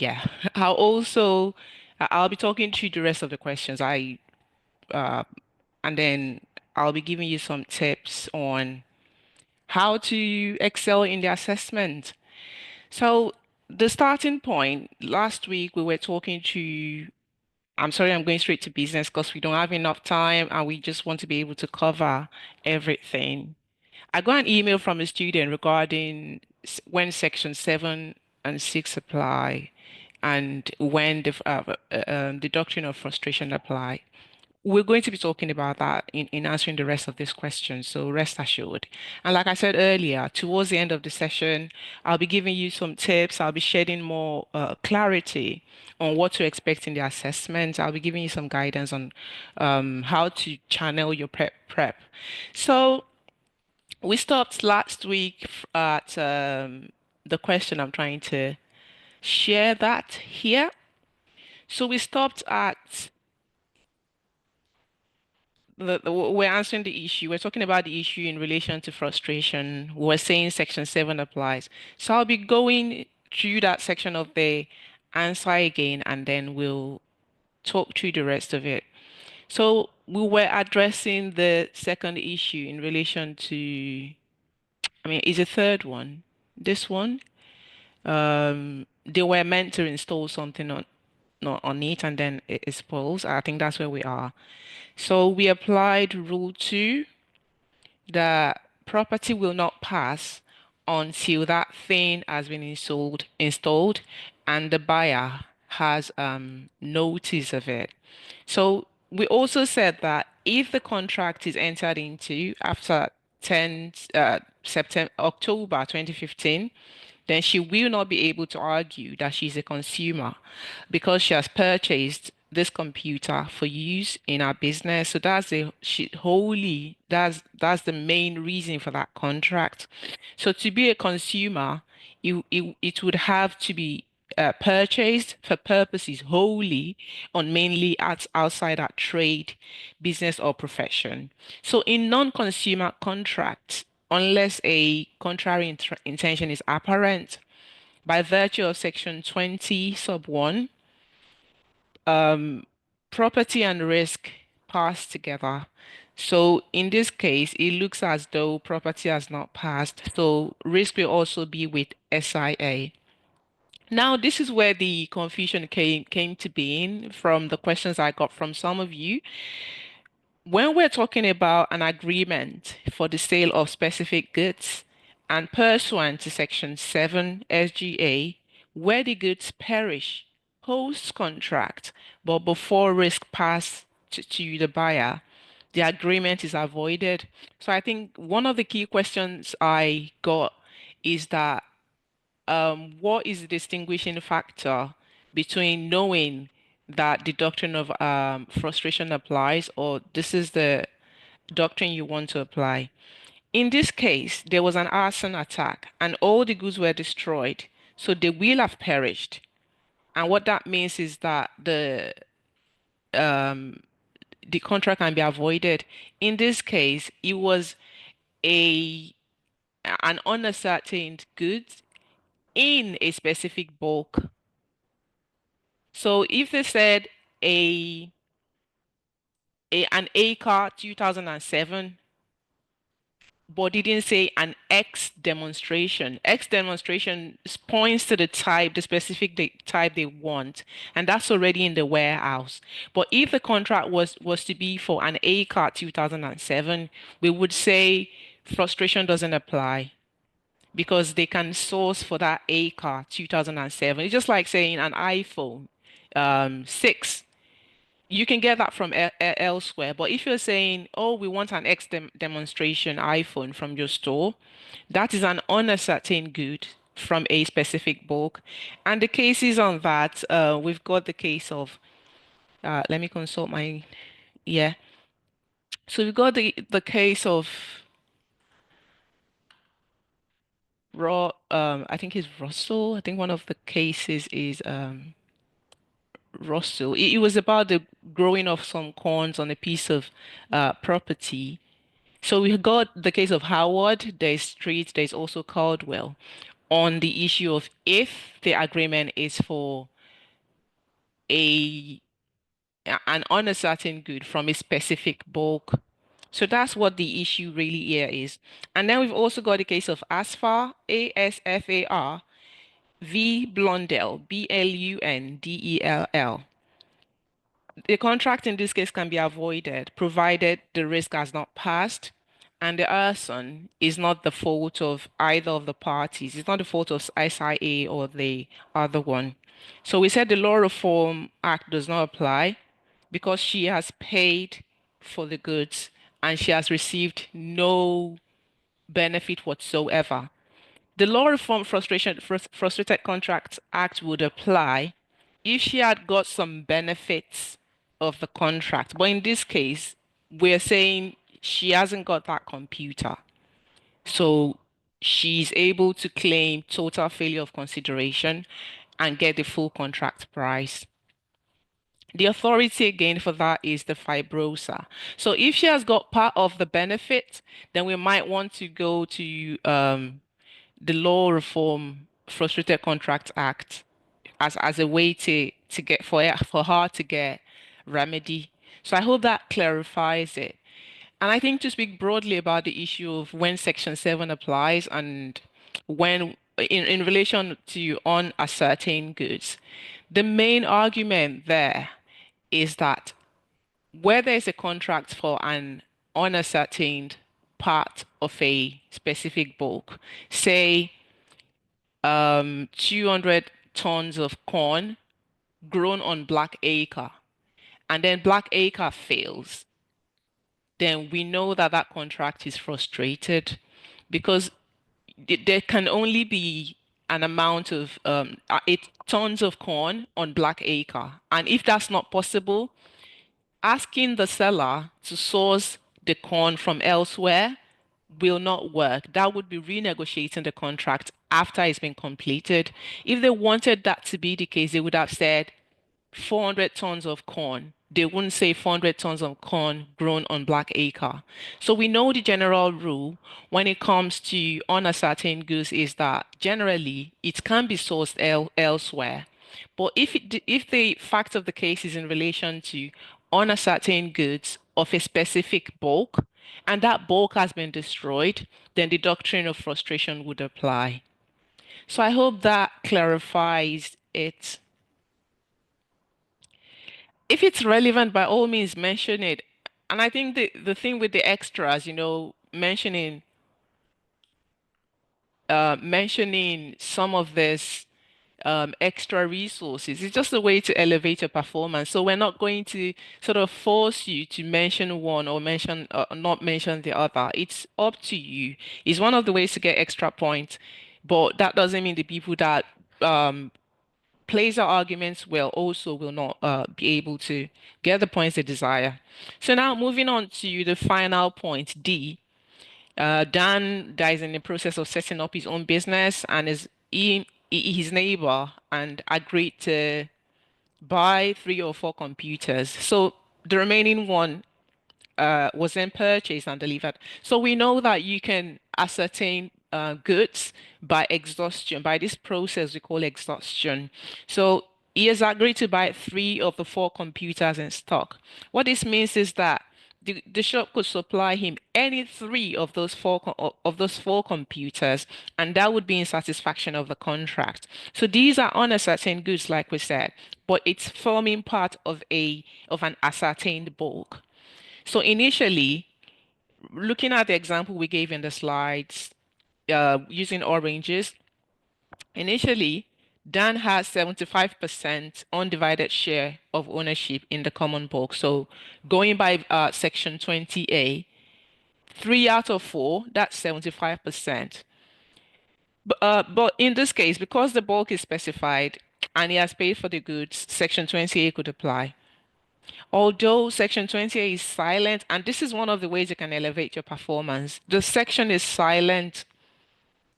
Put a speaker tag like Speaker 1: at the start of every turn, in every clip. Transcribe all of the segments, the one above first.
Speaker 1: yeah. I'll also I'll be talking to you the rest of the questions. Uh and then I'll be giving you some tips on how to excel in the assessment. So the starting point, last week we were talking to, I'm sorry, I'm going straight to business because we don't have enough time and we just want to be able to cover everything. I got an email from a student regarding when Section 7 and 6 apply and when the doctrine of frustration apply. We're going to be talking about that in answering the rest of this question, so rest assured. And like I said earlier, towards the end of the session, I'll be giving you some tips. I'll be shedding more clarity on what to expect in the assessment. I'll be giving you some guidance on how to channel your prep. So we stopped last week at the question. I'm trying to share that here. So we stopped at we're answering the issue. We're talking about the issue in relation to frustration. We're saying Section 7 applies. So I'll be going through that section of the answer again, and then we'll talk through the rest of it. So we were addressing the second issue in relation to, I mean, is a third one. This one, they were meant to install something on not on it, and then it spoils. I think that's where we are. So we applied Rule 2. The property will not pass until that thing has been installed and the buyer has notice of it. So we also said that if the contract is entered into after 10 September October 2015, then she will not be able to argue that she's a consumer because she has purchased this computer for use in our business. So that's the she wholly that's the main reason for that contract. So to be a consumer, it would have to be purchased for purposes wholly on mainly outside our trade, business or profession. So in non-consumer contracts, unless a contrary intention is apparent, by virtue of Section 20, sub 1, property and risk pass together. So in this case, it looks as though property has not passed. So risk will also be with SIA. Now, this is where the confusion came to being from the questions I got from some of you. When we're talking about an agreement for the sale of specific goods and pursuant to Section 7 SGA, where the goods perish post-contract but before risk pass to the buyer, the agreement is avoided. So I think one of the key questions I got is that what is the distinguishing factor between knowing that the doctrine of frustration applies or this is the doctrine you want to apply? In this case, there was an arson attack and all the goods were destroyed, so they will have perished. And what that means is that the contract can be avoided. In this case, it was a an unascertained goods in a specific bulk. So if they said a, an A car 2007, but didn't say an X demonstration. X demonstration points to the type, the specific type they want, and that's already in the warehouse. But if the contract was to be for an A car 2007, we would say frustration doesn't apply because they can source for that A car 2007. It's just like saying an iPhone 6, you can get that from elsewhere. But if you're saying, oh, we want an X demonstration iPhone from your store, that is an unascertained good from a specific bulk. And the cases on that, we've got the case of, let me consult my, yeah. So we've got the case of I think it's Russell. I think one of the cases is Russell. It was about the growing of some corns on a piece of property. So we got the case of Howard, there's Street, there's also Caldwell on the issue of if the agreement is for a an uncertain good from a specific bulk. So that's what the issue really here is. And then we've also got the case of ASFAR, ASFAR, V Blundell, Blundell. The contract in this case can be avoided provided the risk has not passed and the arson is not the fault of either of the parties. It's not the fault of SIA or the other one. So we said the Law Reform Act does not apply because she has paid for the goods and she has received no benefit whatsoever. The Law Reform Frustrated Contracts Act would apply if she had got some benefits of the contract. But in this case, we're saying she hasn't got that computer. So she's able to claim total failure of consideration and get the full contract price. The authority again for that is the fibrosa. So if she has got part of the benefit, then we might want to go to the Law Reform Frustrated Contract Act as a way to get for her to get remedy. So I hope that clarifies it. And I think to speak broadly about the issue of when Section 7 applies and when in relation to unascertained goods, the main argument there is that where there is a contract for an unascertained part of a specific bulk, say 200 tons of corn grown on black acre, and then black acre fails, then we know that that contract is frustrated because there can only be an amount of 8 tons of corn on black acre. And if that's not possible, asking the seller to source the corn from elsewhere will not work. That would be renegotiating the contract after it's been completed. If they wanted that to be the case, they would have said 400 tons of corn. They wouldn't say 400 tons of corn grown on black acre. So we know the general rule when it comes to unascertained goods is that generally it can be sourced elsewhere. But if the fact of the case is in relation to unascertained goods of a specific bulk, and that bulk has been destroyed, then the doctrine of frustration would apply. So I hope that clarifies it. If it's relevant, by all means, mention it. And I think the thing with the extras, mentioning some of this extra resources, it's just a way to elevate your performance. So we're not going to sort of force you to mention one or mention not mention the other. It's up to you. It's one of the ways to get extra points, but that doesn't mean the people that plays our arguments well also will not be able to get the points they desire. So now moving on to the final point, D. Dan that is in the process of setting up his own business and his neighbor and agreed to buy 3 or 4 computers. So the remaining one was then purchased and delivered. So we know that you can ascertain goods by exhaustion, by this process we call exhaustion. So he has agreed to buy 3 of the 4 computers in stock. What this means is that the shop could supply him any 3 of those 4 computers, and that would be in satisfaction of the contract. So these are unascertained goods, like we said, but it's forming part of an ascertained bulk. So initially, looking at the example we gave in the slides, using oranges, initially, Dan has 75% undivided share of ownership in the common bulk. So going by Section 20A, 3 out of 4, that's 75%. But in this case, because the bulk is specified and he has paid for the goods, Section 20A could apply. Although Section 20A is silent, and this is one of the ways you can elevate your performance, the section is silent.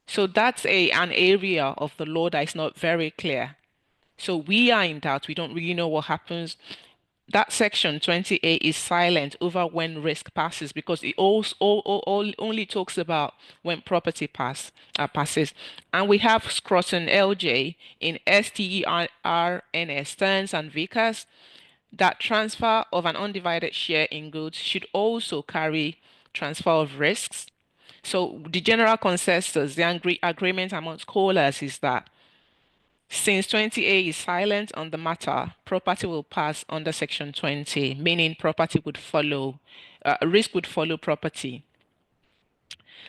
Speaker 1: So that's an area of the law that is not very clear. So we are in doubt. We don't really know what happens. that section 28 is silent over when risk passes because it also only talks about when property passes. And we have Scruton LJ in STERNS, Stearns and Vickers, that transfer of an undivided share in goods should also carry transfer of risks. So the general consensus, the agreement among scholars is that since 20A is silent on the matter, property will pass under Section 20, meaning property would follow, risk would follow property.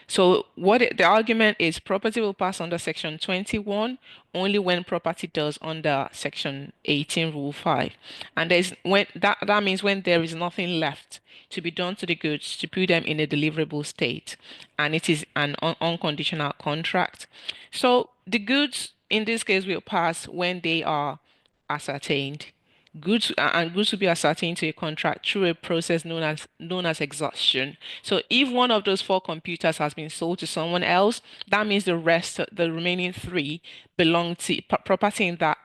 Speaker 1: So the argument is property will pass under Section 21 only when property does under Section 18 Rule 5. And there's when that means when there is nothing left to be done to the goods to put them in a deliverable state, and it is an unconditional contract. So the goods in this case will pass when they are ascertained. Goods will be ascertained to a contract through a process known as exhaustion. So if one of those four computers has been sold to someone else, that means the remaining three belong to property in that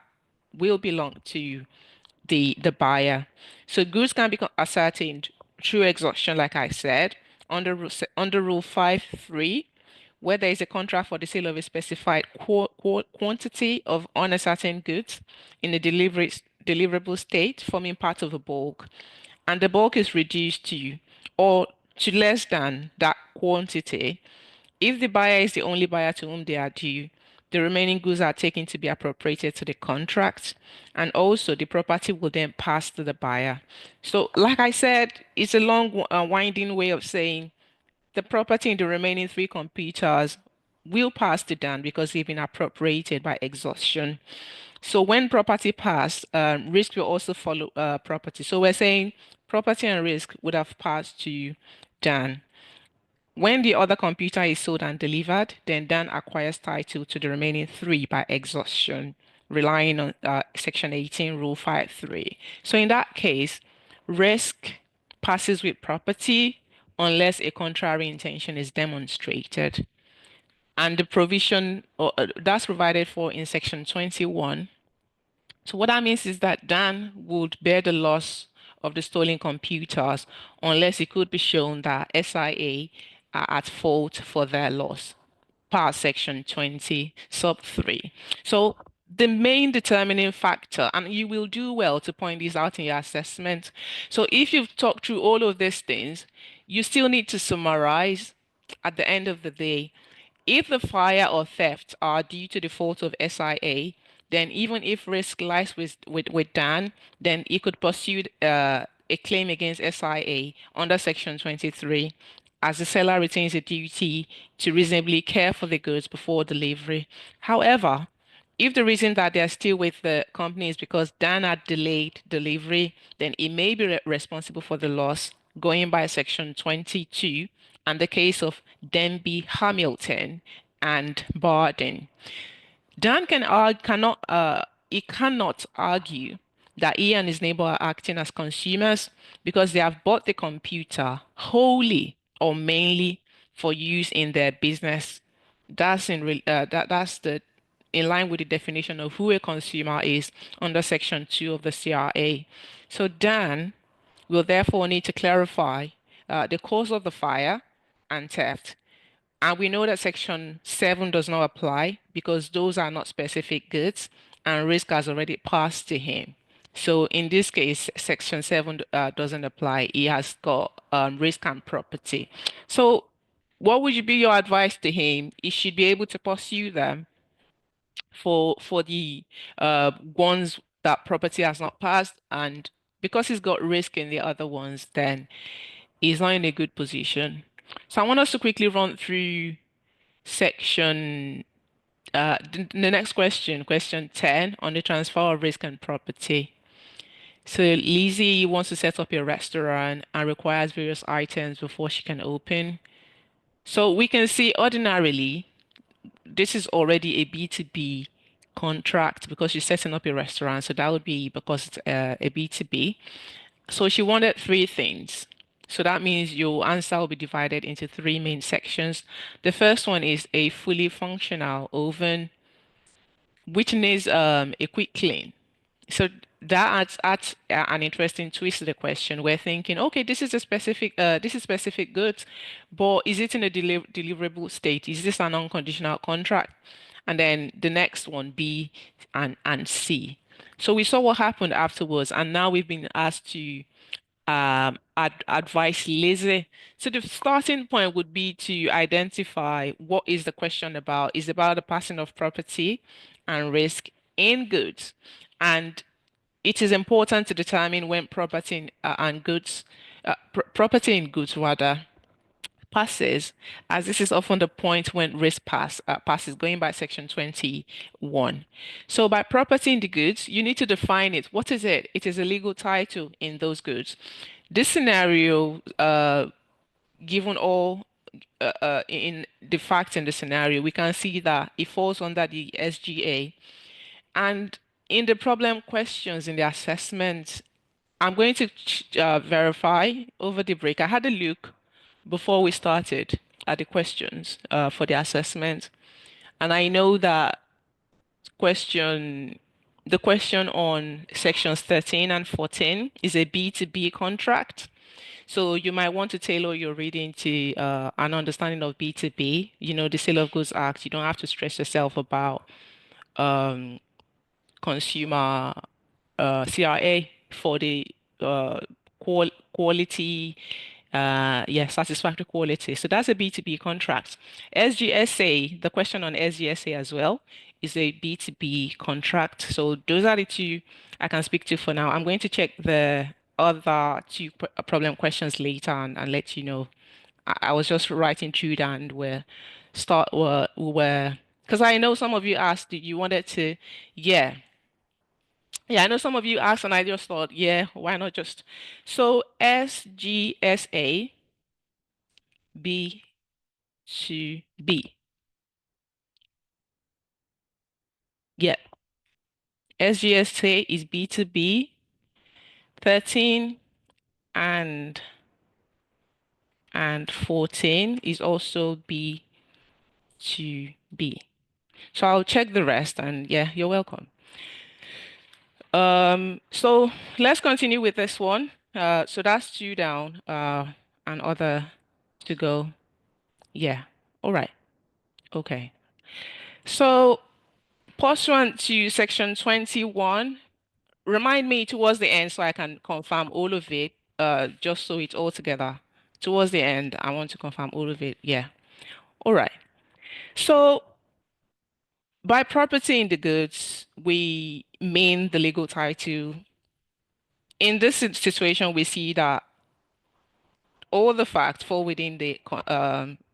Speaker 1: will belong to the buyer. So goods can be ascertained through exhaustion, like I said, under Rule 5(3), where there is a contract for the sale of a specified quantity of unascertained goods in a deliverable state, forming part of a bulk, and the bulk is reduced to or to less than that quantity. If the buyer is the only buyer to whom they are due, the remaining goods are taken to be appropriated to the contract, and also the property will then pass to the buyer. So, like I said, it's a long, winding way of saying the property in the remaining three computers will pass to Dan because they've been appropriated by exhaustion. So when property passed, risk will also follow property. So we're saying property and risk would have passed to Dan. When the other computer is sold and delivered, then Dan acquires title to the remaining three by exhaustion, relying on Section 18, Rule 5(3). So in that case, risk passes with property unless a contrary intention is demonstrated. And the provision that's provided for in Section 21. So what that means is that Dan would bear the loss of the stolen computers unless it could be shown that SIA are at fault for their loss, per Section 20, sub 3. So the main determining factor, and you will do well to point these out in your assessment. So if you've talked through all of these things, you still need to summarize at the end of the day. If the fire or theft are due to the fault of SIA, then even if risk lies with Dan, then he could pursue a claim against SIA under Section 23, as the seller retains a duty to reasonably care for the goods before delivery. However, if the reason that they're still with the company is because Dan had delayed delivery, then he may be responsible for the loss going by Section 22 and the case of Denby Hamilton and Barden. Dan he cannot argue that he and his neighbor are acting as consumers because they have bought the computer wholly or mainly for use in their business. That's the in line with the definition of who a consumer is under Section 2 of the CRA. So Dan will therefore need to clarify the cause of the fire and theft. And we know that Section 7 does not apply because those are not specific goods and risk has already passed to him. So in this case, Section 7 doesn't apply. He has got risk and property. So what would be your advice to him? He should be able to pursue them for the ones that property has not passed, and because he's got risk in the other ones, then he's not in a good position. So I want us to quickly run through section the next question 10 on the transfer of risk and property. So Lizzie wants to set up a restaurant and requires various items before she can open. So we can see ordinarily this is already a B2B contract because she's setting up a restaurant. So that would be because it's a B2B. So she wanted three things. So that means your answer will be divided into three main sections. The first one is a fully functional oven, which needs a quick clean. So That adds an interesting twist to the question. We're thinking, okay, this is specific goods, but is it in a deliverable state? Is this an unconditional contract? And then the next one, B and C. So we saw what happened afterwards, and now we've been asked to advise Lizzie. So the starting point would be to identify what is the question about. Is about the passing of property and risk in goods. And it is important to determine when property in goods rather passes, as this is often the point when passes, going by section 21. So by property in the goods, you need to define it. What is it? It is a legal title in those goods. This scenario, given all in the facts in the scenario, we can see that it falls under the SGA. And in the problem questions in the assessment, I'm going to verify over the break. I had a look before we started at the questions for the assessment, and I know that question, the question on sections 13 and 14 is a B2B contract. So you might want to tailor your reading to an understanding of B2B. You know, the Sale of Goods Act. You don't have to stress yourself about consumer CRA for the quality, yeah, satisfactory quality. So that's a B2B contract. SGSA, the question on SGSA as well, is a B2B contract. So those are the two I can speak to for now. I'm going to check the other two problem questions later and let you know. I was just writing through that and because I know some of you asked, you wanted to, yeah. Yeah, I know some of you asked, and I just thought, yeah, why not just? So SGSA B to B. Yeah, SGSA is B to B. 13 and 14 is also B to B. So I'll check the rest, and yeah, you're welcome. So let's continue with this one. So that's two down, and other to go. Yeah. All right. Okay. So pursuant to section 21, remind me towards the end so I can confirm all of it, just so it's all together. Towards the end, I want to confirm all of it. Yeah. All right. So by property in the goods, we mean the legal title. In this situation, we see that all the facts fall within the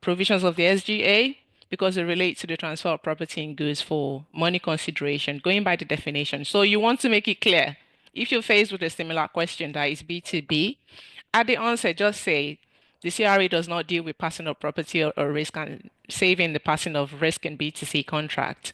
Speaker 1: provisions of the SGA because it relates to the transfer of property and goods for money consideration, going by the definition. So you want to make it clear. If you're faced with a similar question that is B2B, at the onset, just say the CRA does not deal with passing of property or risk and saving the passing of risk in B2C contract.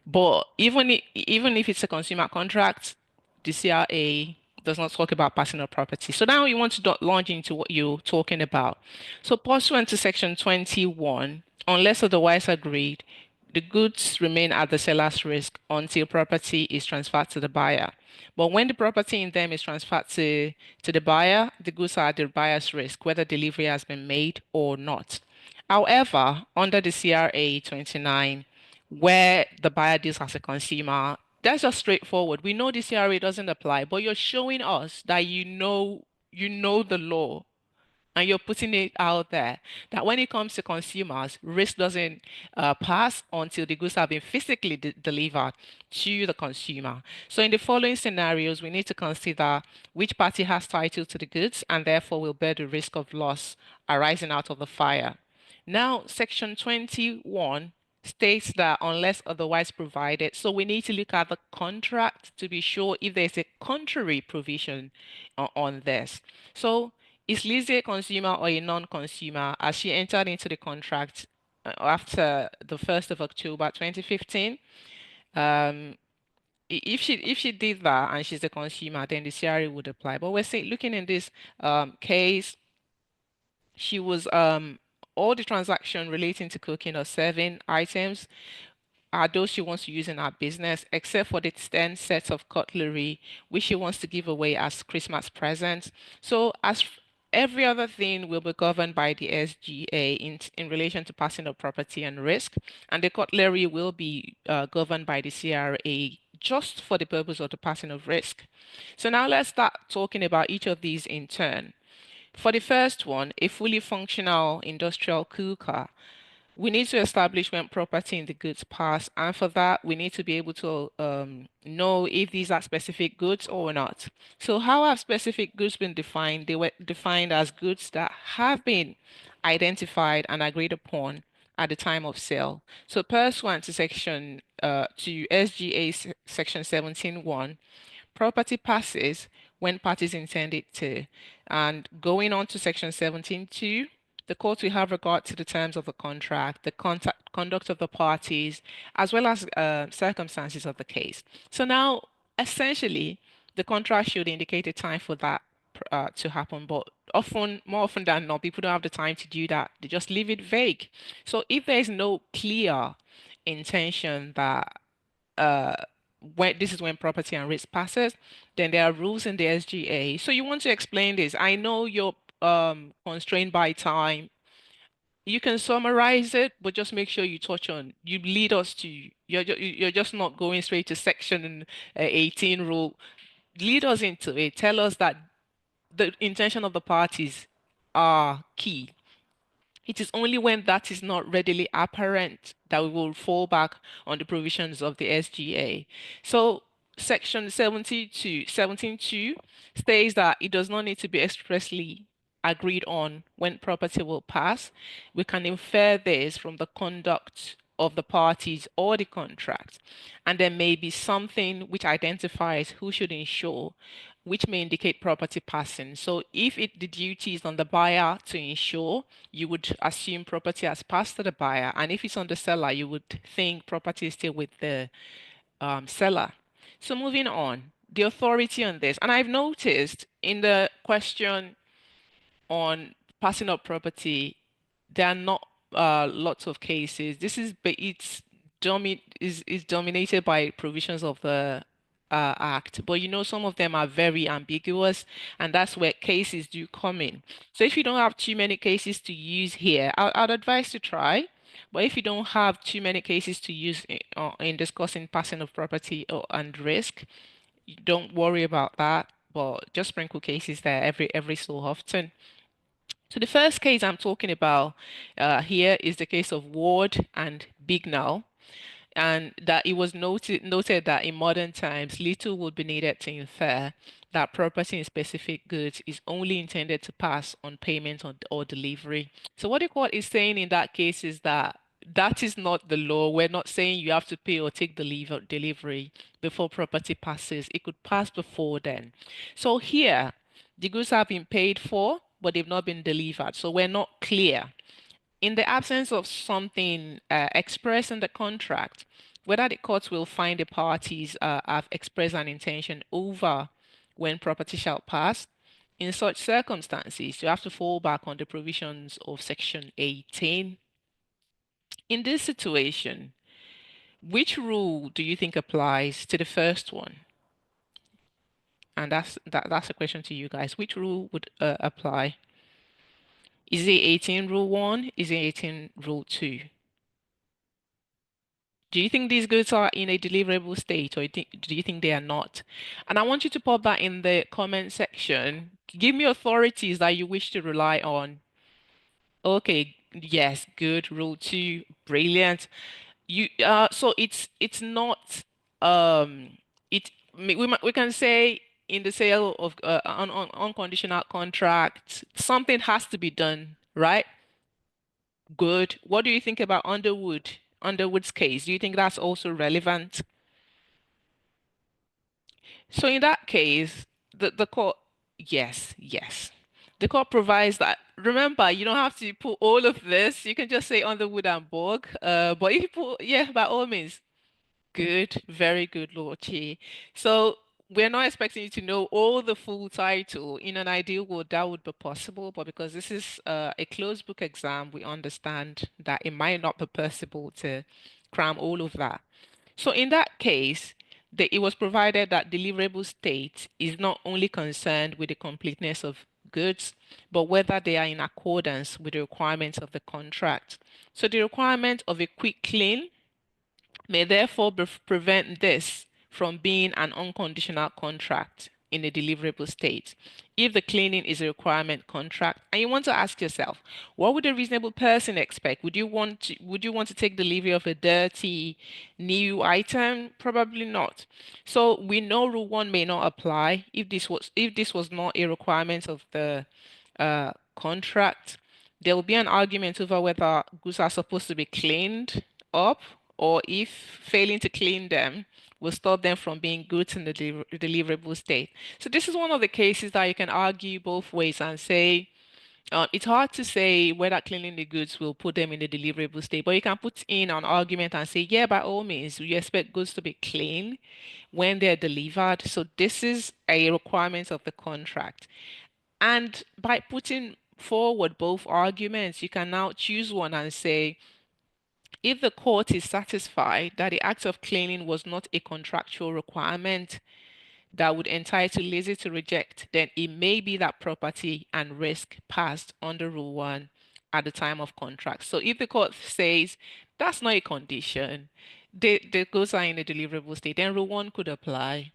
Speaker 1: But even if it's a consumer contract, the CRA does not talk about personal property. So now you want to launch into what you're talking about. So pursuant to section 21, unless otherwise agreed, the goods remain at the seller's risk until property is transferred to the buyer. But when the property in them is transferred to the buyer, the goods are at the buyer's risk, whether delivery has been made or not. However, under the CRA 29, where the buyer deals as a consumer, that's just straightforward. We know the CRA doesn't apply, but you're showing us that you know the law and you're putting it out there that when it comes to consumers, risk doesn't pass until the goods have been physically delivered to the consumer. So in the following scenarios, we need to consider which party has title to the goods and therefore will bear the risk of loss arising out of the fire. Now, section 21 states that unless otherwise provided, so we need to look at the contract to be sure if there's a contrary provision on this. So is Lizzie a consumer or a non-consumer as she entered into the contract after the 1st of October 2015? Um, if she did that and she's a consumer, then the CRA would apply. But we're saying looking in this case, she was all the transaction relating to cooking or serving items are those she wants to use in her business, except for the 10 sets of cutlery, which she wants to give away as Christmas presents. So, every other thing will be governed by the SGA in relation to passing of property and risk, and the cutlery will be governed by the CRA just for the purpose of the passing of risk. So now let's start talking about each of these in turn. For the first one, a fully functional industrial cooker, we need to establish when property in the goods pass, and for that, we need to be able to know if these are specific goods or not. So, how have specific goods been defined? They were defined as goods that have been identified and agreed upon at the time of sale. So, pursuant to SGA section 17(1). Property passes when parties intend it to. And going on to section 17(2), the court will have regard to the terms of the contract, the conduct of the parties, as well as circumstances of the case. So now, essentially, the contract should indicate a time for that to happen, but more often than not, people don't have the time to do that. They just leave it vague. So if there is no clear intention that uh, when this is when property and risk passes, then there are rules in the SGA. So you want to explain this. I know you're constrained by time. You can summarize it, but just make sure you touch on. You lead us to. You're just not going straight to section 18 rule. Lead us into it. Tell us that the intention of the parties are key. It is only when that is not readily apparent that we will fall back on the provisions of the SGA. So section 17(2) states that it does not need to be expressly agreed on when property will pass. We can infer this from the conduct of the parties or the contract. And there may be something which identifies who should insure, which may indicate property passing. So if the duty is on the buyer to insure, you would assume property has passed to the buyer. And if it's on the seller, you would think property is still with the seller. So moving on, the authority on this. And I've noticed in the question on passing up property, there are not lots of cases. This is but it's is dominated by provisions of the act, but you know some of them are very ambiguous, and that's where cases do come in. So if you don't have too many cases to use here, I'd advise to try. But if you don't have too many cases to use in discussing passing of property and risk, don't worry about that. But just sprinkle cases there every so often. So the first case I'm talking about here is the case of Ward and Bignall, and that it was noted that in modern times, little would be needed to infer that property in specific goods is only intended to pass on payment or delivery. So what the court is saying in that case is that that is not the law. We're not saying you have to pay or take delivery before property passes. It could pass before then. So here, the goods have been paid for, but they've not been delivered. So we're not clear in the absence of something expressed in the contract, whether the courts will find the parties have expressed an intention over when property shall pass. In such circumstances, you have to fall back on the provisions of Section 18. In this situation, which rule do you think applies to the first one? And that's a question to you guys. Which rule would apply? Is it 18 rule 1? Is it 18 rule 2? Do you think these goods are in a deliverable state, or do you think they are not? And I want you to pop that in the comment section. Give me authorities that you wish to rely on. Okay, yes, good. Rule 2, brilliant. So it's not it we can say in the sale of on unconditional contract, something has to be done, right? Good. What do you think about Underwood's case? Do you think that's also relevant? So in that case, the court, yes, yes. The court provides that. Remember, you don't have to put all of this. You can just say Underwood and Borg. But if you put, yeah, by all means. Good, very good, Lord Chi. So we're not expecting you to know all the full title. In an ideal world, that would be possible, but because this is a closed book exam, we understand that it might not be possible to cram all of that. So in that case, it was provided that deliverable state is not only concerned with the completeness of goods, but whether they are in accordance with the requirements of the contract. So the requirement of a quick clean may therefore prevent this from being an unconditional contract in a deliverable state. If the cleaning is a requirement contract, and you want to ask yourself, what would a reasonable person expect? Would you want to take delivery of a dirty new item? Probably not. So we know rule one may not apply if this was not a requirement of the contract. There will be an argument over whether goods are supposed to be cleaned up or if failing to clean them will stop them from being goods in the deliverable state. So this is one of the cases that you can argue both ways and say it's hard to say whether cleaning the goods will put them in the deliverable state, but you can put in an argument and say, yeah, by all means, we expect goods to be clean when they're delivered. So this is a requirement of the contract. And by putting forward both arguments, you can now choose one and say, if the court is satisfied that the act of cleaning was not a contractual requirement that would entitle Lizzie to reject, then it may be that property and risk passed under Rule 1 at the time of contract. So if the court says that's not a condition, the goods are in a deliverable state, then Rule 1 could apply.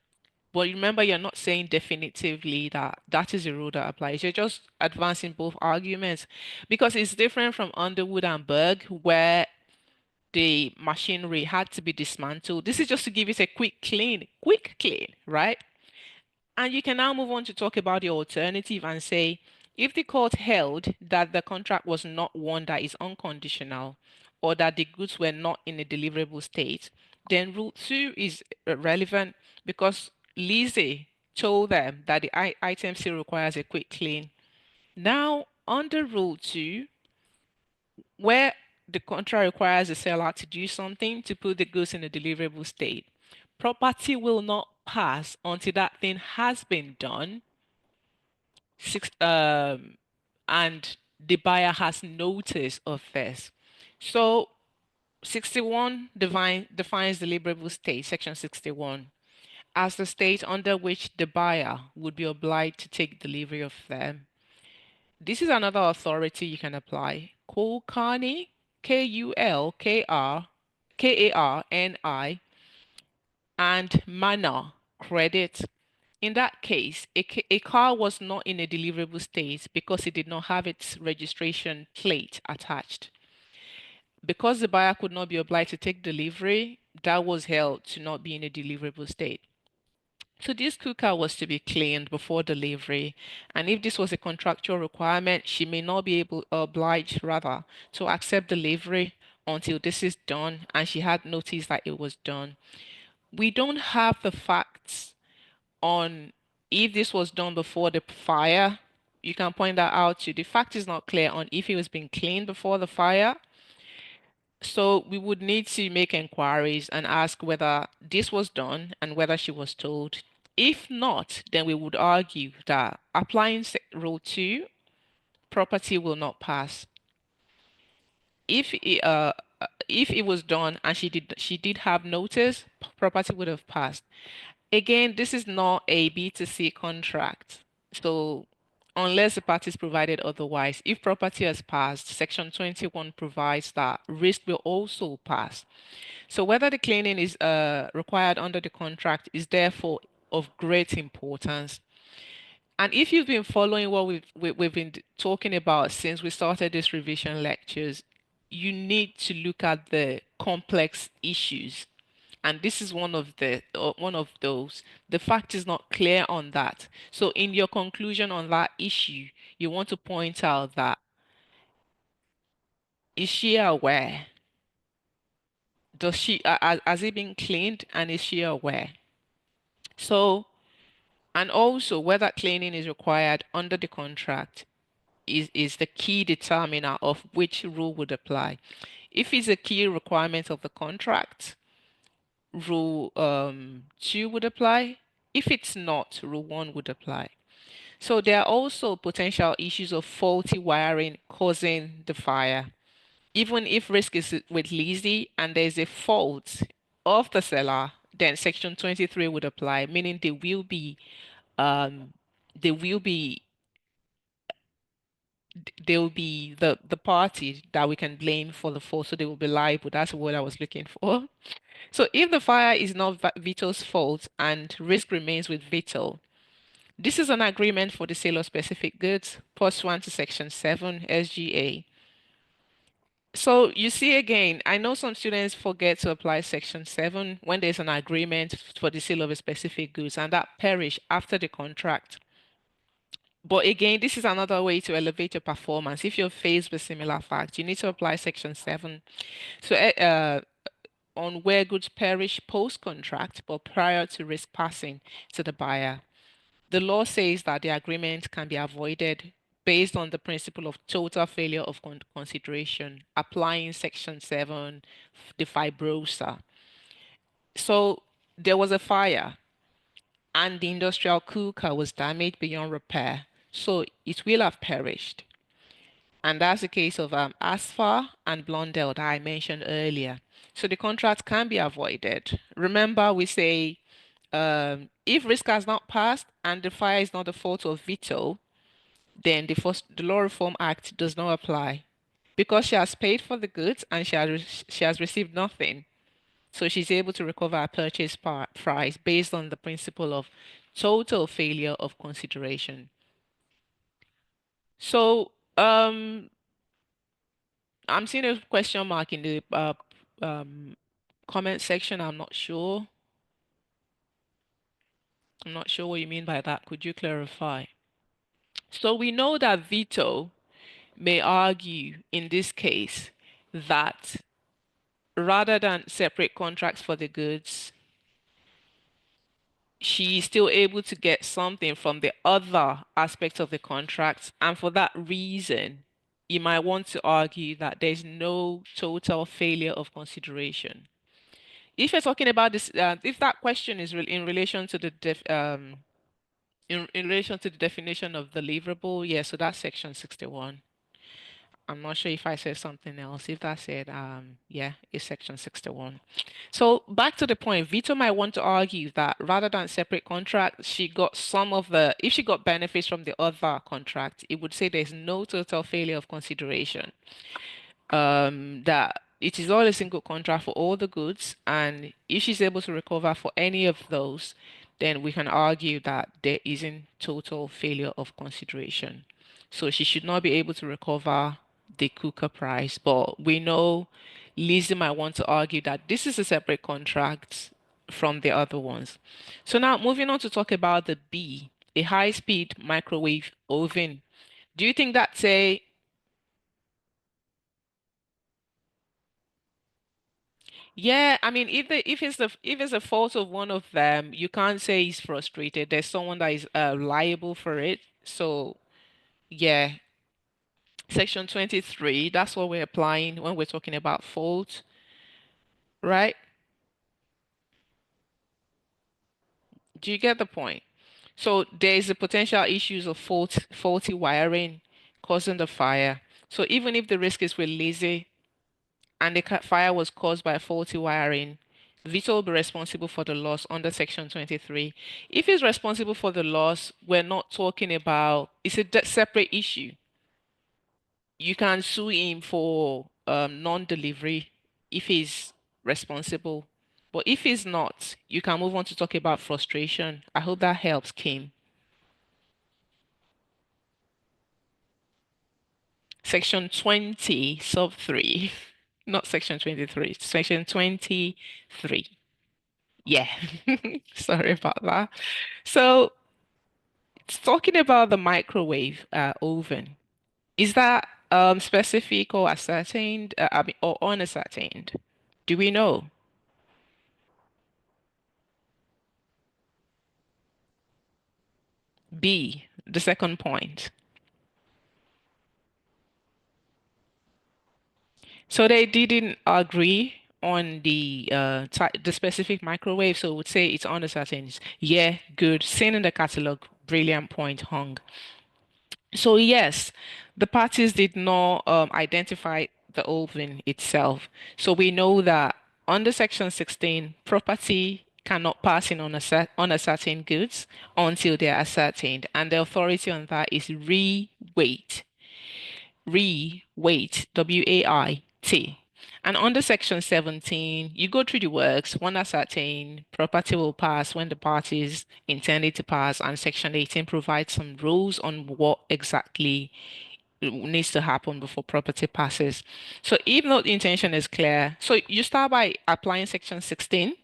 Speaker 1: But remember, you're not saying definitively that that is a rule that applies. You're just advancing both arguments because it's different from Underwood and Berg, where the machinery had to be dismantled. This is just to give it a quick clean, right? And you can now move on to talk about the alternative and say, if the court held that the contract was not one that is unconditional or that the goods were not in a deliverable state, then Rule 2 is relevant because Lizzie told them that the item still requires a quick clean. Now, under Rule 2, where the contract requires the seller to do something to put the goods in a deliverable state, property will not pass until that thing has been done. Six, and the buyer has notice of this. So 61 defines deliverable state, section 61, as the state under which the buyer would be obliged to take delivery of them. This is another authority you can apply. Kulkarni, Karni, and Mana, credit. In that case, a car was not in a deliverable state because it did not have its registration plate attached. Because the buyer could not be obliged to take delivery, that was held to not be in a deliverable state. So this cooker was to be cleaned before delivery, and if this was a contractual requirement, she may not be obliged rather to accept delivery until this is done, and she had noticed that it was done. We don't have the facts on if this was done before the fire. You can point that out to. The fact is not clear on if it was being cleaned before the fire. So we would need to make inquiries and ask whether this was done and whether she was told. If not, then we would argue that applying Rule 2, property will not pass. If it was done and she did have notice, property would have passed. Again, this is not a B2C contract. So unless the parties provided otherwise, if property has passed, Section 21 provides that risk will also pass. So whether the cleaning is required under the contract is therefore of great importance. And if you've been following what we've been talking about since we started this revision lectures, you need to look at the complex issues. And this is one of those. The fact is not clear on that. So in your conclusion on that issue, you want to point out that is she aware? Does she has it been cleaned and is she aware? So and also whether cleaning is required under the contract is the key determiner of which rule would apply. If it's a key requirement of the contract, rule 2 would apply. If it's not, rule 1 would apply. So there are also potential issues of faulty wiring causing the fire. Even if risk is with Lizzie and there's a fault of the seller, then Section 23 would apply, meaning um they will be they will be the party that we can blame for the fault, so they will be liable. That's what I was looking for. So if the fire is not Vito's fault and risk remains with Vito, this is an agreement for the sale of specific goods, pursuant to Section 7 SGA. So you see again, I know some students forget to apply Section 7 when there's an agreement for the sale of a specific goods and that perish after the contract. But again, this is another way to elevate your performance. If you're faced with similar facts, you need to apply Section 7. So on where goods perish post-contract but prior to risk passing to the buyer. The law says that the agreement can be avoided based on the principle of total failure of consideration, applying Section 7, the fibrosa. So there was a fire and the industrial cooker was damaged beyond repair. So it will have perished. And that's the case of Asphar and Blondel that I mentioned earlier. So the contract can be avoided. Remember, we say if risk has not passed and the fire is not the fault of Vito, then the Law Reform Act does not apply because she has paid for the goods and she has received nothing. So she's able to recover her purchase price based on the principle of total failure of consideration. So I'm seeing a question mark in the um, comment section. I'm not sure. I'm not sure what you mean by that. Could you clarify? So we know that Vito may argue in this case that rather than separate contracts for the goods, she is still able to get something from the other aspects of the contract. And for that reason, you might want to argue that there's no total failure of consideration. If you're talking about this, if that question is in relation to the in relation to the definition of the deliverable, yeah, so that's section 61. I'm not sure if I said something else. If that said, yeah, it's section 61. So back to the point, Vito might want to argue that rather than separate contract, she got some of the, if she got benefits from the other contract, it would say there's no total failure of consideration. That it is all a single contract for all the goods, and if she's able to recover for any of those, then we can argue that there isn't total failure of consideration. So she should not be able to recover the cooker price, but we know Lizzie might want to argue that this is a separate contract from the other ones. So now moving on to talk about the B, a high-speed microwave oven. Do you think that's a Yeah, I mean, if it's the fault of one of them, you can't say he's frustrated. There's someone that is liable for it. So yeah, Section 23, that's what we're applying when we're talking about fault, right? Do you get the point? So there's the potential issues of faulty wiring causing the fire. So even if the risk is with lazy and the fire was caused by faulty wiring, Vito will be responsible for the loss under Section 23. If he's responsible for the loss, we're not talking about, it's a separate issue. You can sue him for non-delivery if he's responsible. But if he's not, you can move on to talk about frustration. I hope that helps, Kim. Section 20, sub 3, not Section 23, Section 23. Yeah, sorry about that. So, it's talking about the microwave oven. Is that specific or ascertained, I mean, or unascertained? Do we know? B, the second point. So they didn't agree on the specific microwave, so would say it's unascertained. Yeah, good. Seen in the catalog, brilliant point, Hung. So yes, the parties did not identify the oven itself. So we know that under Section 16, property cannot pass in unascertain goods until they are ascertained, and the authority on that is re-weight. Re-weight, W-A-I-T. And under Section 17, you go through the works. When ascertained, property will pass when the parties intended to pass, and Section 18 provides some rules on what exactly needs to happen before property passes. So even though the intention is clear, so you start by applying Section 16,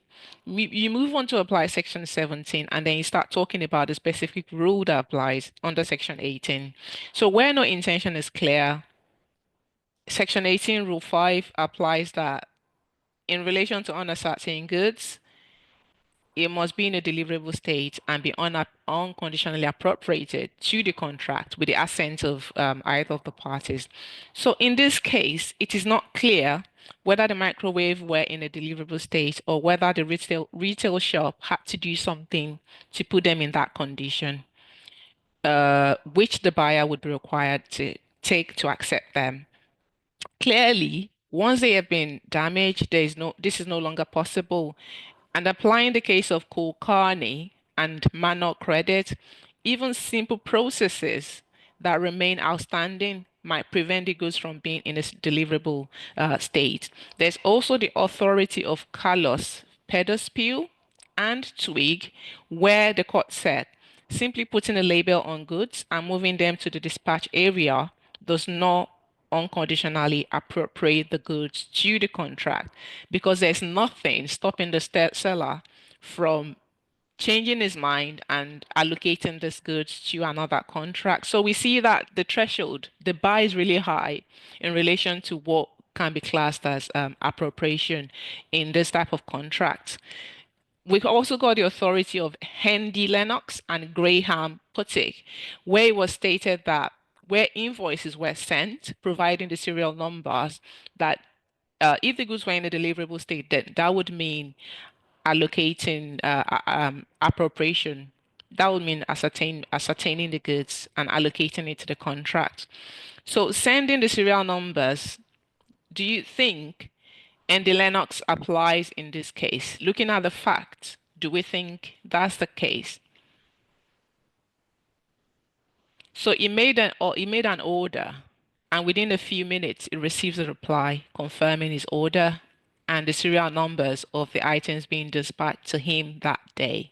Speaker 1: you move on to apply Section 17, and then you start talking about the specific rule that applies under Section 18. So where no intention is clear, Section 18, Rule 5 applies that in relation to uncertain goods, it must be in a deliverable state and be unconditionally appropriated to the contract with the assent of either of the parties. So in this case, it is not clear whether the microwave were in a deliverable state or whether the retail shop had to do something to put them in that condition, which the buyer would be required to take to accept them. Clearly, once they have been damaged, this is no longer possible. And applying the case of Cool Carney and manual credit, even simple processes that remain outstanding might prevent the goods from being in a deliverable state. There's also the authority of Carlos Pedospew and Twig, where the court said simply putting a label on goods and moving them to the dispatch area does not unconditionally appropriate the goods to the contract because there's nothing stopping the seller from changing his mind and allocating this goods to another contract. So we see that the threshold, the bar is really high in relation to what can be classed as appropriation in this type of contract. We've also got the authority of Hendy Lennox and Graham Putik, where it was stated that where invoices were sent, providing the serial numbers, that if the goods were in a deliverable state, then that would mean allocating appropriation. That would mean ascertaining the goods and allocating it to the contract. So sending the serial numbers, do you think Andy Lennox applies in this case? Looking at the facts, do we think that's the case? So he made an order, and within a few minutes, he receives a reply confirming his order and the serial numbers of the items being dispatched to him that day.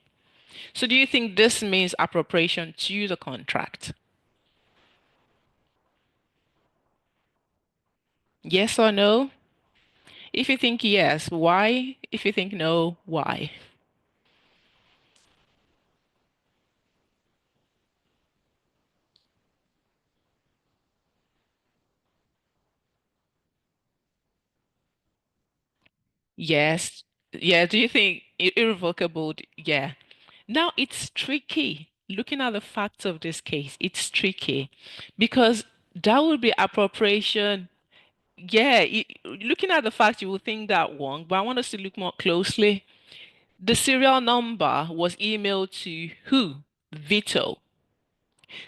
Speaker 1: So do you think this means appropriation to the contract? Yes or no? If you think yes, why? If you think no, why? Yes. Yeah, do you think irrevocable? Yeah. Now it's tricky. Looking at the facts of this case, it's tricky because that would be appropriation. Yeah, looking at the facts, you would think that one, but I want us to look more closely. The serial number was emailed to who? Vito.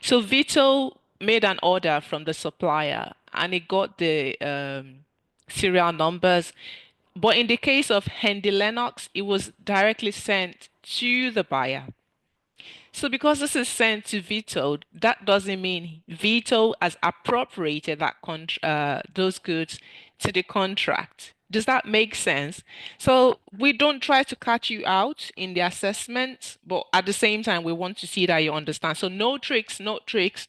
Speaker 1: So Vito made an order from the supplier and it got the serial numbers. But in the case of Hendy Lennox, it was directly sent to the buyer. So because this is sent to Vito, that doesn't mean Vito has appropriated those goods to the contract. Does that make sense? So we don't try to catch you out in the assessment, but at the same time, we want to see that you understand. So no tricks, no tricks.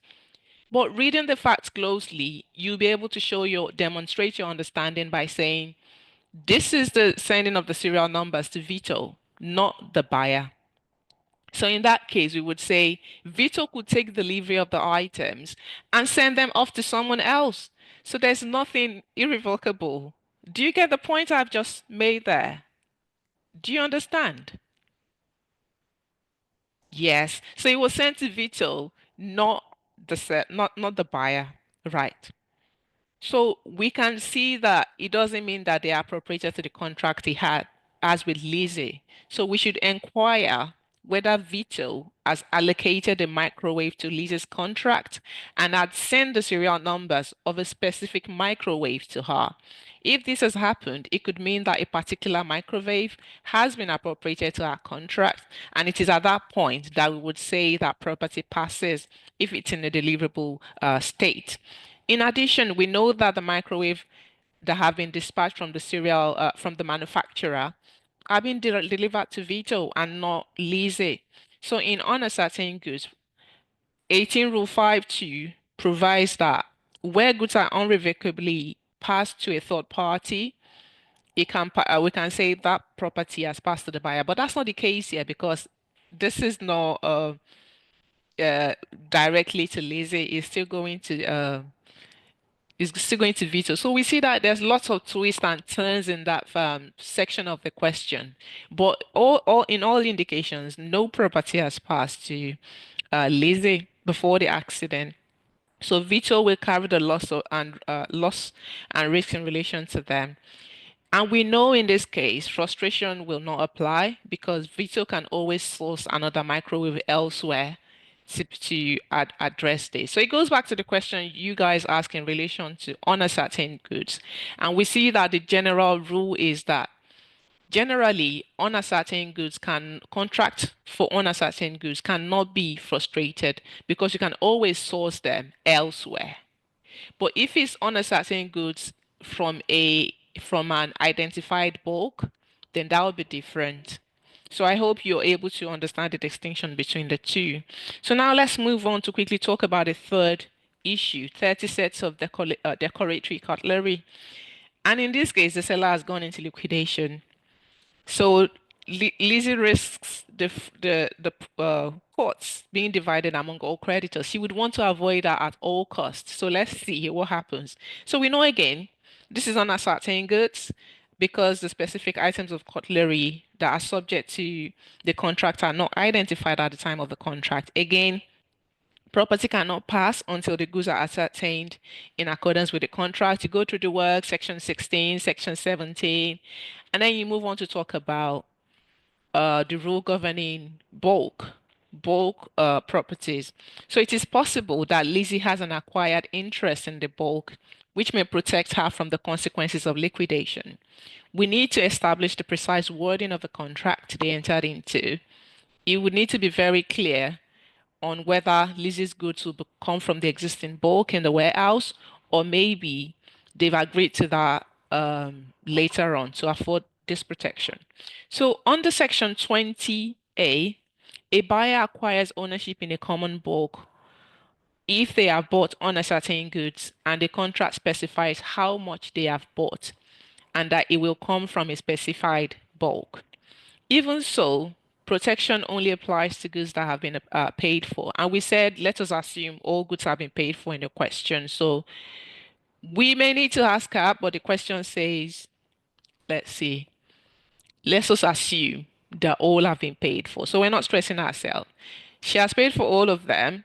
Speaker 1: But reading the facts closely, you'll be able to demonstrate your understanding by saying, this is the sending of the serial numbers to Vito, not the buyer. So in that case, we would say Vito could take delivery of the items and send them off to someone else. So there's nothing irrevocable. Do you get the point I've just made there? Do you understand? Yes. So it was sent to Vito, not not the buyer. Right. So we can see that it doesn't mean that they are appropriated to the contract he had as with Lizzie. So we should inquire whether Vito has allocated a microwave to Lisa's contract and had sent the serial numbers of a specific microwave to her. If this has happened, it could mean that a particular microwave has been appropriated to our contract, and it is at that point that we would say that property passes if it's in a deliverable state. In addition, we know that the microwave that have been dispatched from the serial from the manufacturer are being delivered to Vito and not Lizzie. So in unascertain goods, 18 Rule 5(2) provides that where goods are unrevocably passed to a third party, we can say that property has passed to the buyer. But that's not the case here because this is not uh, directly to Lizzie. It's still going to Vito. So we see that there's lots of twists and turns in that section of the question. But all indications, no property has passed to Lizzie before the accident. So Vito will carry the loss and risk in relation to them. And we know in this case, frustration will not apply because Vito can always source another microwave elsewhere to address this. So it goes back to the question you guys ask in relation to uncertain goods. And we see that the general rule is that generally uncertain goods can contract for uncertain goods cannot be frustrated because you can always source them elsewhere. But if it's uncertain goods from an identified bulk, then that would be different. So I hope you're able to understand the distinction between the two. So now let's move on to quickly talk about a third issue, 30 sets of decoratory cutlery. And in this case, the seller has gone into liquidation. So Lizzie risks the courts being divided among all creditors. She would want to avoid that at all costs. So let's see what happens. So we know again, this is on uncertain goods because the specific items of cutlery that are subject to the contract are not identified at the time of the contract. Again, property cannot pass until the goods are ascertained in accordance with the contract. You go through the work, section 16, section 17, and then you move on to talk about the rule governing bulk properties. So it is possible that Lizzie has an acquired interest in the bulk, which may protect her from the consequences of liquidation. We need to establish the precise wording of the contract they entered into. It would need to be very clear on whether Lizzie's goods will come from the existing bulk in the warehouse, or maybe they've agreed to that later on to afford this protection. So under Section 20A, a buyer acquires ownership in a common bulk if they have bought uncertain goods and the contract specifies how much they have bought and that it will come from a specified bulk. Even so, protection only applies to goods that have been paid for. And we said, let us assume all goods have been paid for in the question. So we may need to ask her, but the question says, let's see, let's just assume that all have been paid for. So we're not stressing ourselves. She has paid for all of them.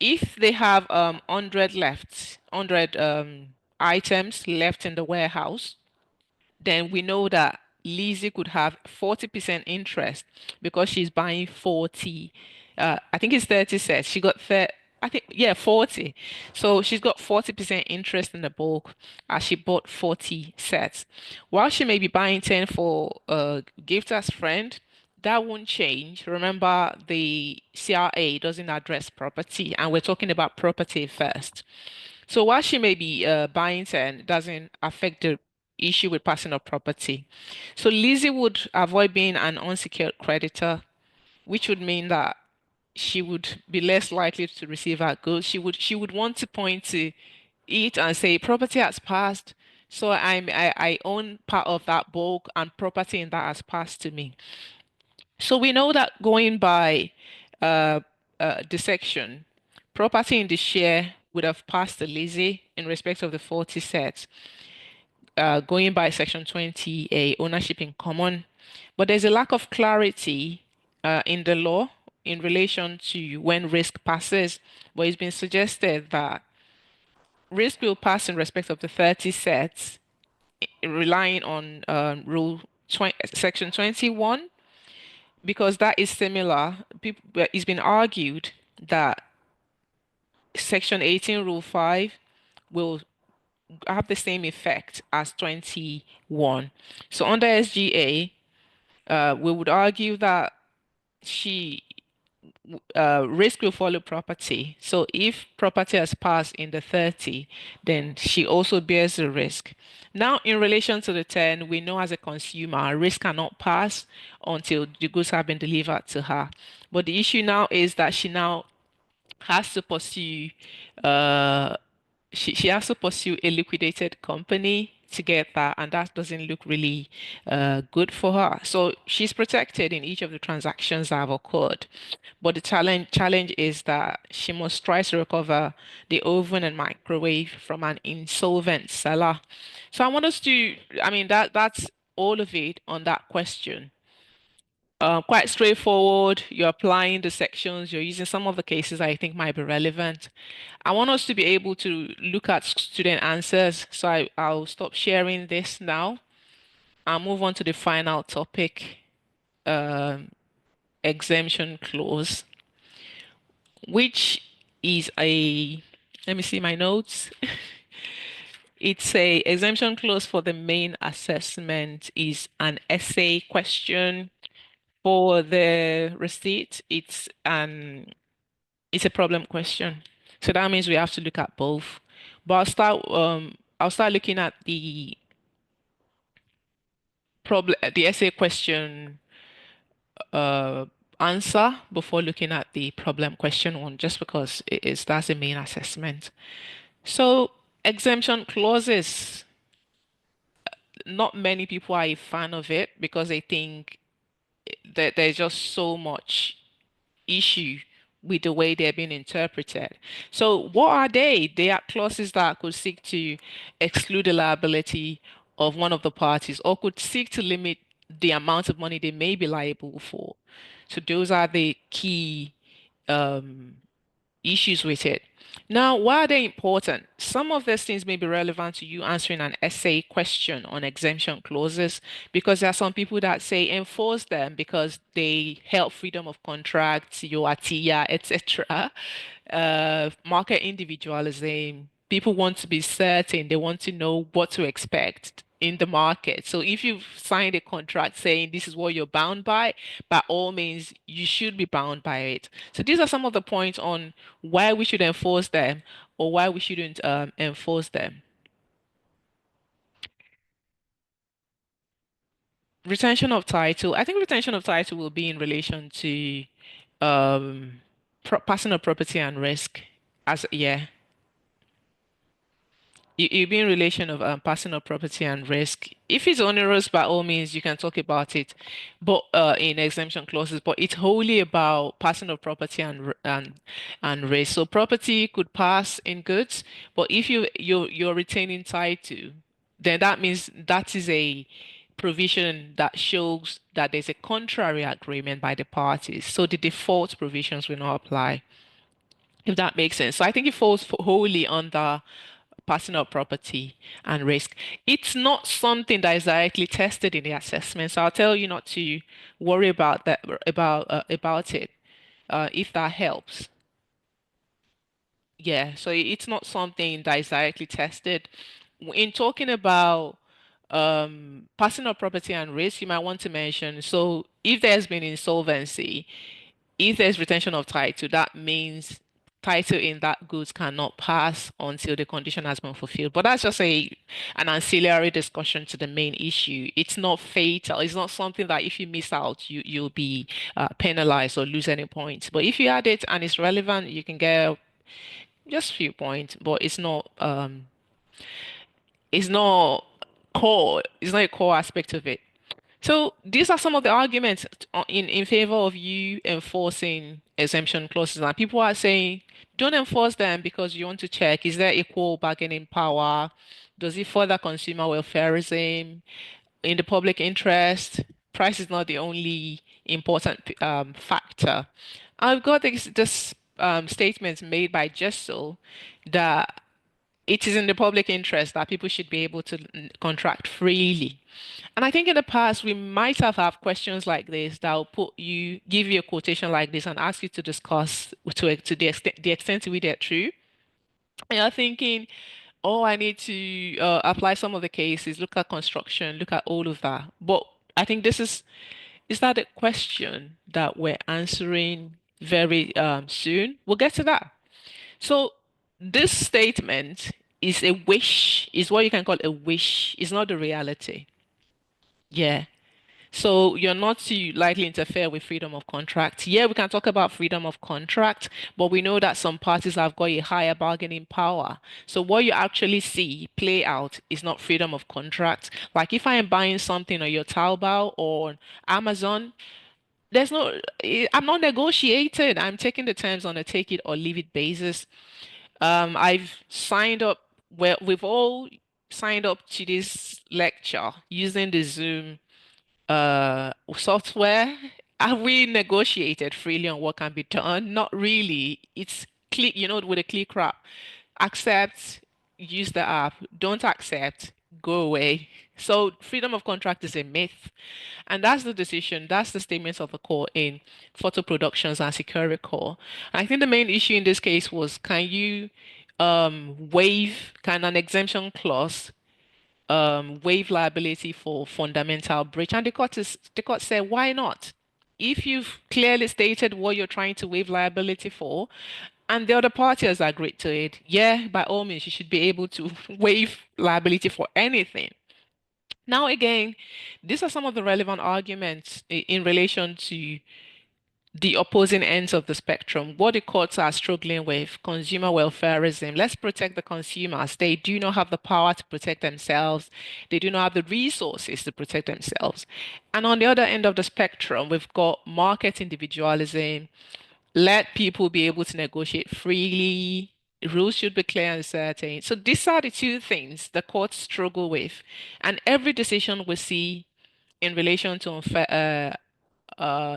Speaker 1: If they have 100 left, 100 items left in the warehouse, then we know that Lizzie could have 40% interest because she's buying 40. I think it's 30 sets. She got 30, I think, yeah, 40. So she's got 40% interest in the bulk as she bought 40 sets. While she may be buying 10 for a gift as friend, that won't change. Remember, the CRA doesn't address property, and we're talking about property first. So while she may be buying 10, it doesn't affect the issue with passing of property. So Lizzie would avoid being an unsecured creditor, which would mean that she would be less likely to receive her goods. She would want to point to it and say property has passed. So I own part of that bulk and property in that has passed to me. So we know that going by uh, the section, property in the share would have passed to Lizzie in respect of the 40 sets, going by section 20A, ownership in common. But there's a lack of clarity in the law in relation to when risk passes. But it's been suggested that risk will pass in respect of the 30 sets, relying on section 21 because that is similar. People, it's been argued that Section 18, Rule 5 will have the same effect as 21. So under SGA, we would argue that she risk will follow property. So if property has passed in the 30, then she also bears the risk. Now, in relation to the 10, we know as a consumer, risk cannot pass until the goods have been delivered to her. But the issue now is that she now has to pursue uh, she has to pursue a liquidated company to get that, and that doesn't look really good for her. So she's protected in each of the transactions that have occurred, but the challenge is that she must try to recover the oven and microwave from an insolvent seller. So I want us to, I mean, that's all of it on that question. Quite straightforward. You're applying the sections, you're using some of the cases I think might be relevant. I want us to be able to look at student answers. So I'll stop sharing this now. I'll move on to the final topic, um, exemption clause, which is let me see my notes. It's a exemption clause for the main assessment is an essay question. For the receipt, it's a problem question. So that means we have to look at both. But I'll start looking at the essay question uh answer before looking at the problem question one, just because that's the main assessment. So exemption clauses, not many people are a fan of it because they think that there's just so much issue with the way they're being interpreted. So, what are they? They are clauses that could seek to exclude the liability of one of the parties or could seek to limit the amount of money they may be liable for. So, those are the key um, issues with it. Now, why are they important? Some of these things may be relevant to you answering an essay question on exemption clauses because there are some people that say enforce them because they help freedom of contract, your ATIA, etc. Market individualism. People want to be certain, they want to know what to expect in the market. So if you've signed a contract saying this is what you're bound by all means, you should be bound by it. So these are some of the points on why we should enforce them or why we shouldn't enforce them. Retention of title. I think retention of title will be in relation to personal property and risk. As yeah, you be in relation of personal property and risk. If it's onerous, by all means, you can talk about it, but in exemption clauses. But it's wholly about personal property and risk. So property could pass in goods, but if you're retaining title, then that means that is a provision that shows that there's a contrary agreement by the parties. So the default provisions will not apply, if that makes sense. So I think it falls wholly under personal property and risk. It's not something that is directly tested in the assessment, so I'll tell you not to worry about that about it, if that helps. Yeah, so it's not something that is directly tested. In talking about personal property and risk, you might want to mention, so if there's been insolvency, if there's retention of title, that means title in that goods cannot pass until the condition has been fulfilled. But that's just an ancillary discussion to the main issue. It's not fatal. It's not something that if you miss out, you'll be penalized or lose any points. But if you add it and it's relevant, you can get just a few points. But it's not core. It's not a core aspect of it. So these are some of the arguments in favor of you enforcing exemption clauses. And people are saying, don't enforce them because you want to check, is there equal bargaining power? Does it further consumer welfareism in the public interest? Price is not the only important factor. I've got this statement made by Jessel that it is in the public interest that people should be able to contract freely. And I think in the past we might have questions like this that will give you a quotation like this and ask you to discuss to the extent to which they're true. And you're thinking, oh, I need to apply some of the cases, look at construction, look at all of that. But I think is that a question that we're answering very soon? We'll get to that. So this statement is a wish, is what you can call a wish. It's not the reality. Yeah. So you're not to likely interfere with freedom of contract. Yeah, we can talk about freedom of contract, but we know that some parties have got a higher bargaining power. So what you actually see play out is not freedom of contract. Like if I am buying something on your Taobao or on Amazon, I'm not negotiating. I'm taking the terms on a take it or leave it basis. I've signed up, well, we've all signed up to this lecture using the Zoom software. Have we negotiated freely on what can be done? Not really. It's click, with a click wrap. Accept, use the app. Don't accept, go away. So freedom of contract is a myth. And that's the decision, that's the statements of the court in photo productions and secure recall. I think the main issue in this case was can an exemption clause waive liability for fundamental breach? And the court said, why not? If you've clearly stated what you're trying to waive liability for, and the other party has agreed to it, yeah, by all means, you should be able to waive liability for anything. Now, again, these are some of the relevant arguments in relation to the opposing ends of the spectrum. What the courts are struggling with, consumer welfareism. Let's protect the consumers. They do not have the power to protect themselves. They do not have the resources to protect themselves. And on the other end of the spectrum, we've got market individualism. Let people be able to negotiate freely. Rules should be clear and certain. So these are the two things the courts struggle with. And every decision we see in relation to unfair,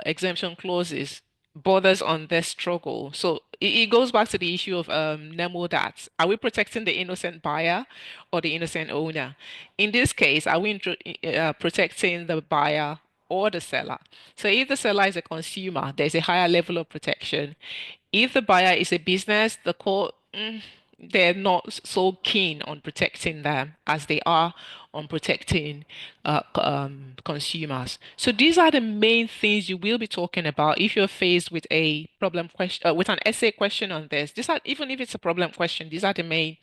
Speaker 1: exemption clauses borders on their struggle. So it goes back to the issue of Nemo that are we protecting the innocent buyer or the innocent owner? In this case, are we protecting the buyer or the seller? So if the seller is a consumer, there's a higher level of protection. If the buyer is a business, the court, they're not so keen on protecting them as they are on protecting consumers. So these are the main things you will be talking about if you're faced with a problem question, with an essay question on this. These are, even if it's a problem question, these are the main,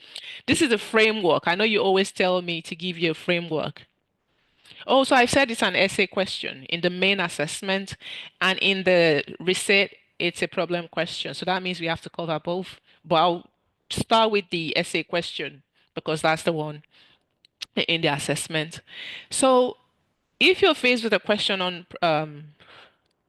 Speaker 1: this is the framework. I know you always tell me to give you a framework. Oh, so I've said it's an essay question in the main assessment, and in the reset, it's a problem question. So that means we have to cover both. But I'll start with the essay question because that's the one in the assessment. So if you're faced with a question on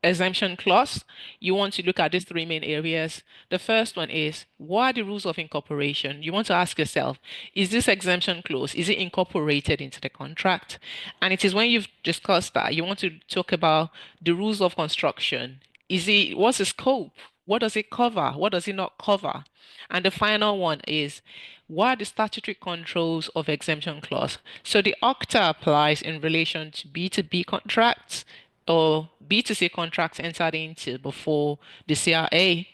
Speaker 1: exemption clause, you want to look at these three main areas. The first one is, what are the rules of incorporation? You want to ask yourself, is this exemption clause, is it incorporated into the contract? And it is when you've discussed that, you want to talk about the rules of construction. What's the scope? What does it cover? What does it not cover? And the final one is, what are the statutory controls of exemption clause? So the OCTA applies in relation to B2B contracts or B2C contracts entered into before the CRA,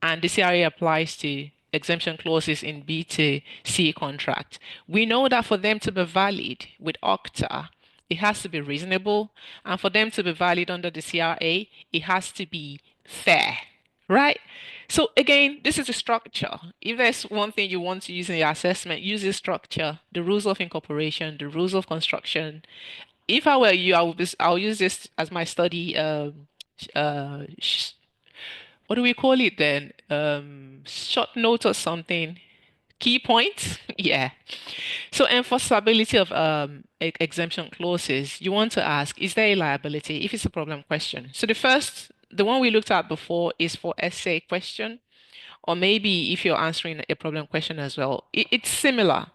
Speaker 1: and the CRA applies to exemption clauses in B2C contract. We know that for them to be valid with OCTA, it has to be reasonable, and for them to be valid under the CRA, it has to be fair, right? So again, this is a structure. If there's one thing you want to use in your assessment, use this structure, the rules of incorporation, the rules of construction. If I were you, I'll use this as my study what do we call it then? Short note or something. Key point? Yeah. So enforceability of exemption clauses, you want to ask, is there a liability if it's a problem question? So the one we looked at before is for essay question, or maybe if you're answering a problem question as well. It's similar,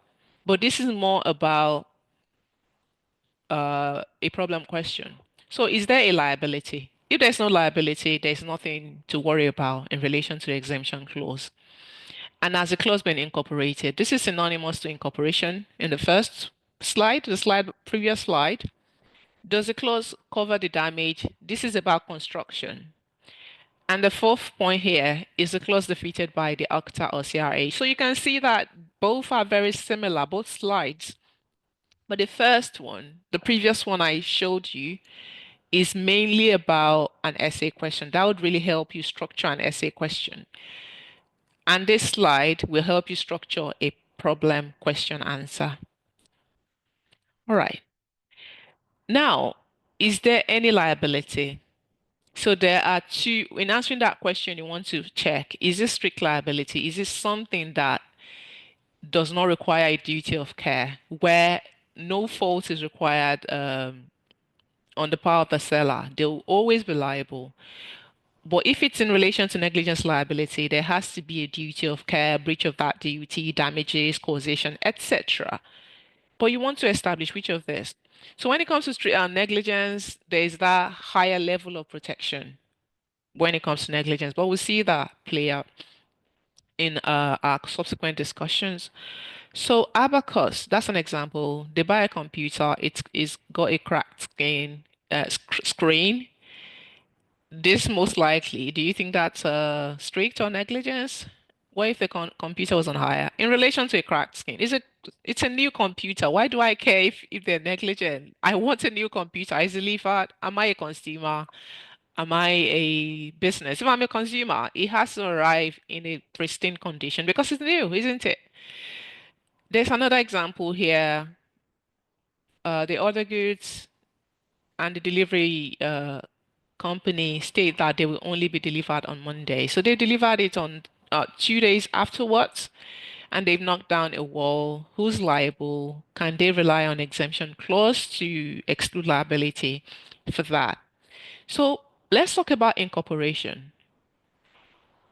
Speaker 1: but this is more about a problem question. So is there a liability? If there's no liability, there's nothing to worry about in relation to the exemption clause. And has the clause been incorporated? This is synonymous to incorporation in the first slide, previous slide. Does the clause cover the damage? This is about construction. And the fourth point here is the clause defeated by the ACTA or CRA. So you can see that both are very similar, both slides. But the first one, the previous one I showed you, is mainly about an essay question. That would really help you structure an essay question. And this slide will help you structure a problem question answer. All right. Now, is there any liability? So there are two, in answering that question, you want to check, is this strict liability? Is this something that does not require a duty of care, where no fault is required on the part of the seller? They'll always be liable. But if it's in relation to negligence liability, there has to be a duty of care, breach of that duty, damages, causation, etc. But you want to establish which of this. So when it comes to negligence, there is that higher level of protection when it comes to negligence. But we'll see that play out in our subsequent discussions. So Abacus, that's an example. They buy a computer, it's got a cracked screen. This most likely, do you think that's strict or negligence? What if the computer was on hire? In relation to a cracked screen, it's a new computer. Why do I care if they're negligent? I want a new computer. Is it delivered? Am I a consumer? Am I a business? If I'm a consumer, it has to arrive in a pristine condition because it's new, isn't it? There's another example here. The order goods and the delivery company state that they will only be delivered on Monday. So they delivered it on 2 days afterwards, and they've knocked down a wall. Who's liable? Can they rely on exemption clause to exclude liability for that? So let's talk about incorporation.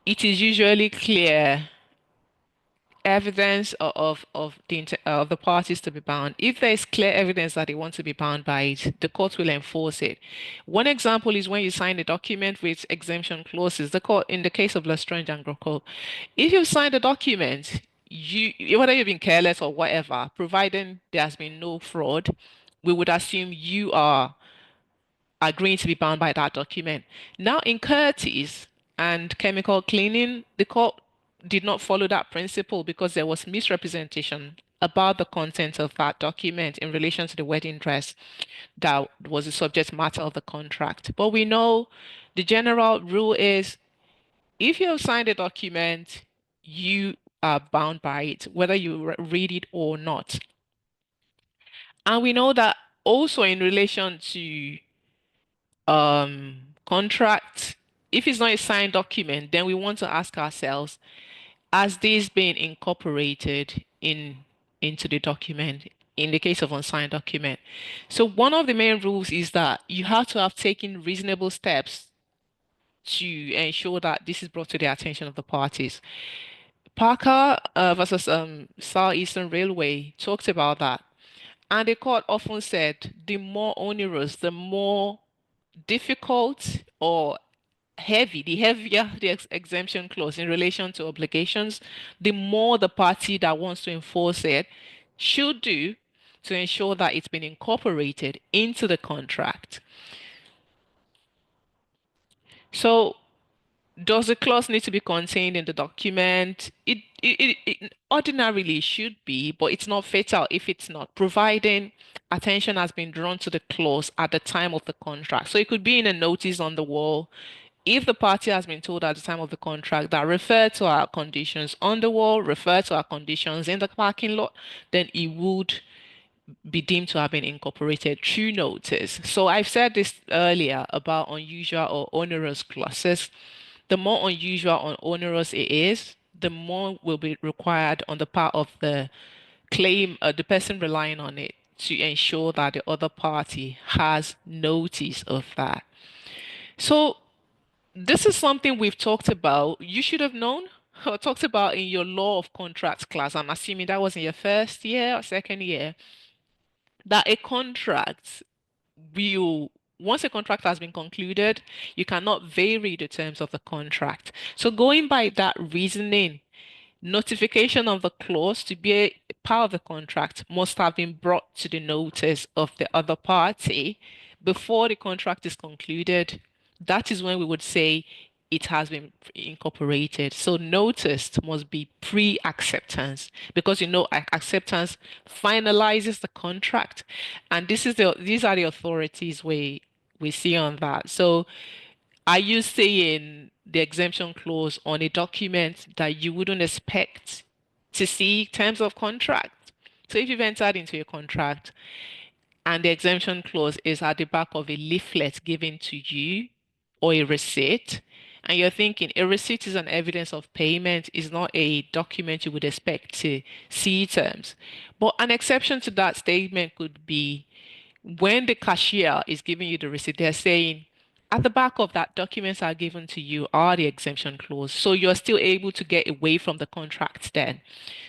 Speaker 1: It is usually clear evidence of the parties to be bound. If there is clear evidence that they want to be bound by it, the court will enforce it. One example is when you sign a document with exemption clauses. The court, in the case of Lestrange and Grocol, if you sign the document, whether you've been careless or whatever, providing there has been no fraud, we would assume you are agreeing to be bound by that document. Now, in Curtis and chemical cleaning, the court did not follow that principle because there was misrepresentation about the content of that document in relation to the wedding dress that was the subject matter of the contract. But we know the general rule is if you have signed a document, you are bound by it, whether you read it or not. And we know that also in relation to contract, if it's not a signed document, then we want to ask ourselves, has this been incorporated into the document in the case of unsigned document? So one of the main rules is that you have to have taken reasonable steps to ensure that this is brought to the attention of the parties. Parker versus Southeastern Railway talked about that. And the court often said the more onerous, the more difficult or heavy, the heavier the exemption clause in relation to obligations, the more the party that wants to enforce it should do to ensure that it's been incorporated into the contract. So does the clause need to be contained in the document? It ordinarily should be, but it's not fatal if it's not, providing attention has been drawn to the clause at the time of the contract. So it could be in a notice on the wall. If the party has been told at the time of the contract that refer to our conditions on the wall, refer to our conditions in the parking lot, then it would be deemed to have been incorporated through notice. So I've said this earlier about unusual or onerous clauses. The more unusual or onerous it is, the more will be required on the part of the the person relying on it to ensure that the other party has notice of that. So this is something we've talked about. You should have known or talked about in your law of contracts class. I'm assuming that was in your first year or second year, that a contract will, once a contract has been concluded, you cannot vary the terms of the contract. So going by that reasoning, Notification of the clause to be a part of the contract must have been brought to the notice of the other party before the contract is concluded. That is when we would say it has been incorporated. So notice must be pre-acceptance because acceptance finalizes the contract. And these are the authorities we see on that. So are you saying the exemption clause on a document that you wouldn't expect to see terms of contract? So if you've entered into a contract and the exemption clause is at the back of a leaflet given to you or a receipt, and you're thinking a receipt is an evidence of payment, is not a document you would expect to see terms. But an exception to that statement could be when the cashier is giving you the receipt, they're saying, at the back of that, documents are given to you are the exemption clause. So you're still able to get away from the contract then.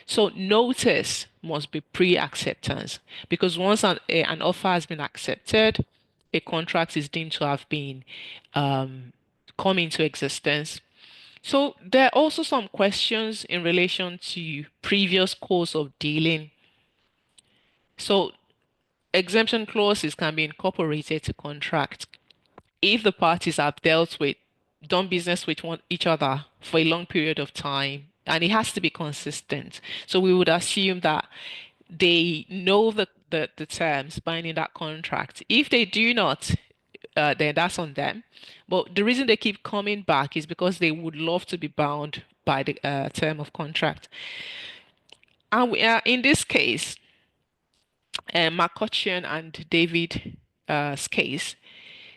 Speaker 1: So notice must be pre-acceptance because once an offer has been accepted, a contract is deemed to have been um, come into existence. So there are also some questions in relation to previous course of dealing. So exemption clauses can be incorporated to contract if the parties have done business with each other for a long period of time, and it has to be consistent. So we would assume that they know the terms binding that contract. If they do not, then that's on them. But the reason they keep coming back is because they would love to be bound by the term of contract. And in this case, McCutcheon and David's case,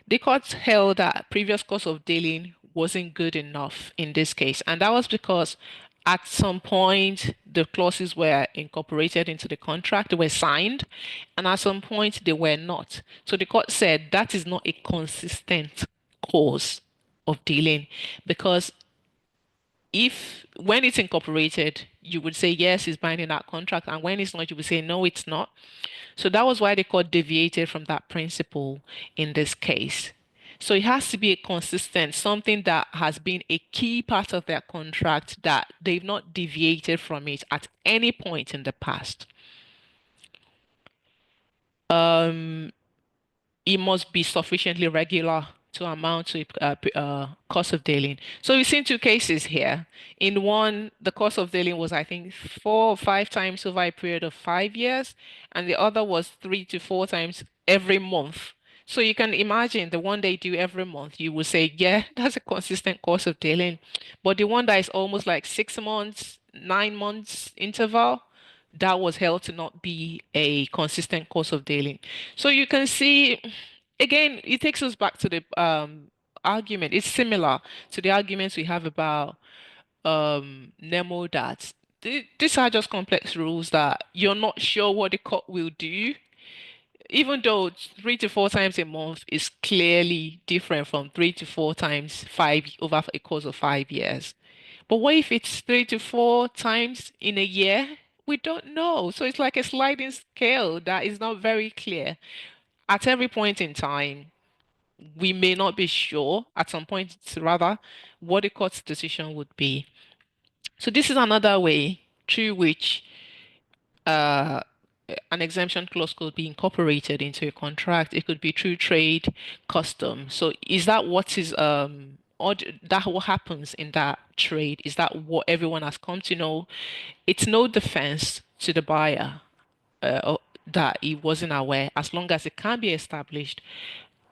Speaker 1: the court held that previous course of dealing wasn't good enough in this case, and that was because at some point the clauses were incorporated into the contract, they were signed, and at some point they were not. So the court said that is not a consistent course of dealing because if when it's incorporated, you would say yes, it's binding that contract, and when it's not, you would say no, it's not. So that was why the court deviated from that principle in this case. So it has to be a consistent, something that has been a key part of their contract that they've not deviated from it at any point in the past. Um, it must be sufficiently regular to amount to cost of dealing. So we've seen two cases here. In one, the cost of dealing was, I think, 4 or 5 times over a period of 5 years, and the other was 3 to 4 times every month. So you can imagine the one they do every month, you would say, yeah, that's a consistent cost of dealing. But the one that is almost like 6 months, 9 months interval, that was held to not be a consistent course of dealing. So you can see, again, it takes us back to the argument. It's similar to the arguments we have about Nemo that these are just complex rules that you're not sure what the court will do, even though 3 to 4 times a month is clearly different from 3 to 4 times five over a course of 5 years. But what if it's 3 to 4 times in a year? We don't know. So it's like a sliding scale that is not very clear. At every point in time, we may not be sure, at some point, rather, what the court's decision would be. So this is another way through which uh, an exemption clause could be incorporated into a contract. It could be through trade, custom. So is that what is that what happens in that trade? Is that what everyone has come to know? It's no defense to the buyer that he wasn't aware, as long as it can be established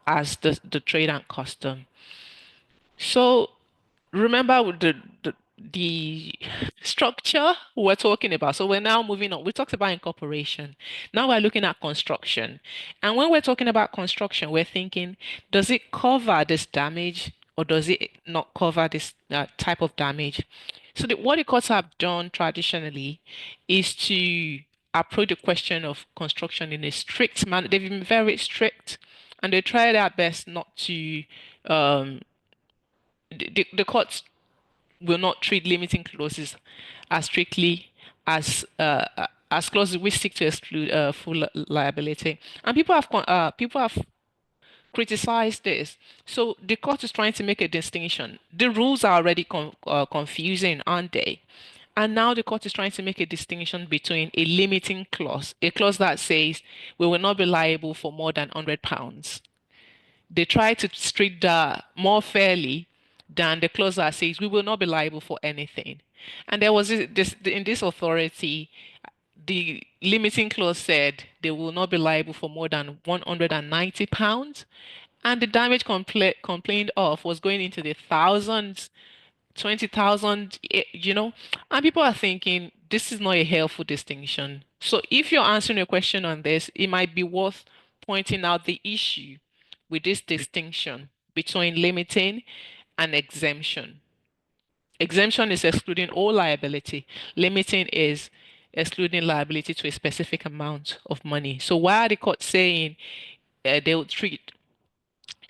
Speaker 1: as the trade and custom. So remember with the structure we're talking about. So we're now moving on. We talked about incorporation. Now we're looking at construction. And when we're talking about construction, we're thinking, does it cover this damage or does it not cover this type of damage? So what the courts have done traditionally is to approach the question of construction in a strict manner. They've been very strict and they try their best not to um, the courts will not treat limiting clauses as strictly as clauses which seek to exclude full liability. And people have criticized this. So the court is trying to make a distinction. The rules are already confusing, aren't they? And now the court is trying to make a distinction between a limiting clause, a clause that says we will not be liable for more than £100. They try to treat that more fairly than the clause that says we will not be liable for anything. And there was this in this authority, the limiting clause said they will not be liable for more than £190, and the damage complained of was going into the thousands, 20,000, and people are thinking this is not a helpful distinction. So if you're answering a question on this, it might be worth pointing out the issue with this distinction between limiting and exemption. Exemption is excluding all liability. Limiting is excluding liability to a specific amount of money. So why are the court saying they'll treat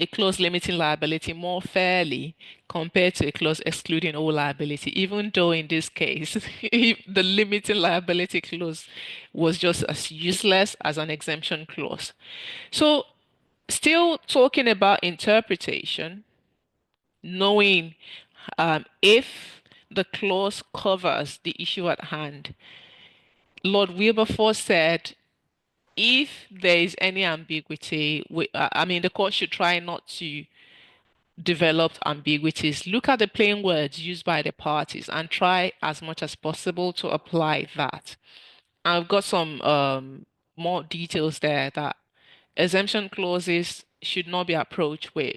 Speaker 1: a clause limiting liability more fairly compared to a clause excluding all liability, even though in this case, the limiting liability clause was just as useless as an exemption clause. So, still talking about interpretation, knowing if the clause covers the issue at hand. Lord Wilberforce said, if there is any ambiguity, I mean, the court should try not to develop ambiguities. Look at the plain words used by the parties and try as much as possible to apply that. I've got some more details there that exemption clauses should not be approached with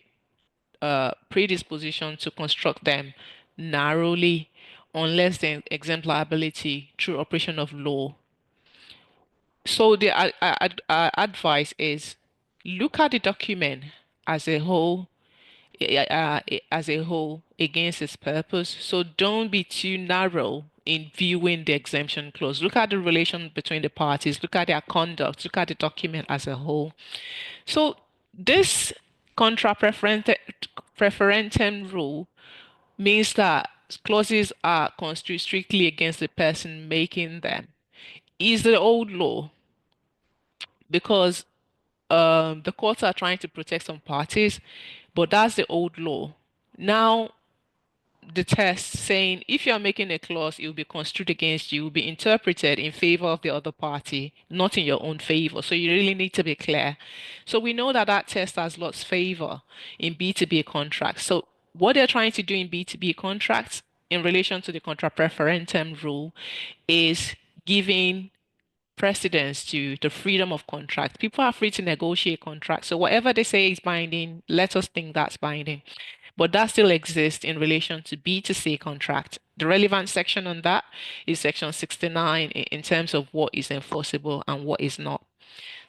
Speaker 1: predisposition to construct them narrowly unless they exempt liability through operation of law. So the advice is look at the document as a whole, as a whole against its purpose. So don't be too narrow in viewing the exemption clause. Look at the relation between the parties, look at their conduct, look at the document as a whole. So this contra preferentem rule means that clauses are construed strictly against the person making them. Is the old law because the courts are trying to protect some parties, but that's the old law. Now the test saying if you are making a clause, it will be construed against you, will be interpreted in favor of the other party, not in your own favor. So you really need to be clear. So we know that that test has lots favor in B2B contracts. So what they're trying to do in B2B contracts in relation to the contra preferentem rule is giving precedence to the freedom of contract. People are free to negotiate contracts. So whatever they say is binding, let us think that's binding. But that still exists in relation to B2C contract. The relevant section on that is section 69 in terms of what is enforceable and what is not.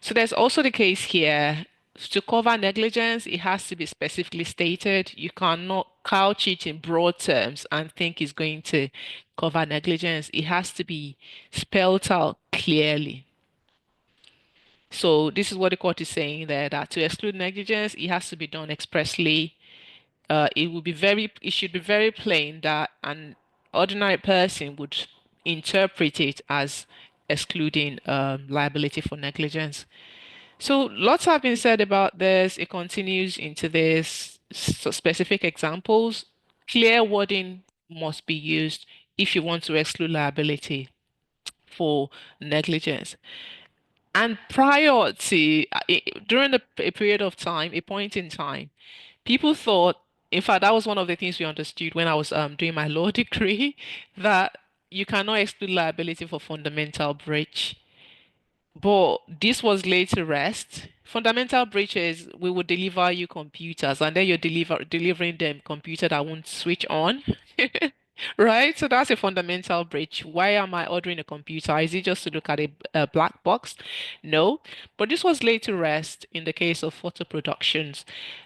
Speaker 1: So there's also the case here. To cover negligence, it has to be specifically stated. You cannot couch it in broad terms and think it's going to cover negligence. It has to be spelled out clearly. So this is what the court is saying there, that to exclude negligence, it has to be done expressly. It should be very plain that an ordinary person would interpret it as excluding liability for negligence. So lots have been said about this. It continues into this specific examples. Clear wording must be used if you want to exclude liability for negligence. And prior to, during a period of time, a point in time, people thought, in fact, that was one of the things we understood when I was doing my law degree, that you cannot exclude liability for fundamental breach. But this was laid to rest. Fundamental breaches, we will deliver you computers, and then you're delivering them computer that won't switch on. Right? So that's a fundamental breach. Why am I ordering a computer? Is it just to look at a black box? No. But this was laid to rest in the case of photo productions.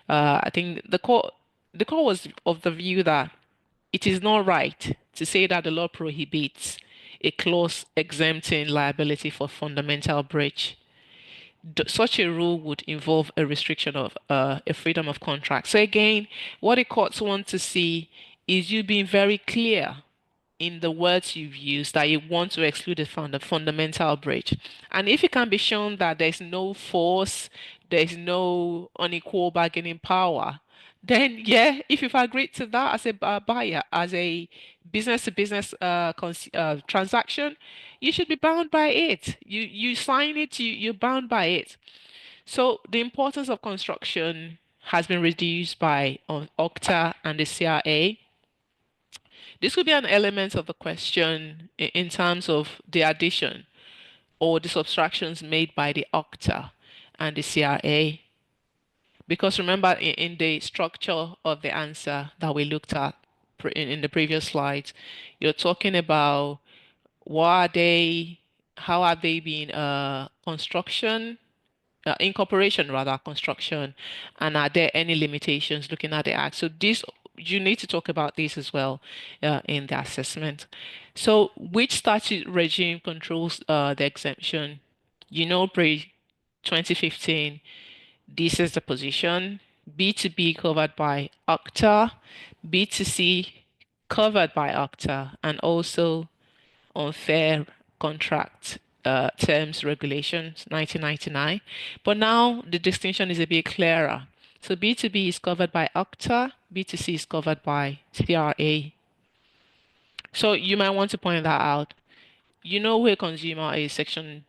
Speaker 1: I think the court was of the view that it is not right to say that the law prohibits a clause exempting liability for fundamental breach. Such a rule would involve a restriction of a freedom of contract. So again, what the courts want to see is you being very clear in the words you've used that you want to exclude it from the fundamental breach. And if it can be shown that there's no force, there's no unequal bargaining power then yeah, if you've agreed to that as a buyer, as a business to business transaction, you should be bound by it. You sign it, you're bound by it. So the importance of construction has been reduced by OCTA and the CRA. This could be an element of the question in terms of the addition or the subtractions made by the OCTA and the CRA. Because remember, in the structure of the answer that we looked at in the previous slides, you're talking about what are they, how are they being construction, incorporation rather, construction, and are there any limitations looking at the act? So this, you need to talk about this as well in the assessment. So which statute regime controls the exemption? You know, pre 2015. This is the position. B2B covered by OCTA, B2C covered by OCTA, and also unfair contract terms regulations 1999. But now the distinction is a bit clearer. So B2B is covered by OCTA, B2C is covered by CRA. So you might want to point that out. You know where consumer is section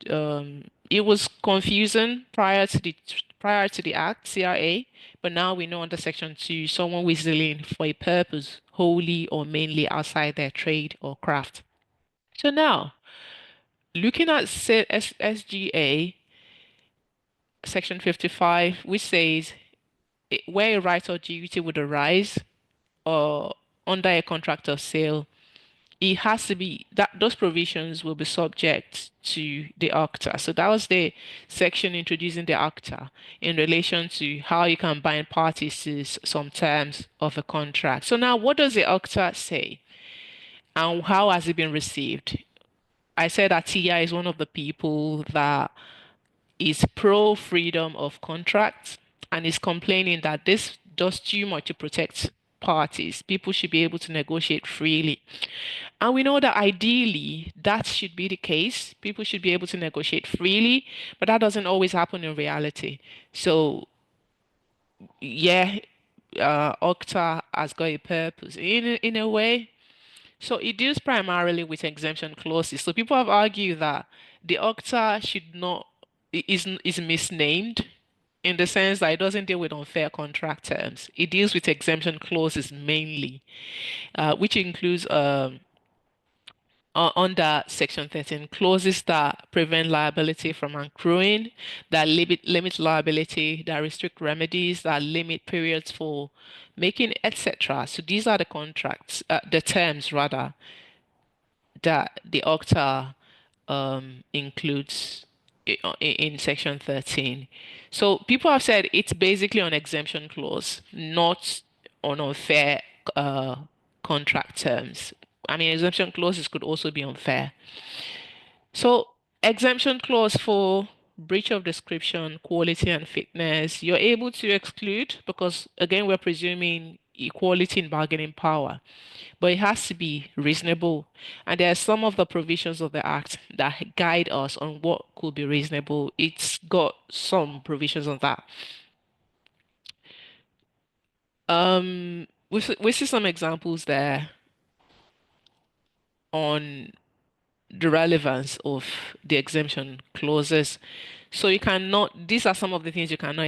Speaker 1: it was confusing prior to the act CRA, but now we know under section 2 someone whistling for a purpose wholly or mainly outside their trade or craft. So now looking at SGA section 55, which says where a right or duty would arise or under a contract of sale, it has to be that those provisions will be subject to the ACTA. So that was the section introducing the ACTA in relation to how you can bind parties to some terms of a contract. So now what does the ACTA say and how has it been received? I said that TI is one of the people that is pro freedom of contract and is complaining that this does too much to protect parties. People should be able to negotiate freely. And we know that ideally that should be the case. People should be able to negotiate freely, but that doesn't always happen in reality. So, yeah, OCTA has got a purpose in a way. So it deals primarily with exemption clauses. So people have argued that the OCTA should not is misnamed in the sense that it doesn't deal with unfair contract terms. It deals with exemption clauses mainly, which includes under Section 13 clauses that prevent liability from accruing, that limit liability, that restrict remedies, that limit periods for making, etc. So these are the contracts, the terms rather, that the OCTA includes in Section 13. So people have said it's basically an exemption clause, not on unfair uh, contract terms. I mean, exemption clauses could also be unfair. So exemption clause for breach of description, quality and fitness, you're able to exclude because again, we're presuming equality in bargaining power, but it has to be reasonable. And there are some of the provisions of the Act that guide us on what could be reasonable. It's got some provisions on that. We see some examples there on the relevance of the exemption clauses. So you cannot, these are some of the things you cannot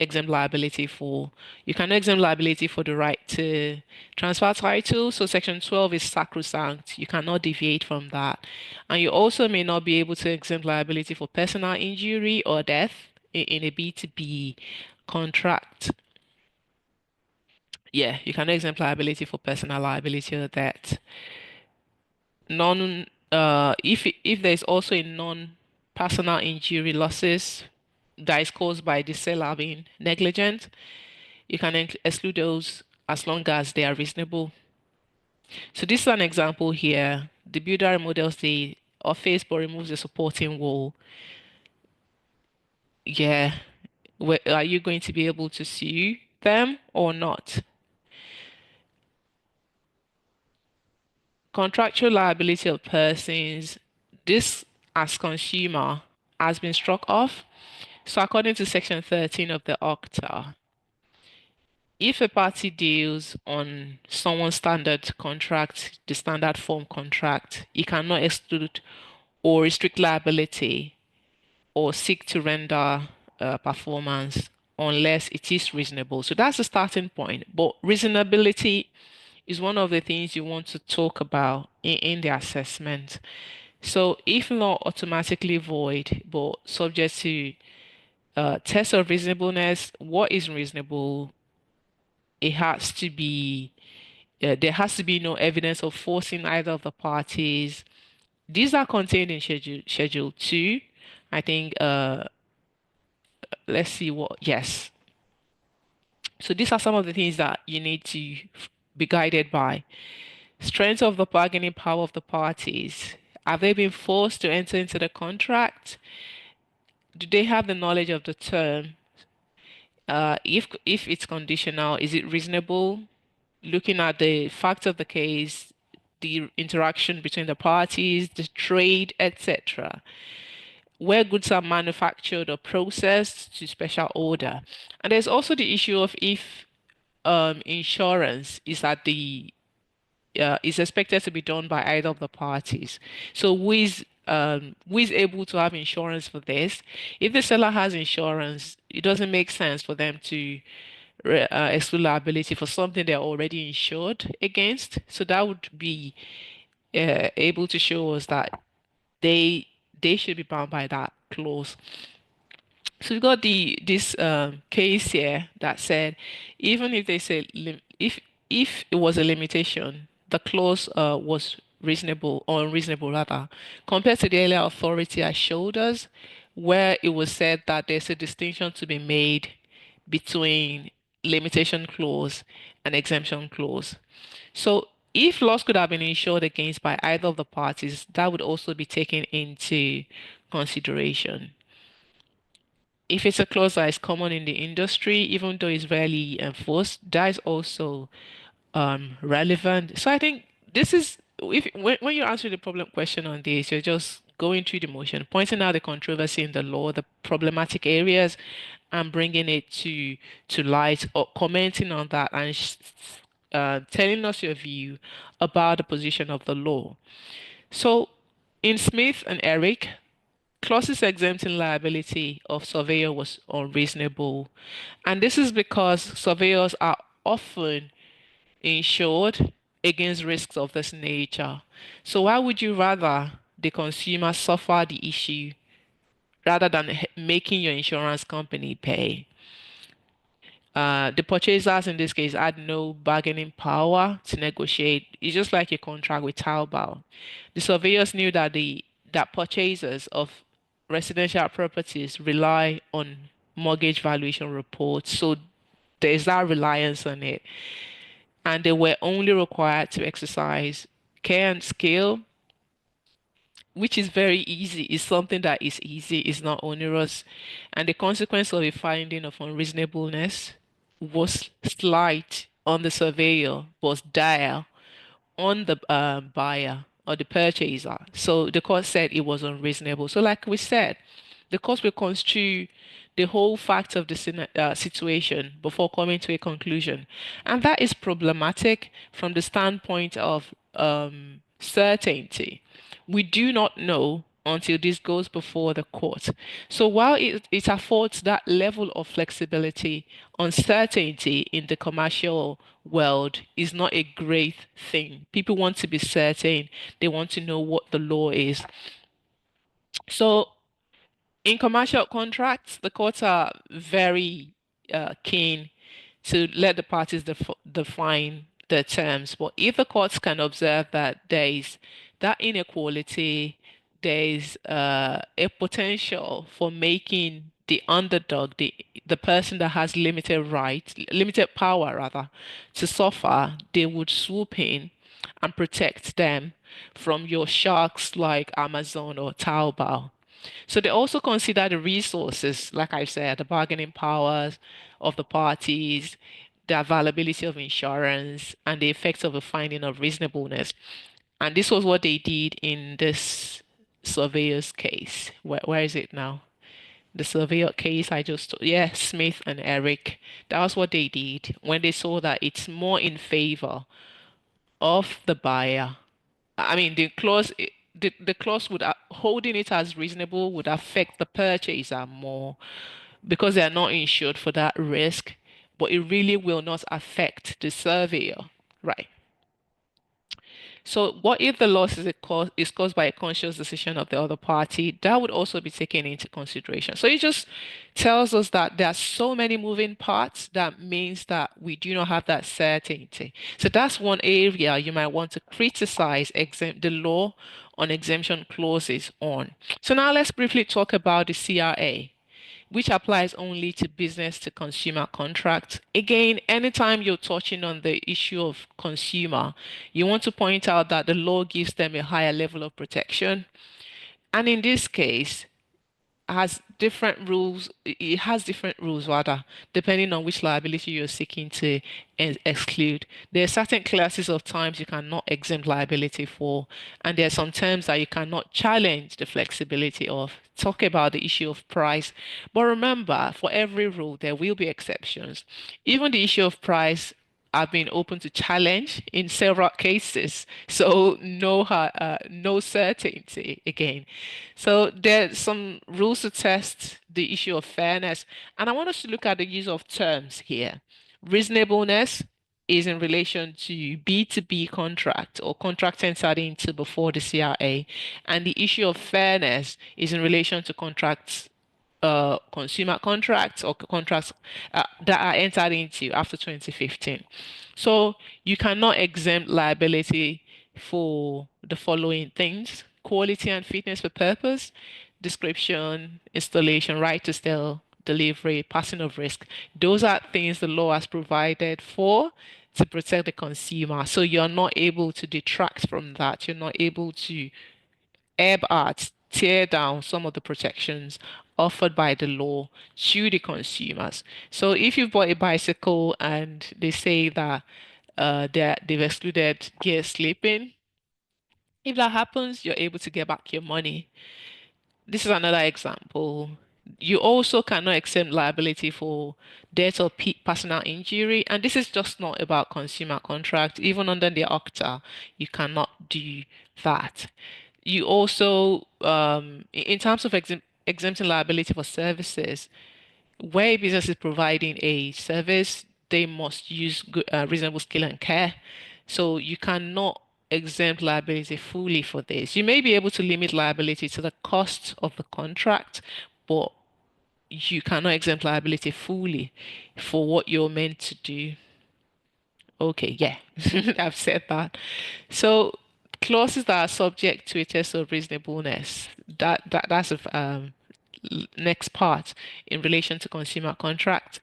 Speaker 1: exempt liability for. You cannot exempt liability for the right to transfer title. So section 12 is sacrosanct. You cannot deviate from that. And you also may not be able to exempt liability for personal injury or death in a B2B contract. Yeah, you cannot exempt liability for personal liability or death. Non if there's also a non-personal injury losses that is caused by the seller being negligent, you can exclude those as long as they are reasonable. So this is an example here. The builder remodels the office but removes the supporting wall. Yeah, are you going to be able to sue them or not? Contractual liability of persons. This as consumer has been struck off. So according to section 13 of the OCTA, If a party deals on someone's standard contract, the standard form contract, it cannot exclude or restrict liability or seek to render performance unless it is reasonable. So that's the starting point. But reasonability is one of the things you want to talk about in the assessment. So if not automatically void, but subject to test of reasonableness, what is reasonable? It has to be, there has to be no evidence of forcing either of the parties. These are contained in Schedule 2. I think, let's see what, yes. So these are some of the things that you need to be guided by. Strength of the bargaining power of the parties. Have they been forced to enter into the contract? Do they have the knowledge of the term? If it's conditional, is it reasonable? Looking at the facts of the case, the interaction between the parties, the trade, etc. Where goods are manufactured or processed to special order. And there's also the issue of if insurance is expected to be done by either of the parties. So who is able to have insurance for this? If the seller has insurance, it doesn't make sense for them to exclude liability for something they're already insured against. So that would be able to show us that they they should be bound by that clause. So we got the this case here that said even if they say if it was a limitation, the clause was reasonable or unreasonable rather, compared to the earlier authority I showed us, where it was said that there's a distinction to be made between limitation clause and exemption clause. So if loss could have been insured against by either of the parties, that would also be taken into consideration. If it's a clause that is common in the industry, even though it's rarely enforced, that is also relevant. So I think this is if when you answer the problem question on this, you're just going through the motion, pointing out the controversy in the law, the problematic areas, and bringing it to light, or commenting on that and telling us your view about the position of the law. So in Smith and Eric, clauses exempting liability of surveyor was unreasonable. And this is because surveyors are often insured against risks of this nature. So why would you rather the consumer suffer the issue rather than making your insurance company pay? The purchasers in this case had no bargaining power to negotiate. It's just like a contract with Taobao. The surveyors knew that that purchasers of residential properties rely on mortgage valuation reports, so there's that reliance on it, and they were only required to exercise care and skill, which is very easy. It's something that is easy, it's not onerous. And the consequence of a finding of unreasonableness was slight on the surveyor, was dire on the buyer or the purchaser. So the court said it was unreasonable. So, like we said, the court will construe the whole fact of the situation before coming to a conclusion. And that is problematic from the standpoint of certainty. We do not know until this goes before the court. So while it affords that level of flexibility, uncertainty in the commercial world is not a great thing. People want to be certain, they want to know what the law is. So in commercial contracts, the courts are very keen to let the parties define the terms. But if the courts can observe that there is that inequality, there is a potential for making the underdog, the person that has limited rights, limited power rather, to suffer, they would swoop in and protect them from your sharks like Amazon or Taobao. So they also consider the resources, like I said, the bargaining powers of the parties, the availability of insurance, and the effects of a finding of reasonableness. And this was what they did in this surveyor's case. Where is it now? The surveyor case I just, yeah, Smith and Eric, that was what they did when they saw that it's more in favor of the buyer. I mean, the clause would holding it as reasonable would affect the purchaser more because they are not insured for that risk, but it really will not affect the surveyor, right? So, what if the loss is caused by a conscious decision of the other party? That would also be taken into consideration. So, it just tells us that there are so many moving parts that means that we do not have that certainty. So, that's one area you might want to criticize the law on exemption clauses on. So, now let's briefly talk about the CRA, which applies only to business to consumer contracts. Again, anytime you're touching on the issue of consumer, you want to point out that the law gives them a higher level of protection. And in this case, it has different rules rather, depending on which liability you're seeking to exclude. There are certain classes of times you cannot exempt liability for, and there are some terms that you cannot challenge the flexibility of. Talk about the issue of price. But remember, for every rule, there will be exceptions. Even the issue of price have been open to challenge in several cases. So no certainty again. So there's some rules to test the issue of fairness. And I want us to look at the use of terms here. Reasonableness is in relation to B2B contract or contract entered into before the CRA. And the issue of fairness is in relation to contracts consumer contracts or contracts that are entered into after 2015. So you cannot exempt liability for the following things: quality and fitness for purpose, description, installation, right to sell, delivery, passing of risk. Those are things the law has provided for to protect the consumer. So you're not able to detract from that. You're not able to ebb out, tear down some of the protections offered by the law to the consumers. So if you've bought a bicycle and they say that they've excluded gear sleeping, if that happens, you're able to get back your money. This is another example. You also cannot exempt liability for death or personal injury, and this is just not about consumer contract. Even under the OCTA, you cannot do that. You also, in terms of exempting liability for services, where a business is providing a service, they must use reasonable skill and care. So you cannot exempt liability fully for this. You may be able to limit liability to the cost of the contract, but you cannot exempt liability fully for what you're meant to do. Okay, yeah, I've said that. So clauses that are subject to a test of reasonableness, that's a next part in relation to consumer contract.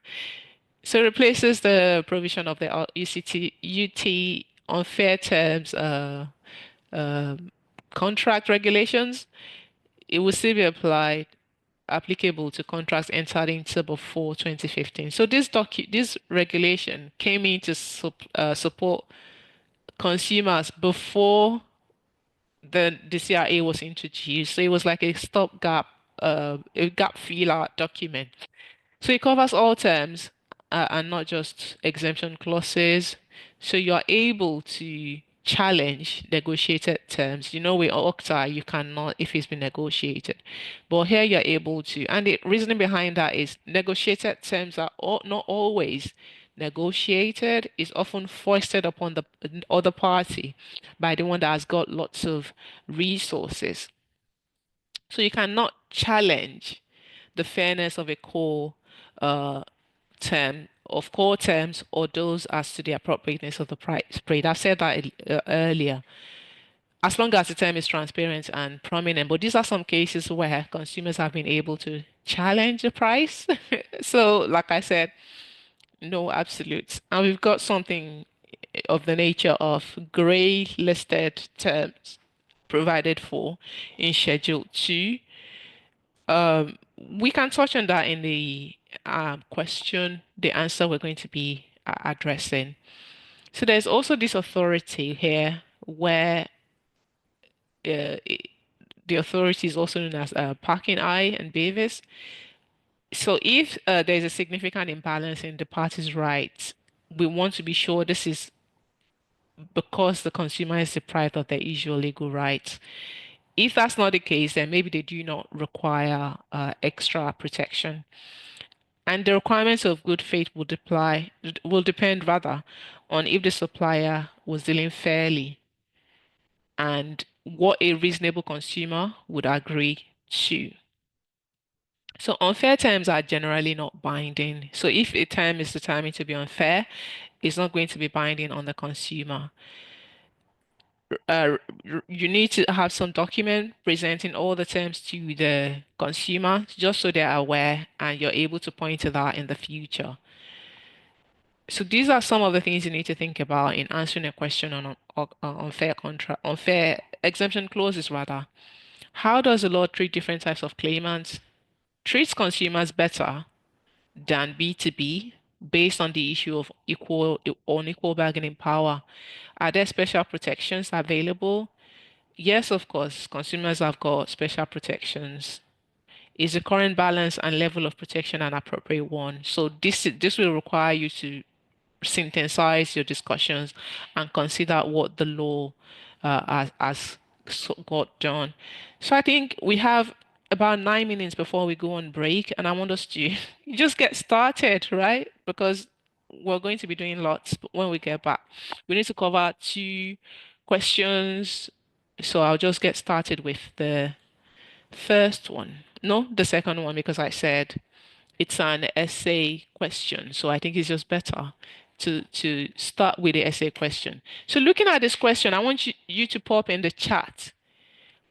Speaker 1: So it replaces the provision of the UT unfair terms contract regulations. It will still be applicable to contracts entered into before 2015. So this regulation came in to support consumers before the CRA was introduced. So it was like a gap filler document. So it covers all terms and not just exemption clauses. So you are able to challenge negotiated terms. You know, with OCTA, you cannot if it's been negotiated. But here you're able to. And the reasoning behind that is negotiated terms are not always negotiated. It's often foisted upon the other party by the one that has got lots of resources. So you cannot challenge the fairness of a uh, core terms or those as to the appropriateness of the price paid. I've said that earlier. As long as the term is transparent and prominent, but these are some cases where consumers have been able to challenge the price. So, like I said, no absolutes. And we've got something of the nature of gray listed terms provided for in Schedule 2. We can touch on that in the the answer we're going to be addressing. So there's also this authority here where uh, i- the authority is also known as Parking Eye and Beavis. So if there's a significant imbalance in the parties' rights, we want to be sure this is because the consumer is deprived of their usual legal rights. If that's not the case, then maybe they do not require extra protection. And the requirements of good faith will depend rather on if the supplier was dealing fairly and what a reasonable consumer would agree to. So unfair terms are generally not binding. So if a term is determined to be unfair, it's not going to be binding on the consumer. You need to have some document presenting all the terms to the consumer just so they're aware and you're able to point to that in the future. So these are some of the things you need to think about in answering a question on unfair contract, unfair exemption clauses rather. How does the law treat different types of claimants? Treats consumers better than B2B based on the issue of equal or unequal bargaining power. Are there special protections available? Yes, of course, consumers have got special protections. Is the current balance and level of protection an appropriate one? So this will require you to synthesize your discussions and consider what the law has got done. So I think we have about 9 minutes before we go on break, and I want us to just get started, right? Because we're going to be doing lots when we get back. We need to cover two questions, so I'll just get started with the first one. No, the second one, because I said it's an essay question. So I think it's just better to start with the essay question. So looking at this question, I want you to pop in the chat.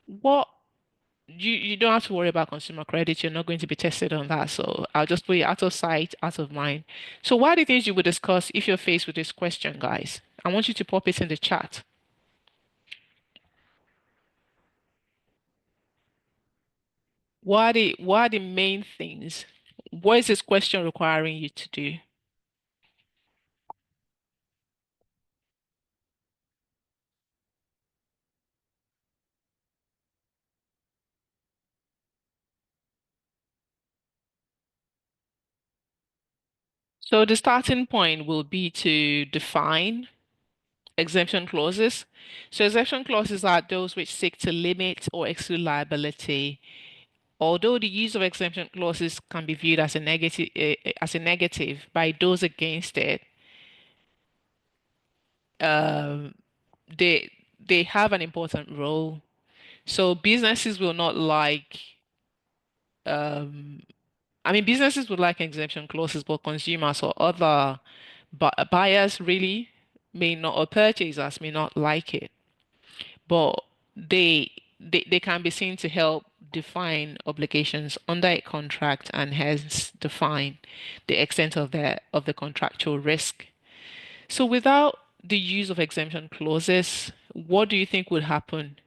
Speaker 1: What you don't have to worry about consumer credit. You're not going to be tested on that. So I'll just put it out of sight, out of mind. So what are the things you would discuss if you're faced with this question, guys? I want you to pop it in the chat. What are the main things? What is this question requiring you to do? So the starting point will be to define exemption clauses. So exemption clauses are those which seek to limit or exclude liability. Although the use of exemption clauses can be viewed as a negative by those against it, um, they they have an important role. So businesses will not like um, I mean businesses would like exemption clauses, but consumers or other buyers really may not, or purchasers may not like it. But they they can be seen to help define obligations under a contract and hence define the extent of the contractual risk. So without the use of exemption clauses, what do you think would happen?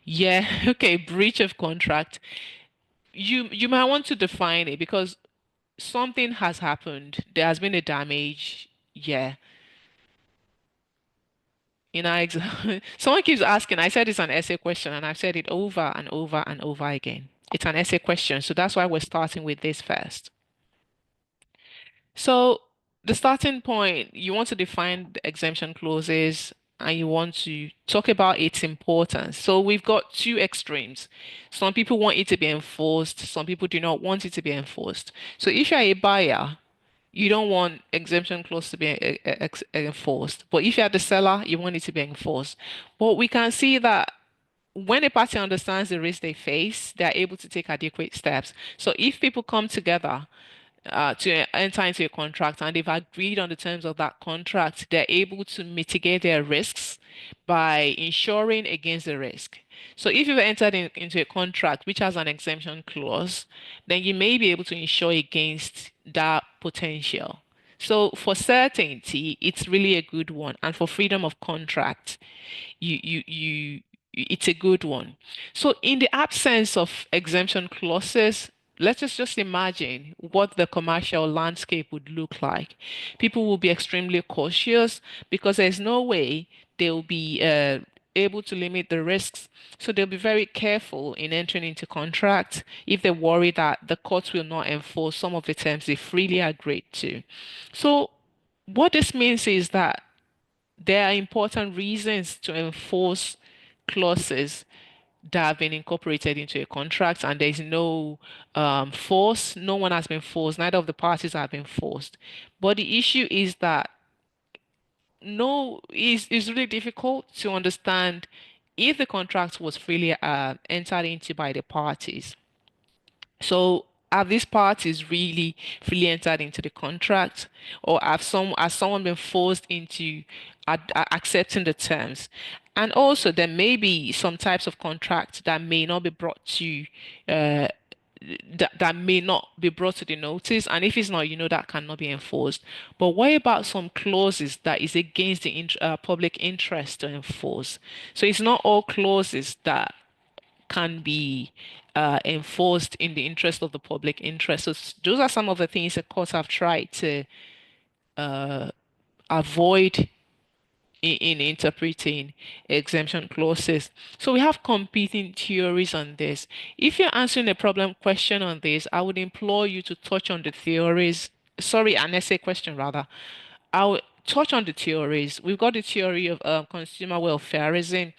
Speaker 1: Yeah, okay, breach of contract. You might want to define it because something has happened. There has been a damage. Yeah. Someone keeps asking. I said it's an essay question, and I've said it over and over and over again. It's an essay question, so that's why we're starting with this first. So, the starting point, you want to define the exemption clauses and you want to talk about its importance. So, we've got two extremes. Some people want it to be enforced, some people do not want it to be enforced. So, if you're a buyer, you don't want exemption clause to be enforced. But if you're the seller, you want it to be enforced. But we can see that when a party understands the risk they face, they're able to take adequate steps. So if people come together to enter into a contract and they've agreed on the terms of that contract, they're able to mitigate their risks by insuring against the risk. So if you've entered into a contract which has an exemption clause, then you may be able to insure against that potential. So for certainty, it's really a good one. And for freedom of contract, it's a good one. So in the absence of exemption clauses, let's just imagine what the commercial landscape would look like. People will be extremely cautious because there's no way they'll be able to limit the risks. So they'll be very careful in entering into contracts if they worry that the courts will not enforce some of the terms they freely agreed to. So what this means is that there are important reasons to enforce clauses that have been incorporated into a contract, and there's no force. No one has been forced. Neither of the parties have been forced. But the issue is that no, is really difficult to understand if the contract was freely entered into by the parties. So have these parties really freely entered into the contract, or has someone been forced into accepting the terms? And also, there may be some types of contracts that may not be brought to uh, that may not be brought to the notice, and if it's not, that cannot be enforced. But what about some clauses that is against the public interest to enforce? So it's not all clauses that can be enforced in the interest of the public interest. So those are some of the things the courts have tried to avoid in interpreting exemption clauses. So we have competing theories on this. If you're answering a problem question on this, I would implore you to touch on the theories. Sorry, an essay question rather. I'll touch on the theories. We've got the theory of consumer welfareism.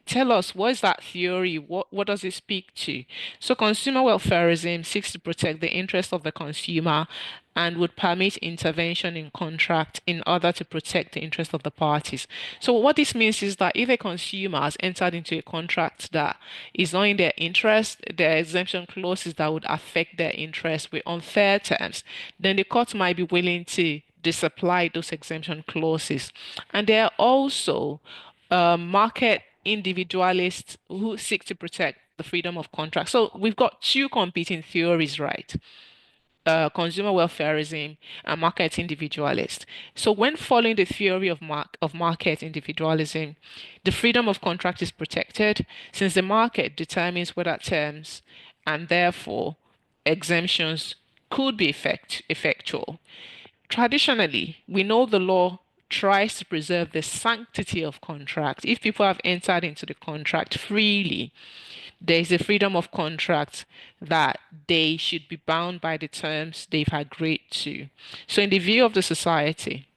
Speaker 1: Tell us, what is that theory? What does it speak to? So consumer welfareism seeks to protect the interest of the consumer and would permit intervention in contract in order to protect the interest of the parties. So what this means is that if a consumer has entered into a contract that is not in their interest, there are exemption clauses that would affect their interest with unfair terms, then the court might be willing to disapply those exemption clauses. And there are also market individualists who seek to protect the freedom of contract. So we've got two competing theories, right? Consumer welfareism and market individualist. So when following the theory of market individualism, the freedom of contract is protected since the market determines whether terms and therefore exemptions could be effectual. Traditionally, we know the law tries to preserve the sanctity of contract. If people have entered into the contract freely, there is a freedom of contract that they should be bound by the terms they've agreed to. So, in the view of the society,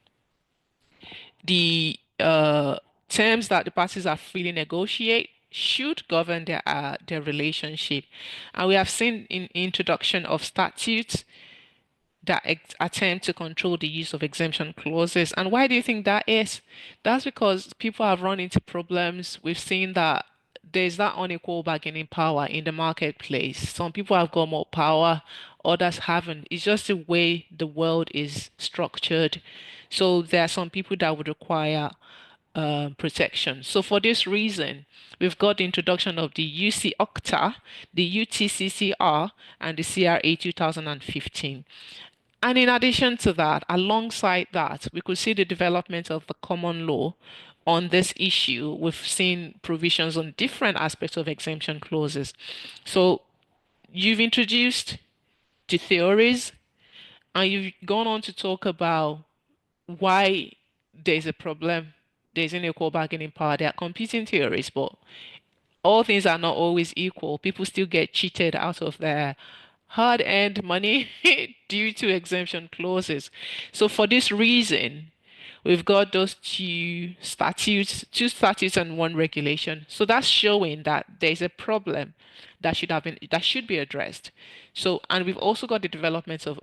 Speaker 1: the terms that the parties are freely negotiate should govern their relationship. And we have seen in introduction of statutes that attempt to control the use of exemption clauses. And why do you think that is? That's because people have run into problems. We've seen that there's that unequal bargaining power in the marketplace. Some people have got more power, others haven't. It's just the way the world is structured. So there are some people that would require protection. So for this reason, we've got the introduction of the UC OCTA, the UTCCR, and the CRA 2015. And in addition to that, alongside that, we could see the development of the common law on this issue. We've seen provisions on different aspects of exemption clauses. So you've introduced the theories and you've gone on to talk about why there's a problem, there's unequal bargaining power. There are competing theories, but all things are not always equal. People still get cheated out of their hard-earned money due to exemption clauses. So for this reason, we've got those two statutes and one regulation. So that's showing that there's a problem that should be addressed. So, and we've also got the development of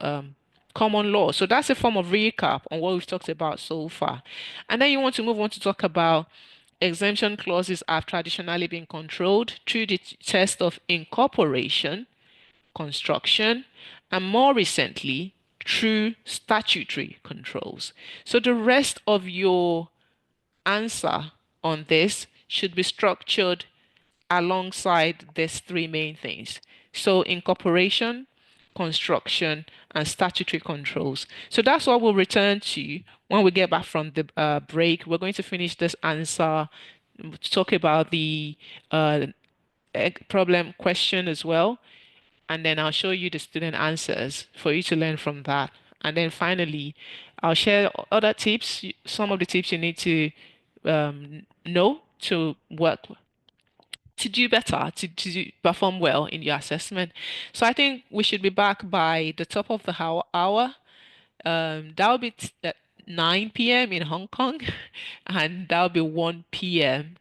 Speaker 1: common law. So that's a form of recap on what we've talked about so far. And then you want to move on to talk about exemption clauses have traditionally been controlled through the test of incorporation, construction, and more recently, through statutory controls. So the rest of your answer on this should be structured alongside these three main things. So incorporation, construction, and statutory controls. So that's what we'll return to when we get back from the break. We're going to finish this answer, talk about the uh, problem question as well, and then I'll show you the student answers for you to learn from that. And then finally, I'll share other tips, some of the tips you need to know to work to do better, perform well in your assessment. So I think we should be back by the top of the hour. That will be at 9 p.m. in Hong Kong, and that will be 1 p.m.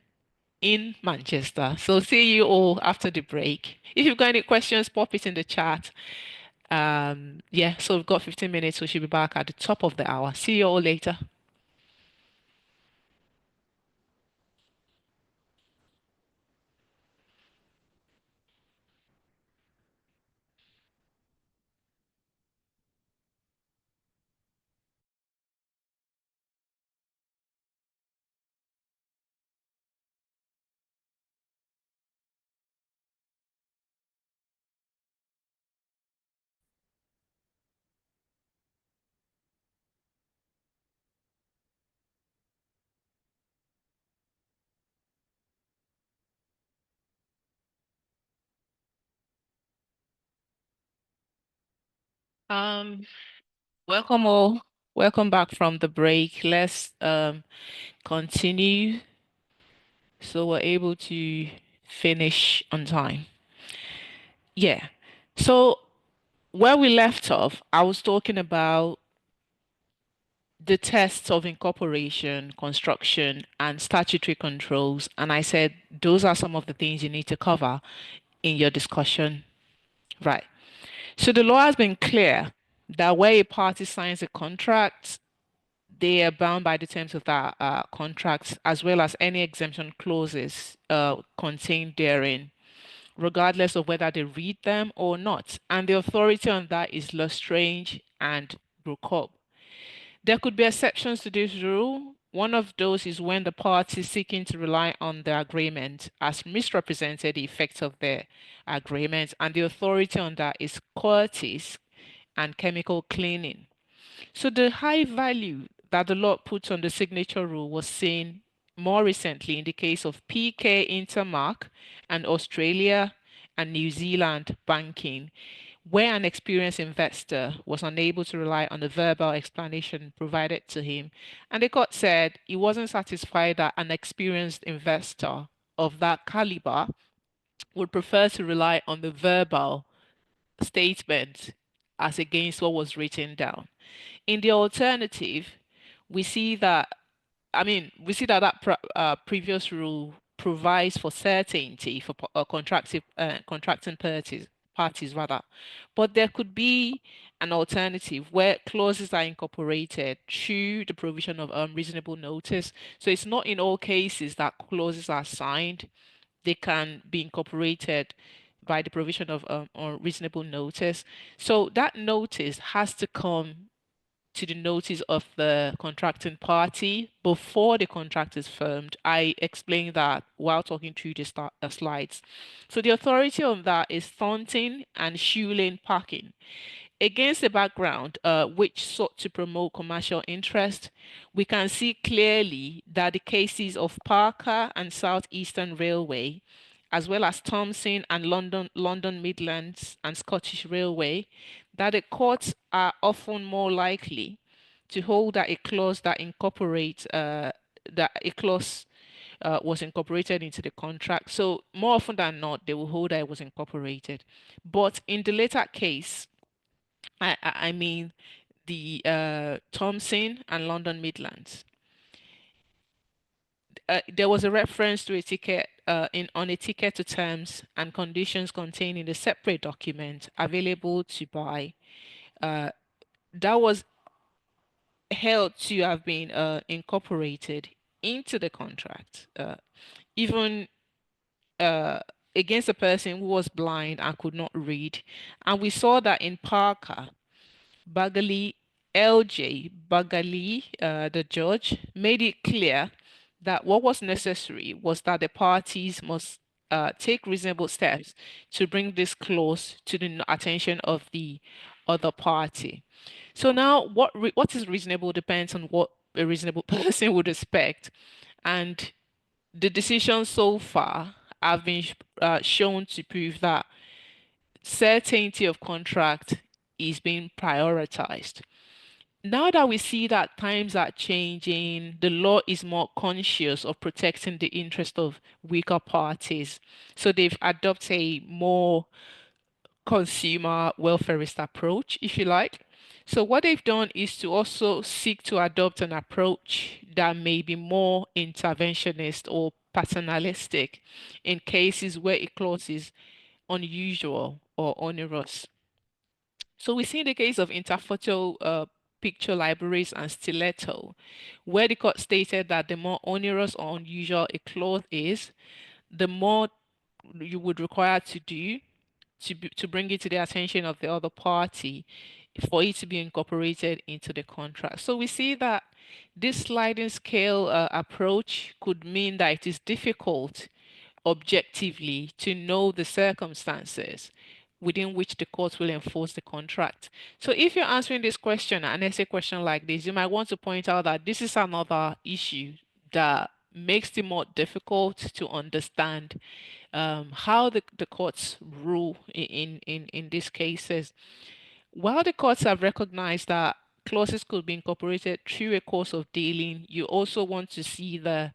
Speaker 1: in Manchester. So see you all after the break. If you've got any questions, pop it in the chat. Yeah, so we've got 15 minutes, so we should be back at the top of the hour. See you all later. Um, Welcome all. Welcome back from the break. Let's continue so we're able to finish on time. Yeah. So where we left off, I was talking about the tests of incorporation, construction, and statutory controls, and I said those are some of the things you need to cover in your discussion. Right. So the law has been clear that where a party signs a contract, they are bound by the terms of that contract as well as any exemption clauses contained therein, regardless of whether they read them or not. And the authority on that is Lestrange and Brookhope. There could be exceptions to this rule. One of those is when the party seeking to rely on the agreement has misrepresented the effects of the agreement, and the authority on that is Curtis and chemical cleaning. So the high value that the law puts on the signature rule was seen more recently in the case of PK Intermark and Australia and New Zealand banking, where an experienced investor was unable to rely on the verbal explanation provided to him. And the court said he wasn't satisfied that an experienced investor of that caliber would prefer to rely on the verbal statement as against what was written down. In the alternative, we see that, we see that previous rule provides for certainty for contracting parties rather, but there could be an alternative where clauses are incorporated through the provision of reasonable notice. So it's not in all cases that clauses are signed; they can be incorporated by the provision of reasonable notice. So that notice has to come to the notice of the contracting party before the contract is firmed. I explained that while talking through the slides. So the authority on that is Thornton and Shoelane Parking. Against the background which sought to promote commercial interest, we can see clearly that the cases of Parker and Southeastern Railway, as well as Thomson and London Midlands and Scottish Railway, that the courts are often more likely to hold that a clause that incorporates that a clause was incorporated into the contract. So more often than not, they will hold that it was incorporated. But in the later case, I mean the Thomson and London Midlands. There was a reference to a ticket on a ticket to terms and conditions contained in a separate document available to buy. Uh, that was held to have been incorporated into the contract, even uh, against a person who was blind and could not read. And we saw that in Parker. Bagali LJ Bagali, the judge, made it clear that what was necessary was that the parties must take reasonable steps to bring this clause to the attention of the other party. So now, what is reasonable depends on what a reasonable person would expect, and the decisions so far have been shown to prove that certainty of contract is being prioritized. Now that we see that times are changing, the law is more conscious of protecting the interest of weaker parties. So they've adopted a more consumer welfarist approach, if you like. So what they've done is to also seek to adopt an approach that may be more interventionist or paternalistic in cases where a clause is unusual or onerous. So we see in the case of interphoto picture libraries and stiletto, where the court stated that the more onerous or unusual a clause is, the more you would require to do to bring it to the attention of the other party for it to be incorporated into the contract. So we see that this sliding scale approach could mean that it is difficult objectively to know the circumstances within which the court will enforce the contract. So if you're answering this question, an essay question like this, you might want to point out that this is another issue that makes it more difficult to understand how the courts rule in these cases. While the courts have recognized that clauses could be incorporated through a course of dealing, you also want to see the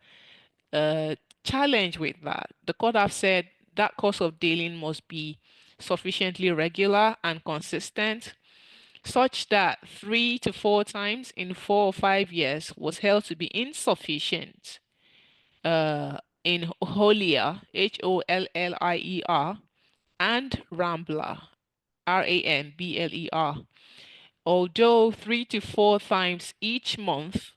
Speaker 1: uh, challenge with that. The court have said that course of dealing must be sufficiently regular and consistent, such that 3 to 4 times in 4 or 5 years was held to be insufficient in Holier, Hollier, and Rambler, Rambler. Although 3 to 4 times each month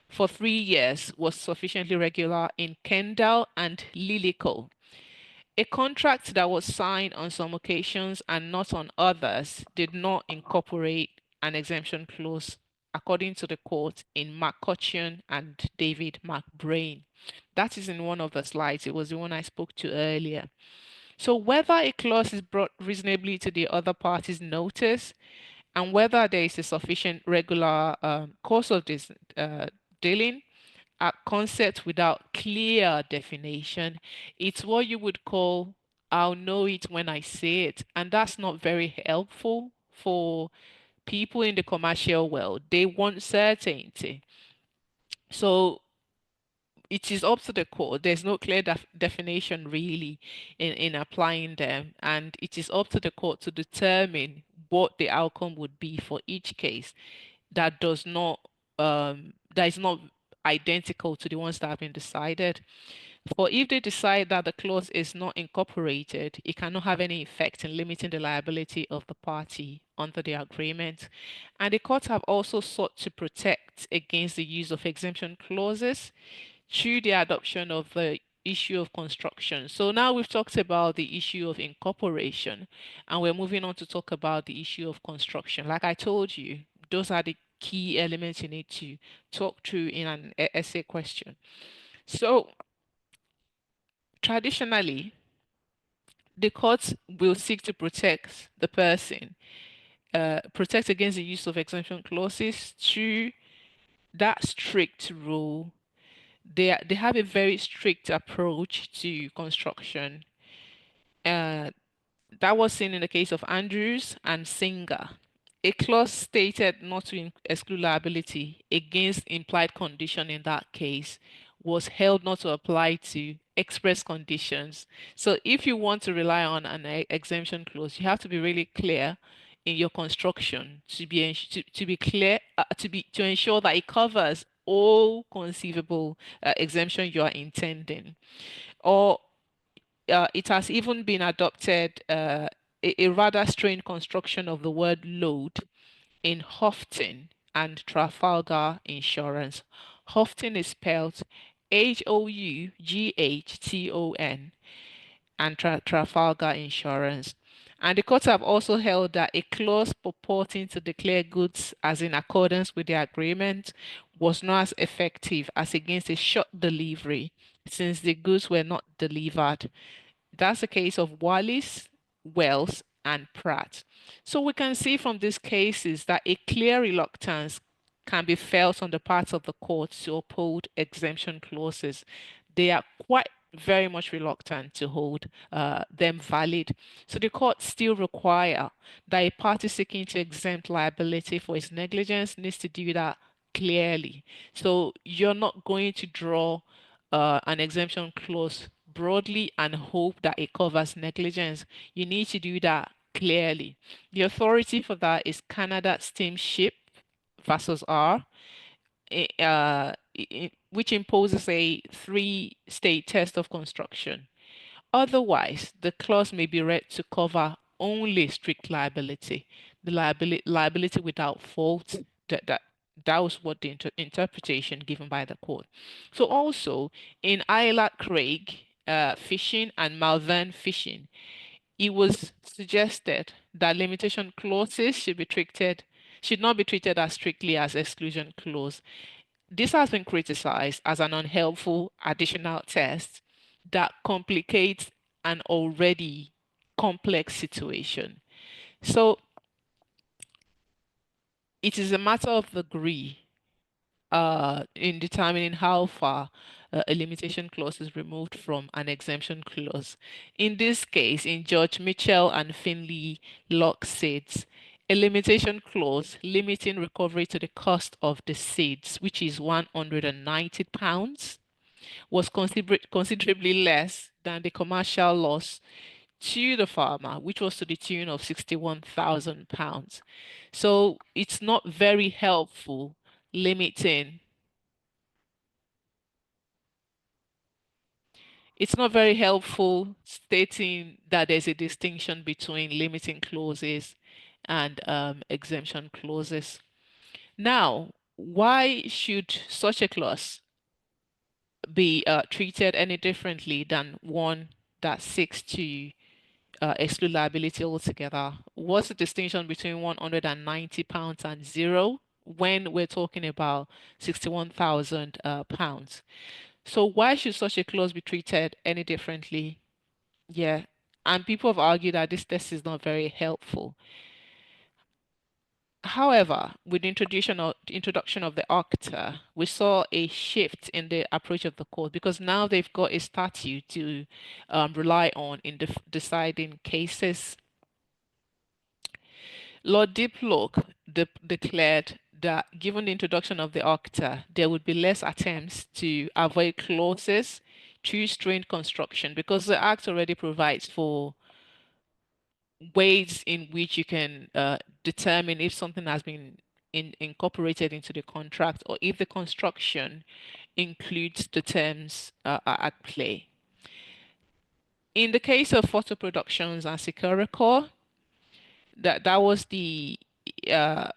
Speaker 1: for 3 years was sufficiently regular in Kendall and Lilico. A contract that was signed on some occasions and not on others did not incorporate an exemption clause, according to the court in McCutcheon and David McBrain. That is in one of the slides. It was the one I spoke to earlier. So whether a clause is brought reasonably to the other party's notice and whether there is a sufficient regular course of this dealing a concept without clear definition. It's what you would call, I'll know it when I see it. And that's not very helpful for people in the commercial world. They want certainty. So it is up to the court. There's no clear definition really in applying them. And it is up to the court to determine what the outcome would be for each case that does not that is not identical to the ones that have been decided. For if they decide that the clause is not incorporated, it cannot have any effect in limiting the liability of the party under the agreement. And the courts have also sought to protect against the use of exemption clauses through the adoption of the issue of construction. So now we've talked about the issue of incorporation, and we're moving on to talk about the issue of construction. Like I told you, those are the key elements you need to talk through in an essay question. So traditionally, the courts will seek to protect the person, protect against the use of exemption clauses through that strict rule. They have a very strict approach to construction. Uh, That was seen in the case of Andrews and Singer. A clause stated not to exclude liability against implied condition in that case was held not to apply to express conditions. So if you want to rely on an exemption clause, you have to be really clear in your construction to be clear to ensure that it covers all conceivable exemption you are intending. Or it has even been adopted a rather strange construction of the word load in Houghton and Trafalgar Insurance. Houghton is spelled Houghton and Trafalgar Insurance. And the courts have also held that a clause purporting to declare goods as in accordance with the agreement was not as effective as against a short delivery, since the goods were not delivered. That's the case of Wallis, Wells, and Pratt. So we can see from these cases that a clear reluctance can be felt on the part of the court to uphold exemption clauses. They are quite very much reluctant to hold them valid. So the courts still require that a party seeking to exempt liability for its negligence needs to do that clearly. So you're not going to draw an exemption clause broadly and hope that it covers negligence. You need to do that clearly. The authority for that is Canada Steamship versus R, which imposes a three-state test of construction. Otherwise, the clause may be read to cover only strict liability, the liability without fault. That was what the interpretation given by the court. So also in Isla Craig fishing and Malvern fishing, it was suggested that limitation clauses should not be treated as strictly as exclusion clause. This has been criticized as an unhelpful additional test that complicates an already complex situation. So it is a matter of degree in determining how far a limitation clause is removed from an exemption clause. In this case, in Judge Mitchell and Finley Locke seeds, a limitation clause limiting recovery to the cost of the seeds, which is £190, was considerably less than the commercial loss to the farmer, which was to the tune of £61,000. So it's not very helpful limiting. It's not very helpful stating that there's a distinction between limiting clauses and exemption clauses. Now, why should such a clause be treated any differently than one that seeks to exclude liability altogether? What's the distinction between £190 and zero when we're talking about £61,000? So why should such a clause be treated any differently? Yeah. And people have argued that this test is not very helpful. However, with the introduction of the ACTA, we saw a shift in the approach of the court because now they've got a statute to rely on in deciding cases. Lord Diplock declared that given the introduction of the ACTA, there would be less attempts to avoid clauses through strained construction because the Act already provides for ways in which you can determine if something has been incorporated into the contract or if the construction includes the terms at play. In the case of photo productions and Securicor, that was the uh,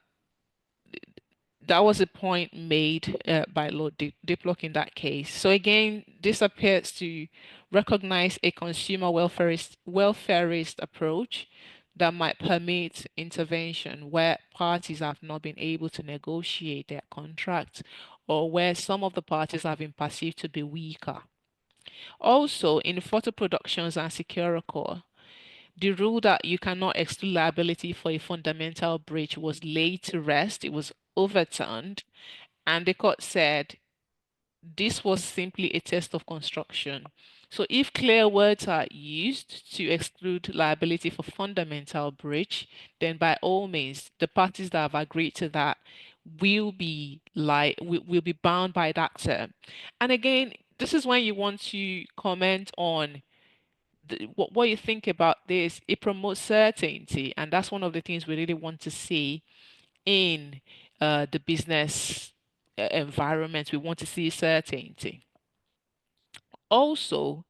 Speaker 1: that was a point made by Lord Diplock in that case. So again, this appears to recognize a consumer welfarist approach that might permit intervention where parties have not been able to negotiate their contract or where some of the parties have been perceived to be weaker. Also, in photo productions and Securicor, the rule that you cannot exclude liability for a fundamental breach was laid to rest. It was overturned, and the court said this was simply a test of construction. So if clear words are used to exclude liability for fundamental breach, then by all means, the parties that have agreed to that will be bound by that term. And again, this is when you want to comment on what you think about this. It promotes certainty, and that's one of the things we really want to see in the business environment. We want to see certainty. Also,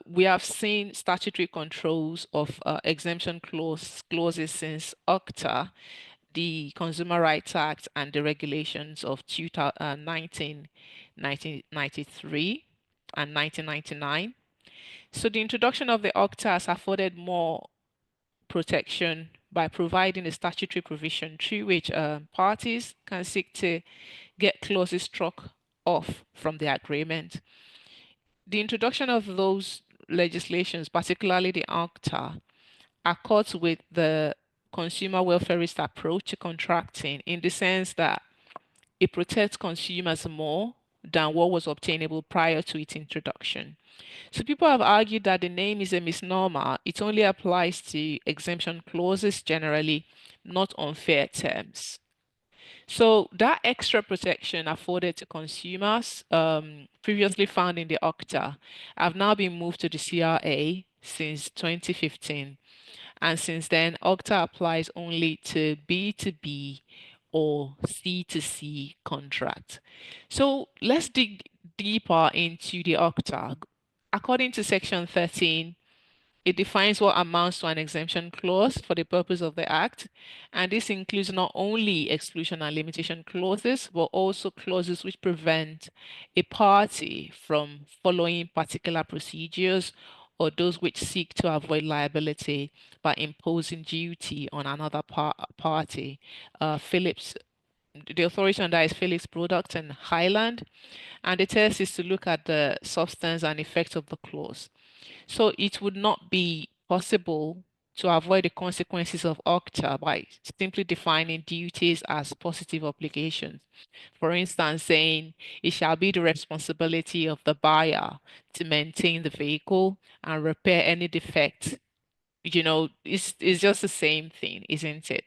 Speaker 1: we have seen statutory controls of exemption clauses since OCTA, the Consumer Rights Act, and the regulations of 1993 and 1999. So the introduction of the OCTA has afforded more protection by providing a statutory provision through which parties can seek to get clauses struck off from the agreement. The introduction of those legislations, particularly the ACTA, accords with the consumer welfarist approach to contracting in the sense that it protects consumers more than what was obtainable prior to its introduction. So people have argued that the name is a misnomer. It only applies to exemption clauses generally, not unfair terms. So that extra protection afforded to consumers, previously found in the OCTA, have now been moved to the CRA since 2015. And since then, OCTA applies only to B2B or C2C contracts. So let's dig deeper into the OCTA. According to Section 13, it defines what amounts to an exemption clause for the purpose of the Act, and this includes not only exclusion and limitation clauses, but also clauses which prevent a party from following particular procedures or those which seek to avoid liability by imposing duty on another party. Philips, the authority on that is Philips Products and Highland, and the test is to look at the substance and effect of the clause. So it would not be possible to avoid the consequences of OCTA by simply defining duties as positive obligations. For instance, saying it shall be the responsibility of the buyer to maintain the vehicle and repair any defect. It's just the same thing, isn't it?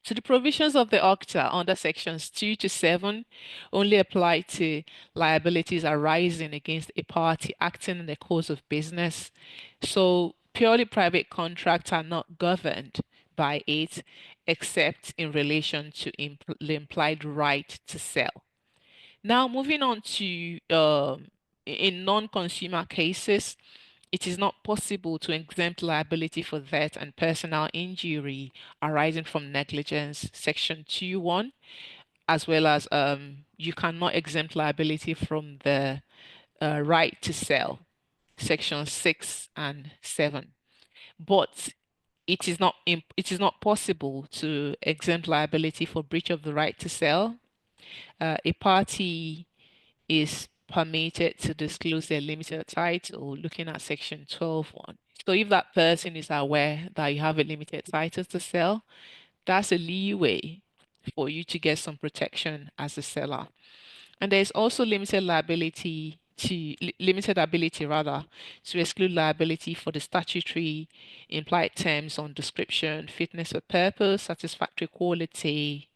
Speaker 1: So the provisions of the OCTA under sections 2 to 7 only apply to liabilities arising against a party acting in the course of business. So purely private contracts are not governed by it, except in relation to the implied right to sell. Now, moving on to in non-consumer cases, it is not possible to exempt liability for death and personal injury arising from negligence, Section 2(1), as well as you cannot exempt liability from the right to sell, Section 6 and 7. But it is not possible to exempt liability for breach of the right to sell. A party is permitted to disclose their limited title, looking at section 12(1). So if that person is aware that you have a limited title to sell, that's a leeway for you to get some protection as a seller. And there's also limited ability rather to exclude liability for the statutory implied terms on description, fitness for purpose, satisfactory quality,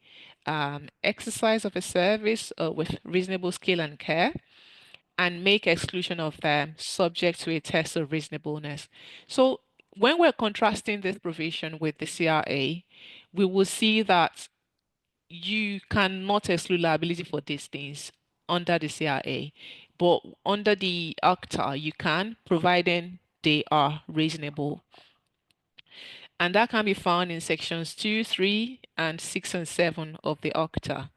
Speaker 1: exercise of a service with reasonable skill and care, and make exclusion of them subject to a test of reasonableness. So when we're contrasting this provision with the CRA, we will see that you cannot exclude liability for these things under the CRA, but under the ACTA, you can, providing they are reasonable. And that can be found in sections 2, 3, and 6 and 7 of the ACTA.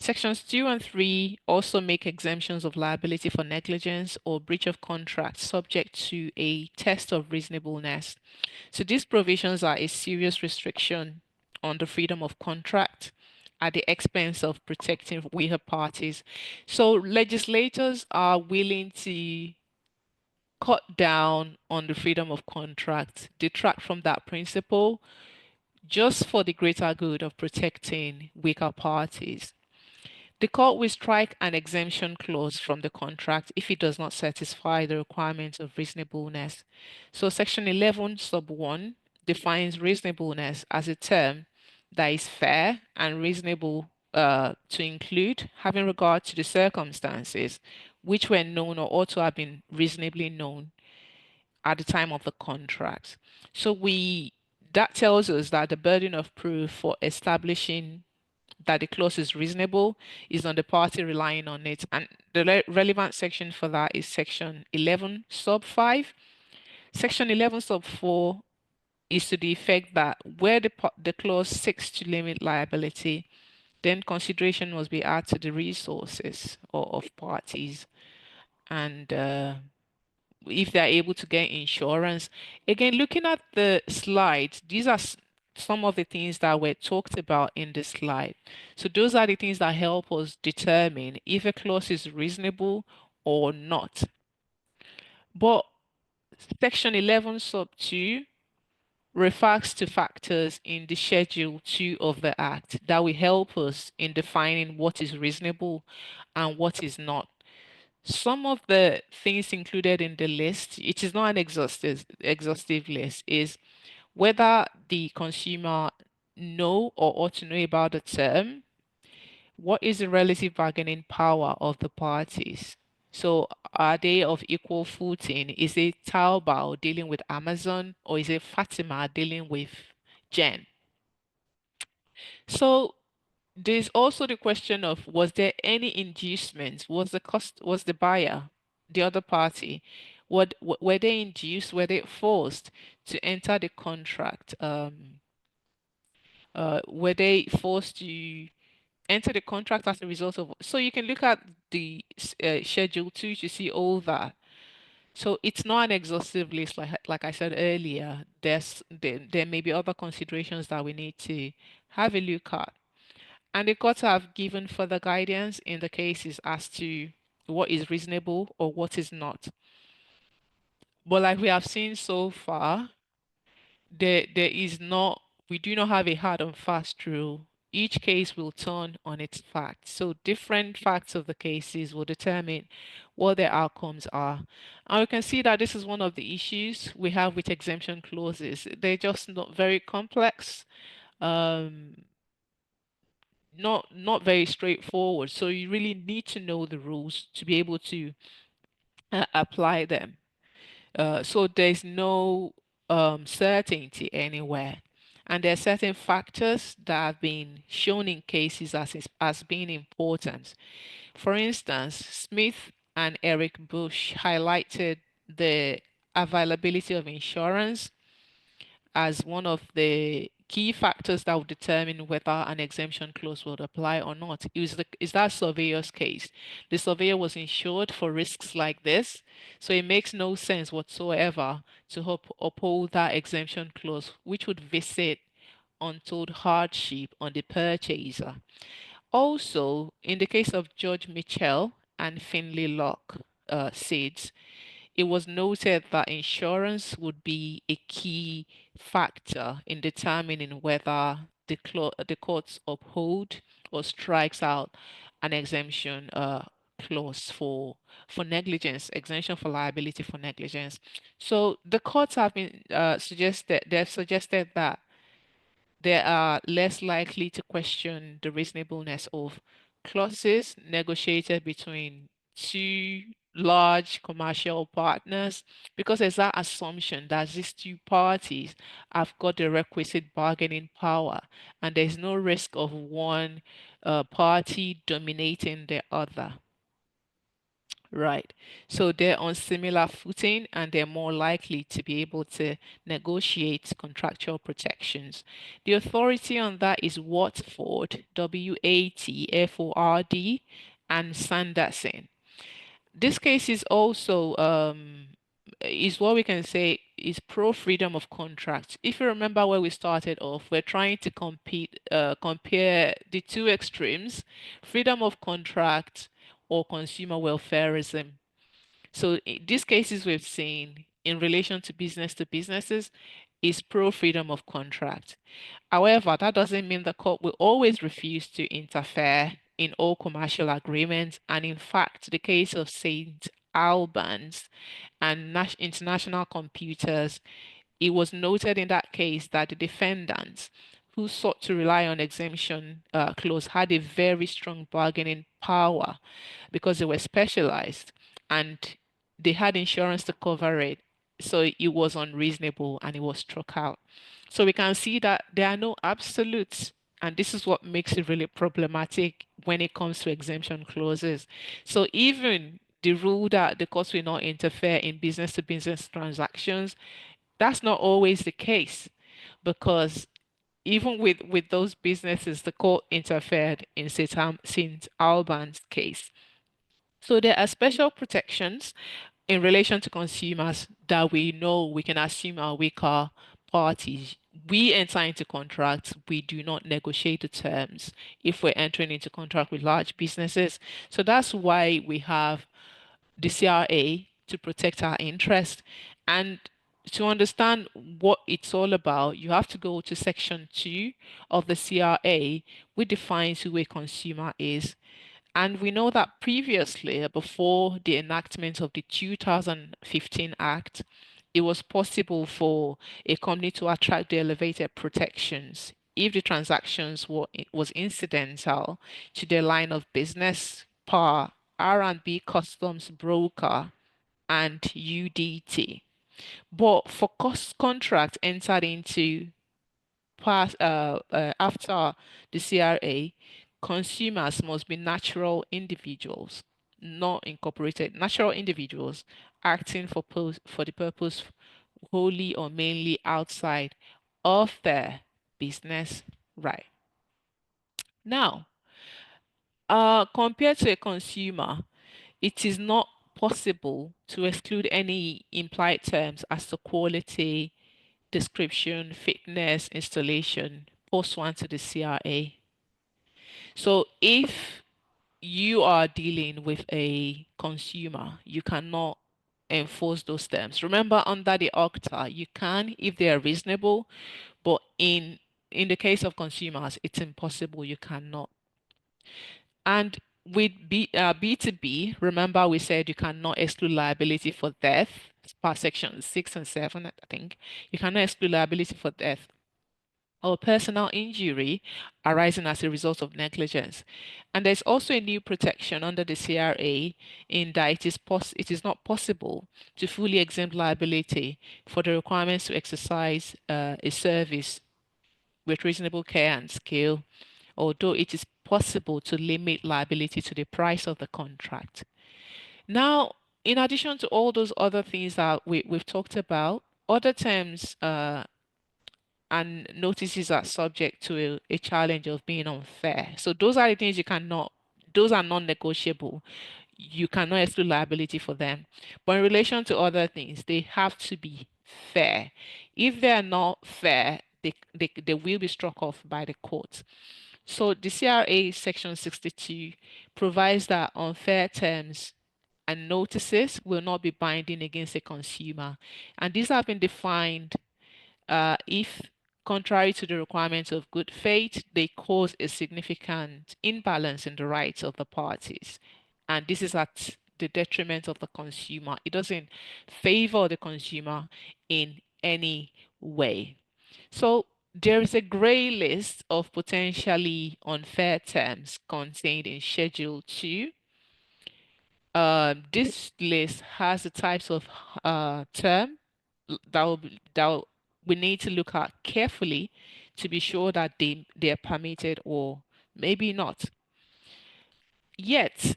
Speaker 1: Sections 2 and 3 also make exemptions of liability for negligence or breach of contract subject to a test of reasonableness. So these provisions are a serious restriction on the freedom of contract at the expense of protecting weaker parties. So legislators are willing to cut down on the freedom of contract, detract from that principle, just for the greater good of protecting weaker parties. The court will strike an exemption clause from the contract if it does not satisfy the requirements of reasonableness. So Section 11, sub 1 defines reasonableness as a term that is fair and reasonable to include, having regard to the circumstances which were known or ought to have been reasonably known at the time of the contract. So that tells us that the burden of proof for establishing that the clause is reasonable is on the party relying on it. And the relevant section for that is section 11 sub 5. Section 11 sub 4 is to the effect that where the clause seeks to limit liability, then consideration must be added to the resources of parties. And if they're able to get insurance. Again, looking at the slides, these are some of the things that were talked about in the slide. So those are the things that help us determine if a clause is reasonable or not. But section 11 sub 2 refers to factors in the Schedule 2 of the Act that will help us in defining what is reasonable and what is not. Some of the things included in the list, it is not an exhaustive list, is whether the consumer know or ought to know about the term, what is the relative bargaining power of the parties? So are they of equal footing? Is it Taobao dealing with Amazon or is it Fatima dealing with Jen? So there's also the question of was there any inducement? Was the buyer, the other party, were they induced, were they forced to enter the contract? Were they forced to enter the contract as a result of? So you can look at the schedule two to see all that. So it's not an exhaustive list, like I said earlier. There may be other considerations that we need to have a look at. And the courts have given further guidance in the cases as to what is reasonable or what is not. But like we have seen so far, there is not, we do not have a hard and fast rule. Each case will turn on its facts. So different facts of the cases will determine what their outcomes are. And we can see that this is one of the issues we have with exemption clauses. They're just not very complex. Um, not very straightforward. So you really need to know the rules to be able to apply them. So there's no certainty anywhere. And there are certain factors that have been shown in cases as being important. For instance, Smith and Eric Bush highlighted the availability of insurance as one of the key factors that would determine whether an exemption clause would apply or not. Is that surveyor's case. The surveyor was insured for risks like this, so it makes no sense whatsoever to uphold that exemption clause, which would visit untold hardship on the purchaser. Also, in the case of George Mitchell and Finley Locke, SIDS, it was noted that insurance would be a key factor in determining whether the courts uphold or strikes out an exemption clause for negligence, exemption for liability for negligence. So the courts have been they've suggested that they are less likely to question the reasonableness of clauses negotiated between two large commercial partners because there's that assumption that these two parties have got the requisite bargaining power and there's no risk of one party dominating the other. Right. So they're on similar footing and they're more likely to be able to negotiate contractual protections. The authority on that is Watford, Watford, and Sanderson. This case is also is what we can say is pro freedom of contract. If you remember where we started off, we're trying to compare the two extremes, freedom of contract or consumer welfareism. So in these cases we've seen in relation to businesses is pro freedom of contract. However, that doesn't mean the court will always refuse to interfere in all commercial agreements. And in fact, the case of St. Albans and International Computers, it was noted in that case that the defendants who sought to rely on exemption clause had a very strong bargaining power because they were specialized and they had insurance to cover it. So it was unreasonable and it was struck out. So we can see that there are no absolutes. And this is what makes it really problematic when it comes to exemption clauses. So even the rule that the courts will not interfere in business to business transactions, that's not always the case because even with those businesses, the court interfered in St. Albans case. So there are special protections in relation to consumers that we know we can assume are weaker parties. We enter into contracts, we do not negotiate the terms if we're entering into contract with large businesses. So that's why we have the CRA to protect our interest. And To understand what it's all about, you have to go to section 2 of the CRA, which defines who a consumer is. And we know that previously, before the enactment of the 2015 Act, it was possible for a company to attract the elevated protections if the transactions was incidental to their line of business, per R&B customs broker and UDT. But for cost contracts entered into after the CRA, consumers must be natural individuals, not incorporated, natural individuals acting for the purpose wholly or mainly outside of their business right. Now, compared to a consumer, it is not possible to exclude any implied terms as to quality, description, fitness, installation, pursuant to the CRA. So if you are dealing with a consumer, you cannot enforce those terms. Remember, under the OCTA, you can if they are reasonable, but in the case of consumers, it's impossible. You cannot. And with B2B, remember we said you cannot exclude liability for death, per section 6 and 7, I think. You cannot exclude liability for death or personal injury arising as a result of negligence. And there's also a new protection under the CRA in that it is not possible to fully exempt liability for the requirements to exercise a service with reasonable care and skill, although it is possible to limit liability to the price of the contract. Now, in addition to all those other things that we've talked about, other terms and notices are subject to a challenge of being unfair. So those are the things you cannot, those are non-negotiable. You cannot exclude liability for them. But in relation to other things, they have to be fair. If they are not fair, they will be struck off by the court. So the CRA section 62 provides that unfair terms and notices will not be binding against a consumer. And these have been defined if, contrary to the requirements of good faith, they cause a significant imbalance in the rights of the parties. And this is at the detriment of the consumer. It doesn't favor the consumer in any way. So there is a gray list of potentially unfair terms contained in Schedule 2. This list has the types of term that we need to look at carefully to be sure that they are permitted or maybe not. Yet,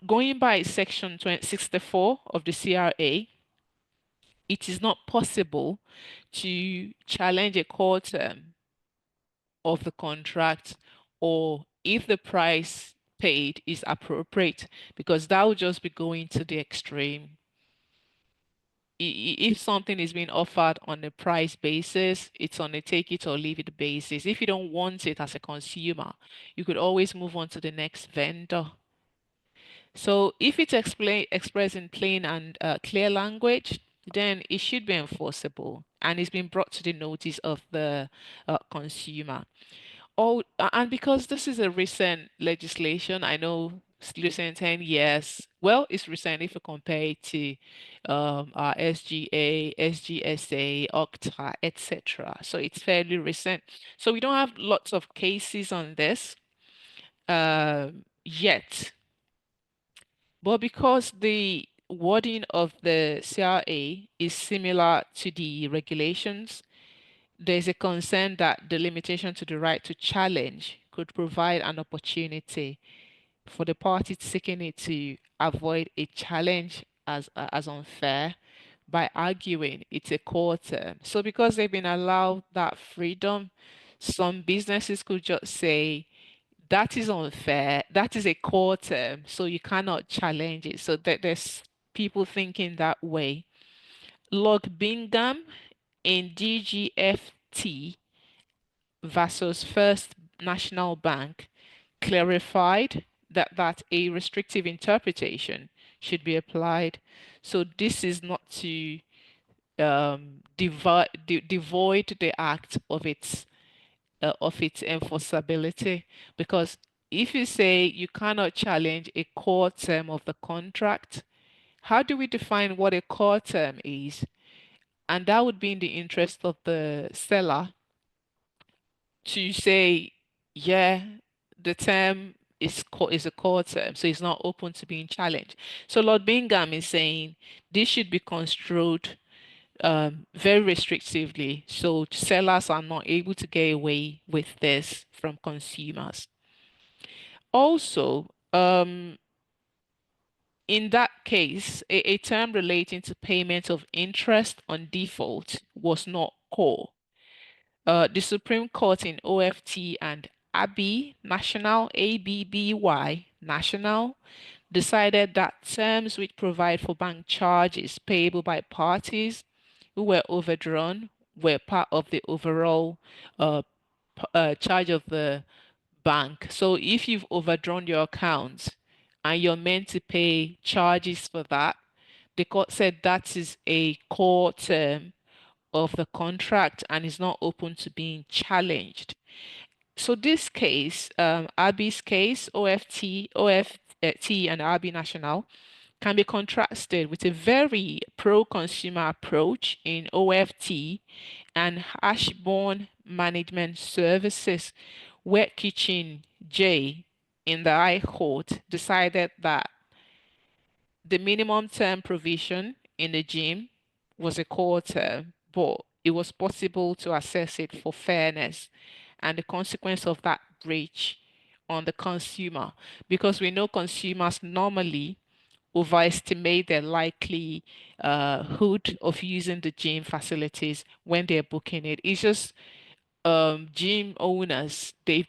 Speaker 1: going by section 64 of the CRA, it is not possible to challenge a core term of the contract or if the price paid is appropriate, because that would just be going to the extreme. If something is being offered on a price basis, it's on a take it or leave it basis. If you don't want it as a consumer, you could always move on to the next vendor. So if it's expressed in plain and clear language, then it should be enforceable and it's been brought to the notice of the consumer. Oh, and because this is a recent legislation, I know it's recent 10 years. Well, it's recent if you compare it to our SGA, SGSA, OCTA, etc. So it's fairly recent. So we don't have lots of cases on this yet. But because the wording of the CRA is similar to the regulations, there's a concern that the limitation to the right to challenge could provide an opportunity for the party seeking it to avoid a challenge as unfair by arguing it's a core term. So because they've been allowed that freedom, some businesses could just say that is unfair, that is a core term, so you cannot challenge it. So that there's people thinking that way. Lord Bingham in DGFT versus First National Bank clarified that a restrictive interpretation should be applied. So this is not to devoid the act of its enforceability. Because if you say you cannot challenge a core term of the contract, how do we define what a core term is? And that would be in the interest of the seller to say, yeah, the term is a core term, so it's not open to being challenged. So Lord Bingham is saying this should be construed very restrictively, so sellers are not able to get away with this from consumers. Also, in that case, a term relating to payment of interest on default was not core. The Supreme Court in OFT and ABBY National, ABBY National, decided that terms which provide for bank charges payable by parties who were overdrawn were part of the overall charge of the bank. So if you've overdrawn your account and you're meant to pay charges for that, the court said that is a core term of the contract and is not open to being challenged. So this case, Abi's case, OFT and Abi National, can be contrasted with a very pro-consumer approach in OFT and Ashbourne Management Services, where Kitchen J in the High Court decided that the minimum term provision in the gym was a core term, but it was possible to assess it for fairness and the consequence of that breach on the consumer, because we know consumers normally overestimate their likely hood of using the gym facilities when they're booking it. It's just gym owners, they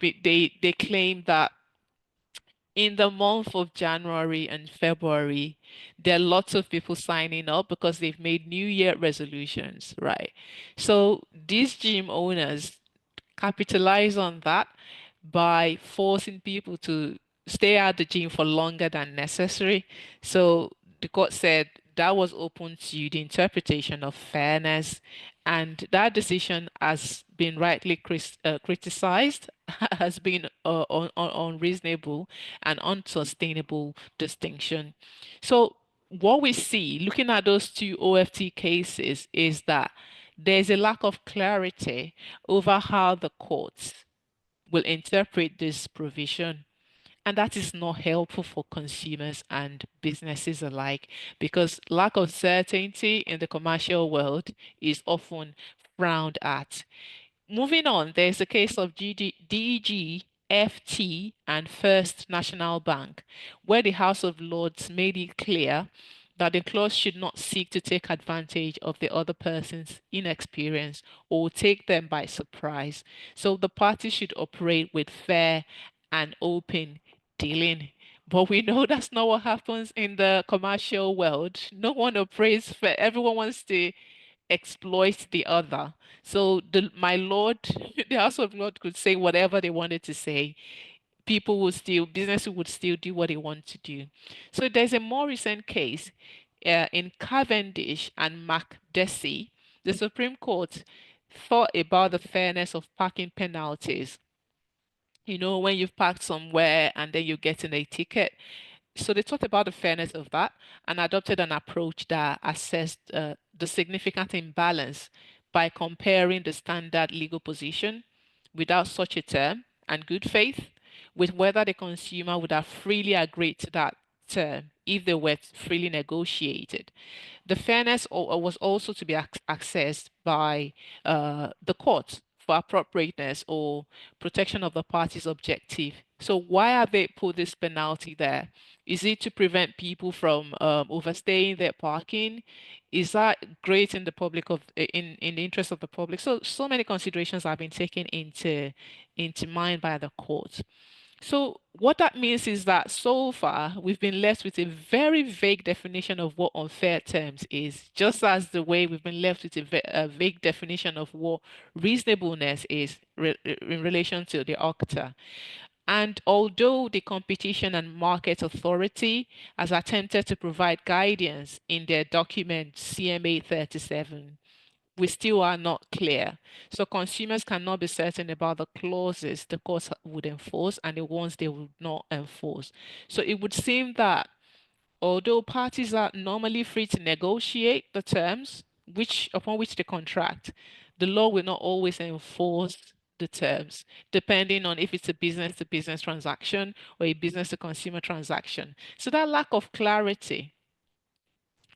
Speaker 1: claim that in the month of January and February, there are lots of people signing up because they've made New Year resolutions, right? So these gym owners capitalize on that by forcing people to stay at the gym for longer than necessary. So the court said that was open to the interpretation of fairness, and that decision has been rightly criticized, has been unreasonable and unsustainable distinction. So what we see looking at those two OFT cases is that there's a lack of clarity over how the courts will interpret this provision. And that is not helpful for consumers and businesses alike, because lack of certainty in the commercial world is often frowned at. Moving on, there's a case of DGFT and First National Bank, where the House of Lords made it clear that the clause should not seek to take advantage of the other person's inexperience or take them by surprise. So the parties should operate with fair and open dealing. But we know that's not what happens in the commercial world. No one operates fair. Everyone wants to exploit the other. So my lord, the House of Lord could say whatever they wanted to say. People would still, businesses would still do what they want to do. So there's a more recent case in Cavendish and MacDessie. The Supreme Court thought about the fairness of parking penalties. You know, when you've parked somewhere and then you're getting a ticket, so they thought about the fairness of that and adopted an approach that assessed the significant imbalance by comparing the standard legal position without such a term and good faith with whether the consumer would have freely agreed to that term if they were freely negotiated. The fairness was also to be accessed by the court for appropriateness or protection of the party's objective. So why have they put this penalty there? Is it to prevent people from overstaying their parking? Is that great in the public of in the interest of the public? So many considerations have been taken into mind by the court. So what that means is that so far we've been left with a very vague definition of what unfair terms is, just as the way we've been left with a vague definition of what reasonableness is in relation to the OCTA. And although the Competition and Market Authority has attempted to provide guidance in their document CMA 37, we still are not clear. So consumers cannot be certain about the clauses the courts would enforce and the ones they would not enforce. So it would seem that although parties are normally free to negotiate the terms which upon which they contract, the law will not always enforce the terms, depending on if it's a business to business transaction or a business to consumer transaction. So that lack of clarity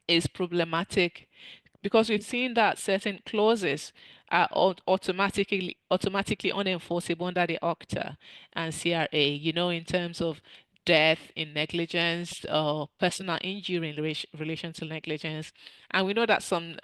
Speaker 1: is problematic because we've seen that certain clauses are automatically unenforceable under the OCTA and CRA, in terms of death in negligence or personal injury in relation to negligence. And we know that some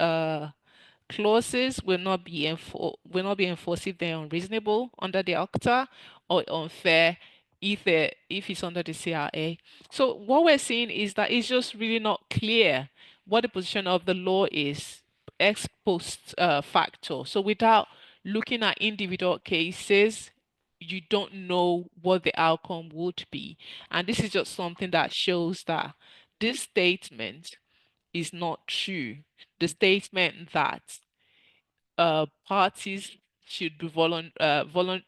Speaker 1: clauses will not be enforced if they're unreasonable under the OCTA or unfair if it's under the CRA. So what we're seeing is that it's just really not clear what the position of the law is ex post facto. So without looking at individual cases, you don't know what the outcome would be. And this is just something that shows that this statement is not true. The statement that parties should be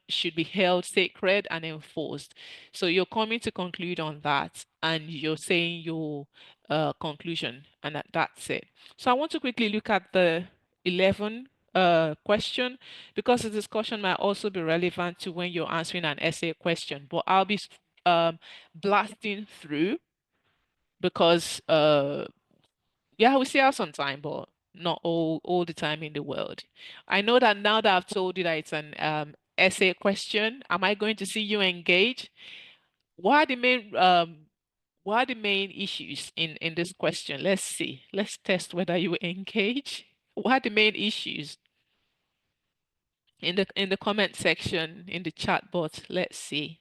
Speaker 1: should be held sacred and enforced. So you're coming to conclude on that, and you're saying your conclusion, and that's it. So I want to quickly look at the 11 question because the discussion might also be relevant to when you're answering an essay question. But I'll be blasting through because yeah, we still have some time, but not all the time in the world. I know that now that I've told you that it's an essay question, am I going to see you engage? What are the main issues in this question? Let's see. Let's test whether you engage. What are the main issues in the comment section in the chat box? Let's see.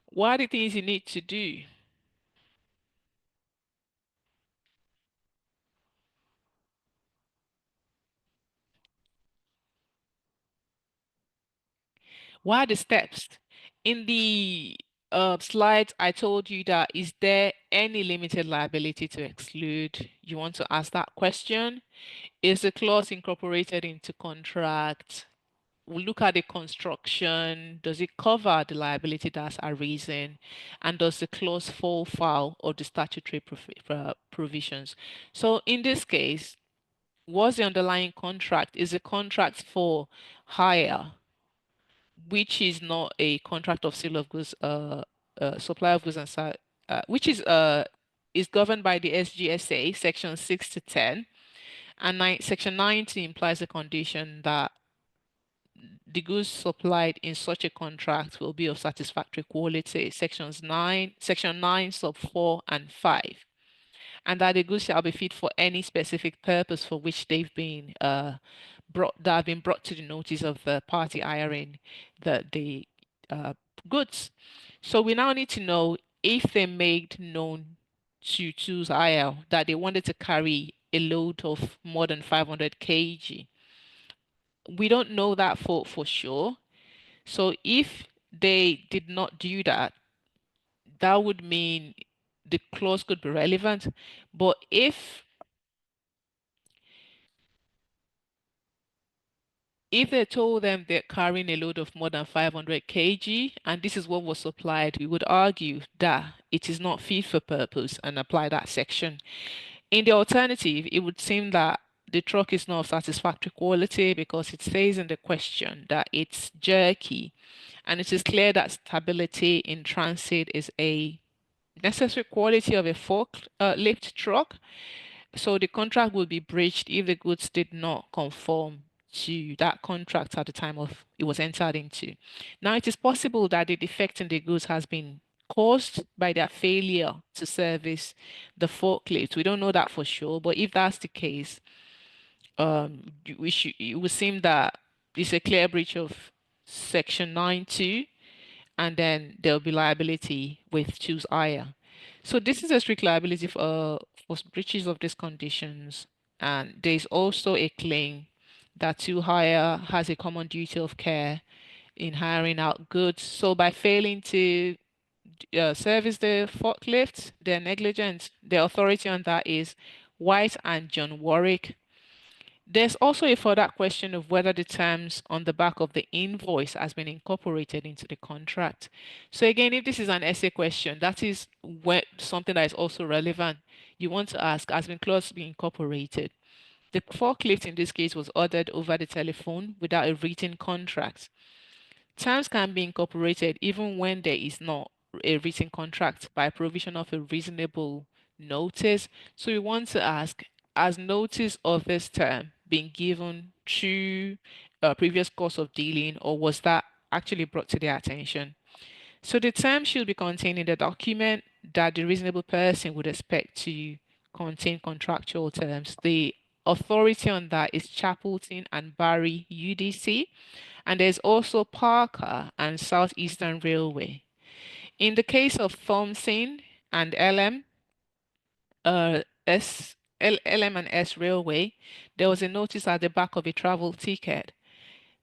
Speaker 1: What are the things you need to do? What are the steps? In the slides, I told you that is there any limited liability to exclude? You want to ask that question. Is the clause incorporated into contract? We'll look at the construction. Does it cover the liability that's arisen? And does the clause fall foul of the statutory provisions? So in this case, what's the underlying contract? Is a contract for hire, which is not a contract of sale of goods, supply of goods and which is governed by the SGSA, section 6 to 10, and section 90 implies a condition that the goods supplied in such a contract will be of satisfactory quality, section 9, sub 4 and 5, and that the goods shall be fit for any specific purpose for which they've been brought to the notice of the party hiring the uh, goods. So we now need to know if they made known to choose IL that they wanted to carry a load of more than 500 kg. We don't know that for sure. So if they did not do that, that would mean the clause could be relevant. But if they told them they're carrying a load of more than 500 kg and this is what was supplied, we would argue that it is not fit for purpose and apply that section. In the alternative, it would seem that the truck is not of satisfactory quality because it says in the question that it's jerky, and it is clear that stability in transit is a necessary quality of a forklift truck. So the contract will be breached if the goods did not conform to that contract at the time of it was entered into. Now, it is possible that the defect in the goods has been caused by their failure to service the forklift. We don't know that for sure, but if that's the case, it would seem that it's a clear breach of Section 9(2), and then there'll be liability with choose higher. So this is a strict liability for breaches of these conditions. And there's also a claim that to hire has a common duty of care in hiring out goods. So by failing to service the forklift, they're negligent. The authority on that is White and John Warwick. There's also a further question of whether the terms on the back of the invoice has been incorporated into the contract. So again, if this is an essay question, that is something that is also relevant. You want to ask, has been clause been incorporated? The forklift in this case was ordered over the telephone without a written contract. Terms can be incorporated even when there is not a written contract by provision of a reasonable notice. So we want to ask, has notice of this term been given to a previous course of dealing, or was that actually brought to their attention? So the term should be contained in the document that the reasonable person would expect to contain contractual terms. The authority on that is Chapelton and Barry UDC. And there's also Parker and Southeastern Railway. In the case of Thompson and LM and S Railway, there was a notice at the back of a travel ticket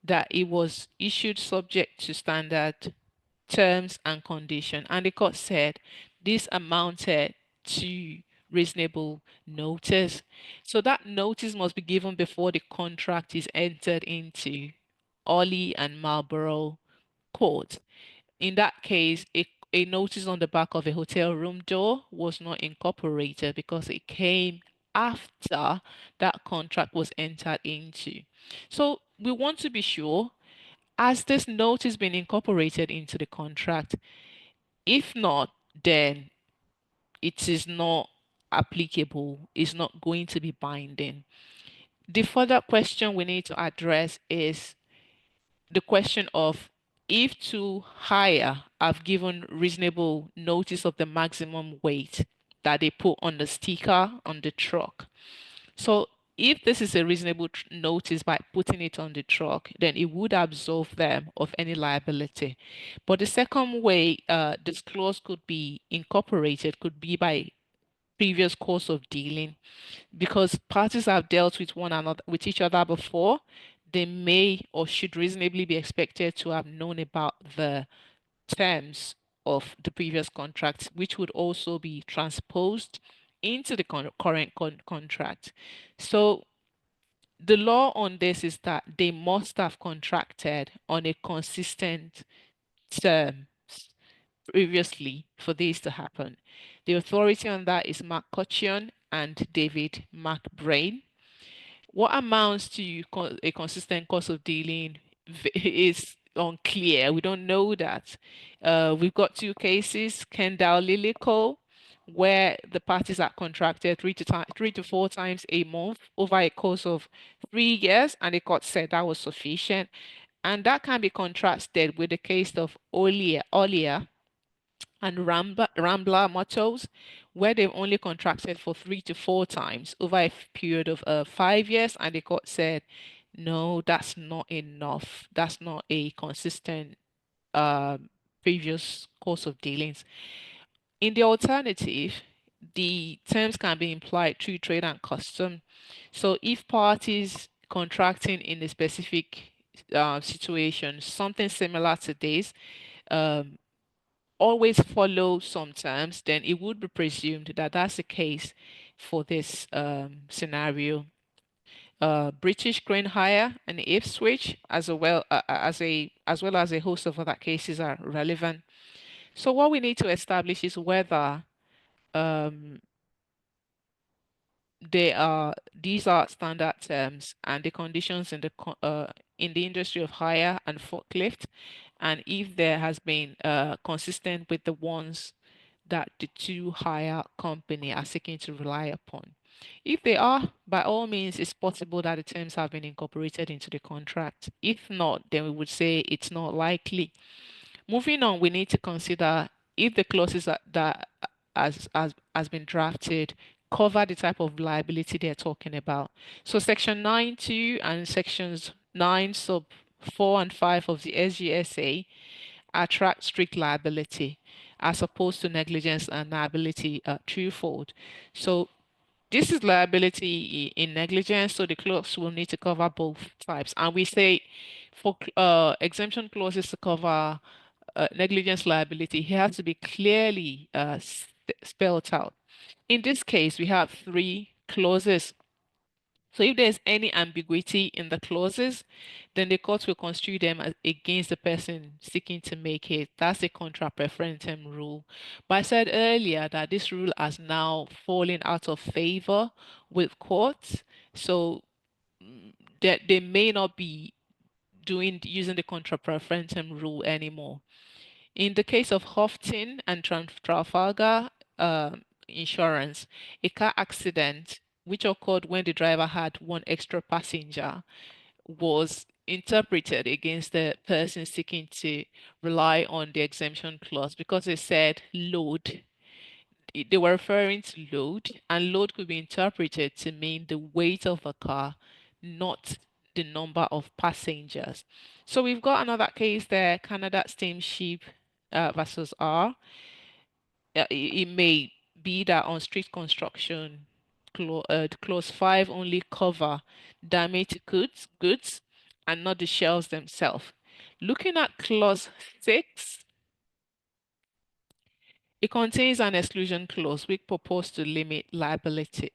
Speaker 1: that it was issued subject to standard terms and condition. And the court said this amounted to reasonable notice. So that notice must be given before the contract is entered into. Ollie and Marlborough Court. In that case, a notice on the back of a hotel room door was not incorporated because it came after that contract was entered into. So we want to be sure, has this notice been incorporated into the contract? If not, then it is not applicable, it's not going to be binding. The further question we need to address is the question of if to hire have given reasonable notice of the maximum weight that they put on the sticker on the truck. So if this is a reasonable notice by putting it on the truck, then it would absolve them of any liability. But the second way this clause could be incorporated could be by previous course of dealing, because parties have dealt with one another with each other before. They may or should reasonably be expected to have known about the terms of the previous contract, which would also be transposed into the current contract. So the law on this is that they must have contracted on a consistent term previously for this to happen. The authority on that is McCutcheon and David McBrain. What amounts to a consistent course of dealing is unclear. We don't know that. We've got two cases, Kendall Lilico, where the parties are contracted 3 to 4 times a month over a course of 3 years, and the court said that was sufficient. And that can be contrasted with the case of Olia and Rambler mottos, where they've only contracted for 3 to 4 times over a period of 5 years, and the court said, no, that's not enough. That's not a consistent previous course of dealings. In the alternative, the terms can be implied through trade and custom. So if parties contracting in a specific situation, something similar to this, um, always follow some terms, then it would be presumed that that's the case for this scenario. British Crane Hire and Ipswich, as well as a host of other cases, are relevant. So what we need to establish is whether um, these are standard terms and the conditions in the industry of hire and forklift, and if there has been consistent with the ones that the two hire company are seeking to rely upon. If they are, by all means, it's possible that the terms have been incorporated into the contract. If not, then we would say it's not likely. Moving on, we need to consider if the clauses that has been drafted cover the type of liability they're talking about. So section 9(2) and sections 9 sub 4 and 5 of the SGSA attract strict liability as opposed to negligence and liability twofold. So This is liability in negligence, so the clause will need to cover both types. And we say for exemption clauses to cover negligence liability, it has to be clearly spelled out. In this case, we have three clauses. So if there's any ambiguity in the clauses, then the court will construe them as against the person seeking to make it. That's a contra preferentem rule. But I said earlier that this rule has now fallen out of favor with courts. So that they may not be doing using the contra preferentem rule anymore. In the case of Houghton and Trafalgar insurance, a car accident which occurred when the driver had one extra passenger was interpreted against the person seeking to rely on the exemption clause because they said load. They were referring to load, and load could be interpreted to mean the weight of the car, not the number of passengers. So we've got another case there, Canada Steamship versus R. It may be that on street construction, clause 5 only cover damaged goods and not the shells themselves. Looking at clause 6, it contains an exclusion clause which proposes to limit liability,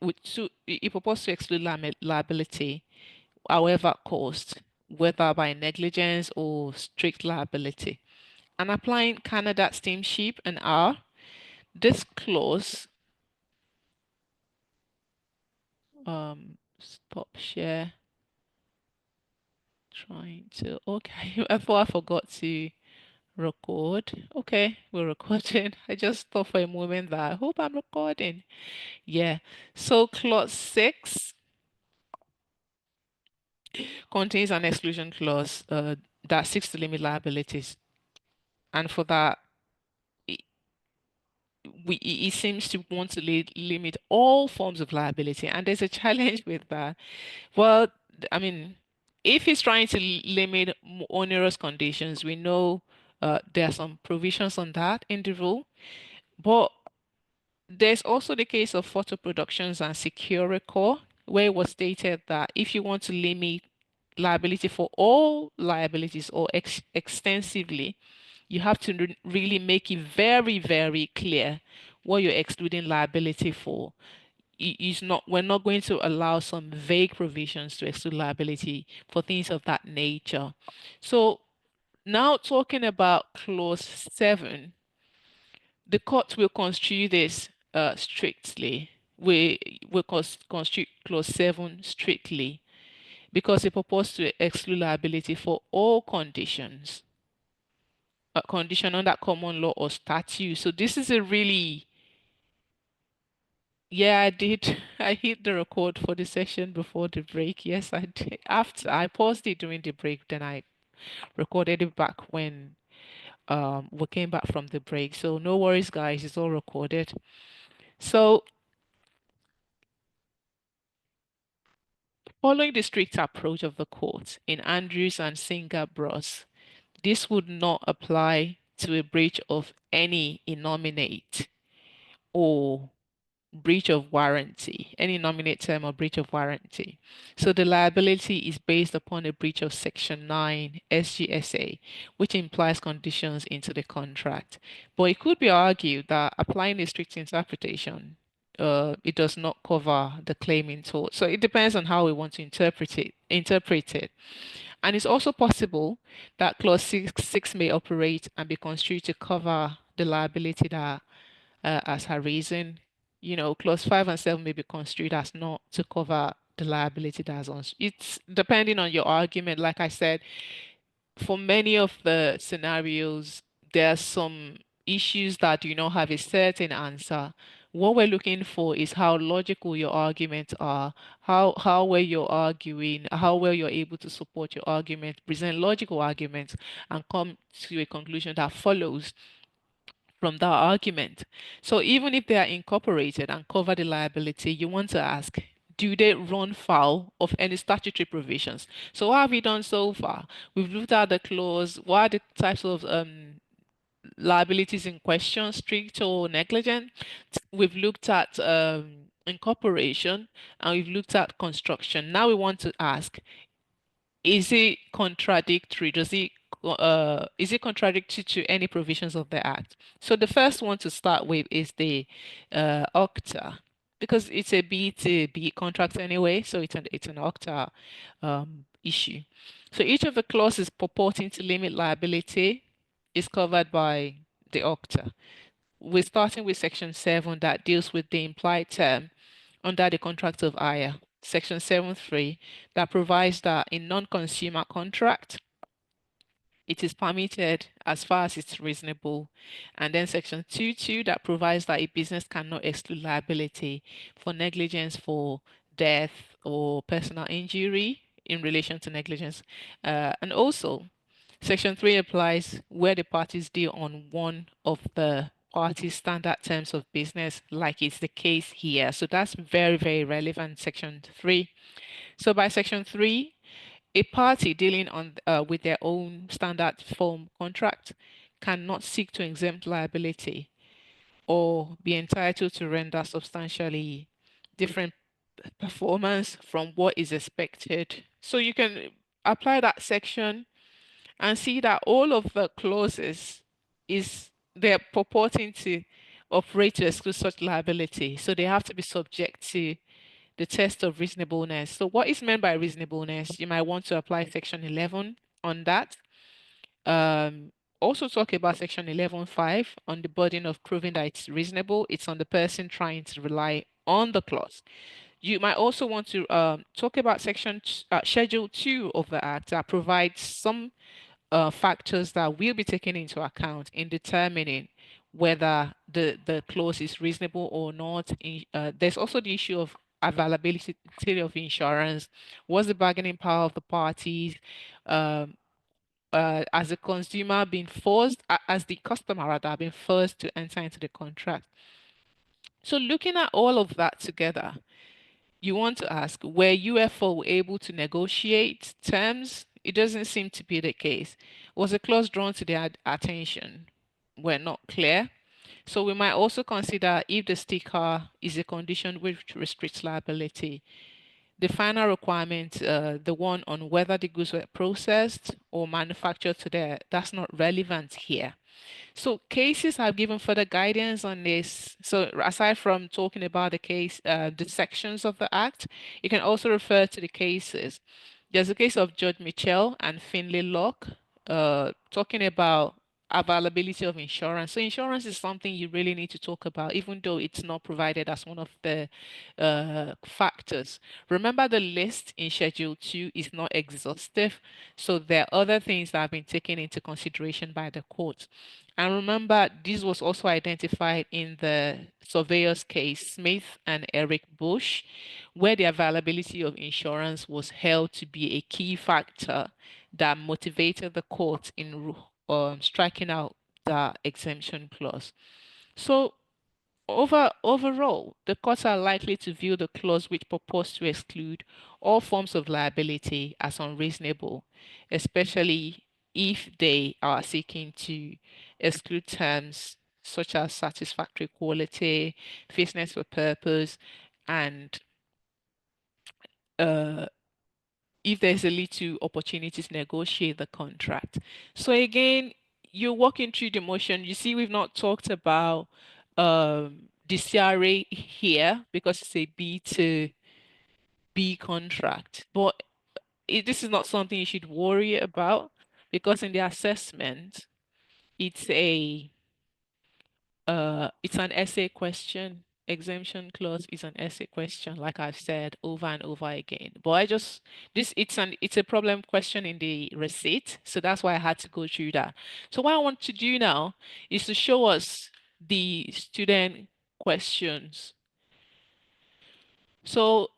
Speaker 1: it proposes to exclude liability, however caused, whether by negligence or strict liability. And applying Canada Steamship and R, this clause, stop share, trying to, okay, I thought I forgot to record. Okay, we're recording. I just thought for a moment that I hope I'm recording. Yeah. So clause 6 contains an exclusion clause that seeks to limit liabilities. And for that, it, it seems to want to limit all forms of liability. And there's a challenge with that. Well, I mean, if he's trying to limit onerous conditions, we know there are some provisions on that in the rule. But there's also the case of photo productions and secure record, where it was stated that if you want to limit liability for all liabilities or extensively, you have to really make it very, very clear what you're excluding liability for. Is not, we're not going to allow some vague provisions to exclude liability for things of that nature. So now talking about clause 7, the court will construe this strictly. We construe clause 7 strictly because it purports to exclude liability for all conditions, a condition under common law or statute. So this is a really, yeah, I did. I hit the record for the session before the break. Yes, I did. After I paused it during the break, then I recorded it back when we came back from the break. So no worries, guys. It's all recorded. So following the strict approach of the court in Andrews and Singer Bros, this would not apply to a breach of any innominate or breach of warranty, any nominate term or breach of warranty. So the liability is based upon a breach of Section 9 SGSA, which implies conditions into the contract. But it could be argued that applying a strict interpretation, it does not cover the claim in tort. So it depends on how we want to interpret it. And it's also possible that clause 6 may operate and be construed to cover the liability that as her reason. You know, clause 5 and 7 may be construed as not to cover the liability that's on. It's depending on your argument. Like I said, for many of the scenarios, there are some issues that do not have a certain answer. What we're looking for is how logical your arguments are, how well you're arguing, how well you're able to support your argument, present logical arguments, and come to a conclusion that follows from that argument. So even if they are incorporated and cover the liability, you want to ask, do they run foul of any statutory provisions? So what have we done so far? We've looked at the clause, what are the types of liabilities in question, strict or negligent? We've looked at incorporation, and we've looked at construction. Now we want to ask, is it contradictory? Is it contradictory to any provisions of the Act? So the first one to start with is the OCTA, because it's a B to B contract anyway, so it's an OCTA issue. So each of the clauses purporting to limit liability is covered by the OCTA. We're starting with Section 7 that deals with the implied term under the contract of hire, Section 7.3, that provides that in non-consumer contract, it is permitted as far as it's reasonable. And then Section 2.2 that provides that a business cannot exclude liability for negligence for death or personal injury in relation to negligence. And also, Section 3 applies where the parties deal on one of the parties' standard terms of business, like it's the case here. So that's very, very relevant, Section 3. So by Section 3, a party dealing on with their own standard form contract cannot seek to exempt liability or be entitled to render substantially different performance from what is expected. So you can apply that section and see that all of the clauses is they're purporting to operate to exclude such liability. So they have to be subject to the test of reasonableness. So what is meant by reasonableness? You might want to apply section 11 on that. Um, Also talk about section 11.5 on the burden of proving that it's reasonable. It's on the person trying to rely on the clause. You might also want to talk about schedule 2 of the act that provides some factors that will be taken into account in determining whether the clause is reasonable or not. There's also the issue of availability of insurance. What's the bargaining power of the parties? Um, as a consumer being forced, as the customer rather, being forced to enter into the contract. So looking at all of that together, you want to ask, were UFO able to negotiate terms? It doesn't seem to be the case. Was a clause drawn to their attention? Were not clear. So we might also consider if the sticker is a condition which restricts liability. The final requirement, the one on whether the goods were processed or manufactured to there, that's not relevant here. So cases have given further guidance on this. So aside from talking about the case, the sections of the act, you can also refer to the cases. There's a case of Judge Mitchell and Finlay Locke, talking about availability of insurance. So insurance is something you really need to talk about, even though it's not provided as one of the factors. Remember, the list in Schedule 2 is not exhaustive, so there are other things that have been taken into consideration by the court. And remember, this was also identified in the surveyor's case, Smith and Eric Bush, where the availability of insurance was held to be a key factor that motivated the court in striking out the exemption clause. So overall, the courts are likely to view the clause which purports to exclude all forms of liability as unreasonable, especially if they are seeking to exclude terms such as satisfactory quality, fitness for purpose, and uh, if there's a little opportunity to negotiate the contract. So again, you're walking through the motion. You see, we've not talked about the CRA here because it's a B to B contract, but this is not something you should worry about because in the assessment, it's a it's an essay question. Exemption clause is an essay question, like I've said over and over again. But I just it's a problem question in the receipt, so that's why I had to go through that. So what I want to do now is to show us the student questions. So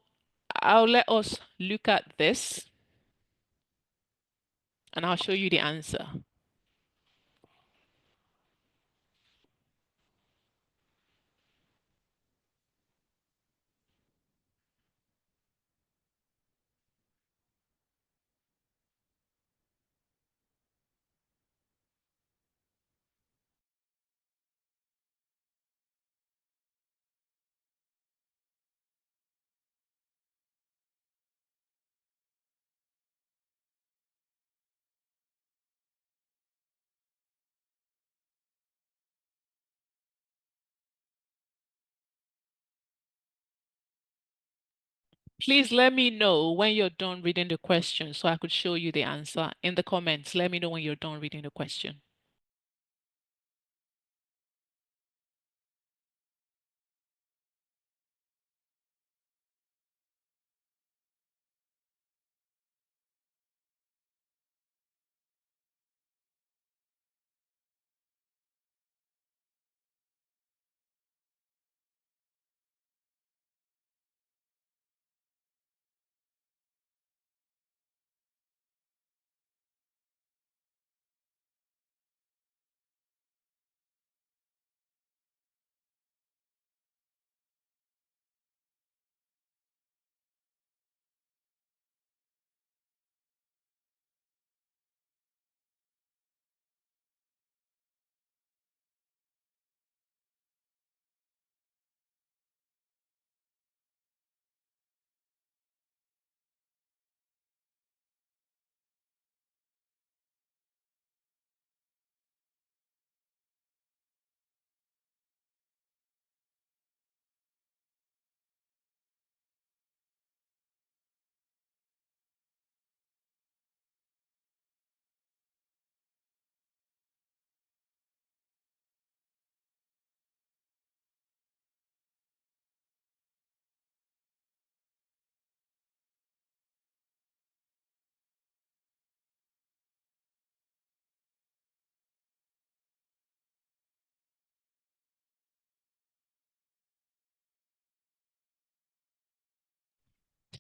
Speaker 1: I'll let us look at this and I'll show you the answer. Please let me know when you're done reading the question so I could show you the answer in the comments. Let me know when you're done reading the question.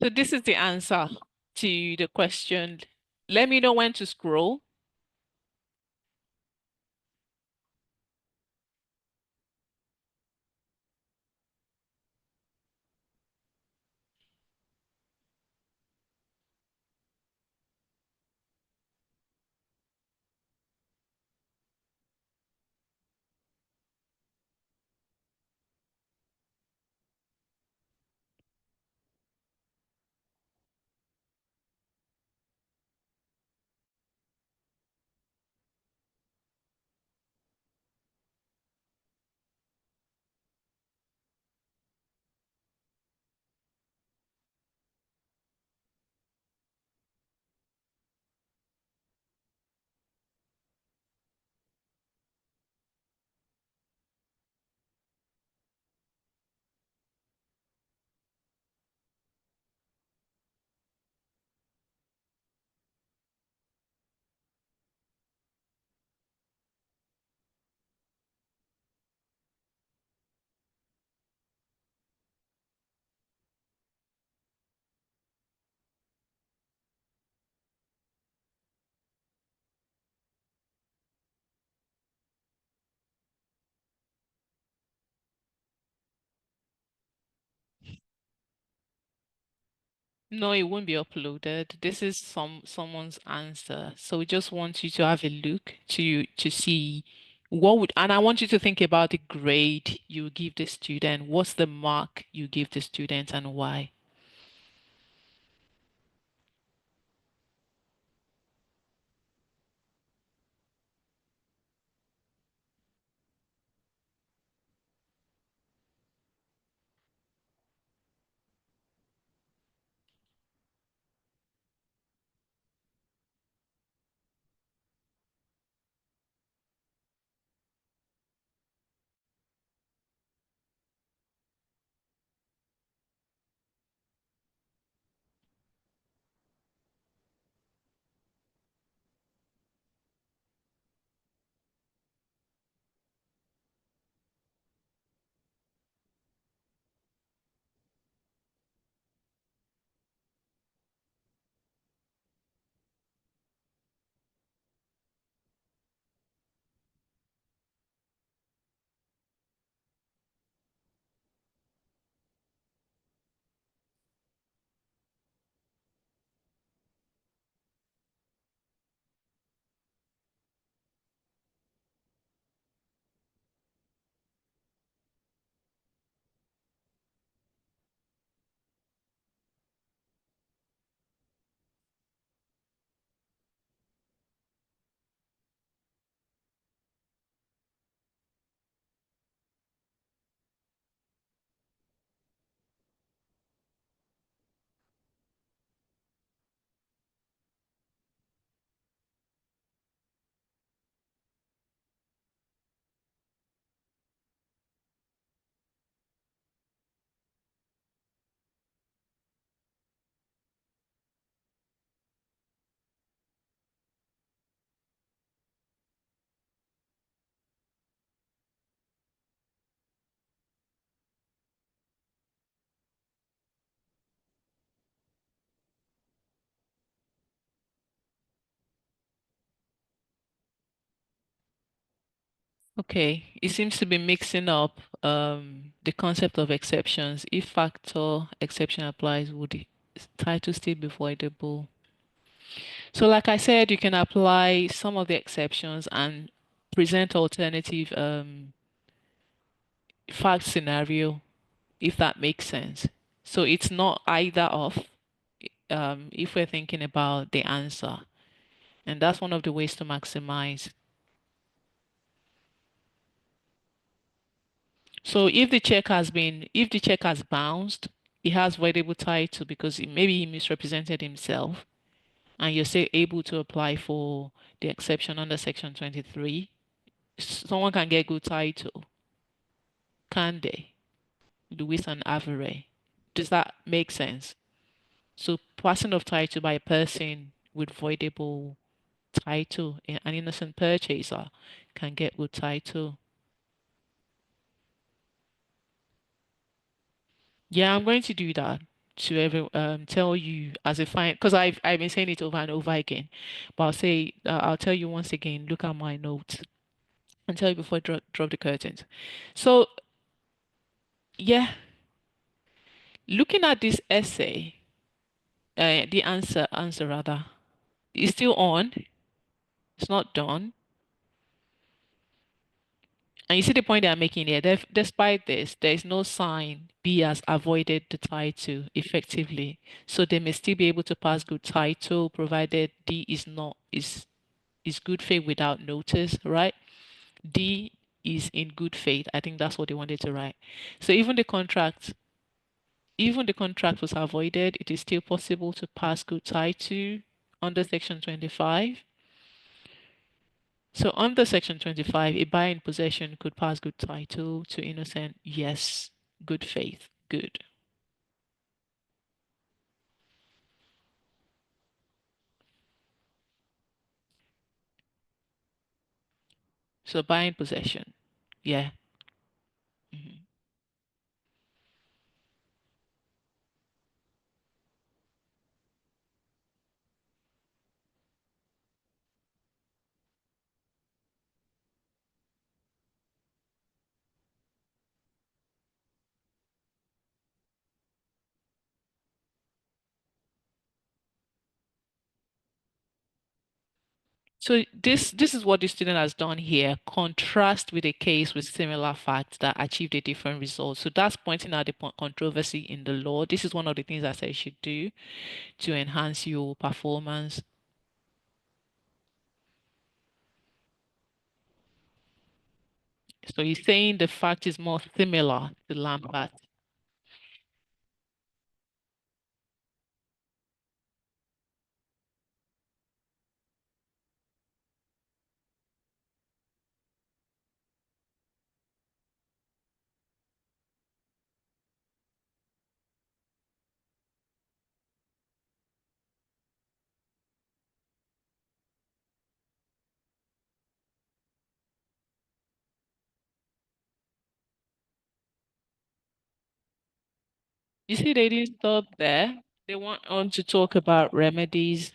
Speaker 1: So this is the answer to the question. Let me know when to scroll. No, it won't be uploaded. This is someone's answer. So we just want you to have a look to see what would, and I want you to think about the grade you give the student. What's the mark you give the student and why? Okay, it seems to be mixing up the concept of exceptions. If factor exception applies, would the title still be voidable? So, like I said, you can apply some of the exceptions and present alternative fact scenario, if that makes sense. So it's not either of, if we're thinking about the answer. And that's one of the ways to maximize. So if the check has bounced, he has voidable title because maybe he misrepresented himself, and you're still able to apply for the exception under Section 23. Someone can get good title, can they? Luis and Avere. Does that make sense? So passing of title by a person with voidable title, an innocent purchaser can get good title. Yeah, I'm going to do that to tell you as a fine because I've been saying it over and over again, but I'll tell you once again. Look at my notes and tell you before I drop the curtains. So yeah, looking at this essay, the answer rather is still on. It's not done. And you see the point they are making here. Despite this, there is no sign B has avoided the title effectively. So they may still be able to pass good title provided D is not is good faith without notice, right? D is in good faith. I think that's what they wanted to write. So even the contract was avoided, it is still possible to pass good title under Section 25. So under Section 25, a buyer in possession could pass good title to innocent. Yes. Good faith. Good. So buyer in possession. Yeah. Mhm. So this is what the student has done here. Contrast with a case with similar facts that achieved a different result. So that's pointing out the controversy in the law. This is one of the things I said you should do to enhance your performance. So he's saying the fact is more similar to Lampert. You see, they didn't stop there. They went on to talk about remedies.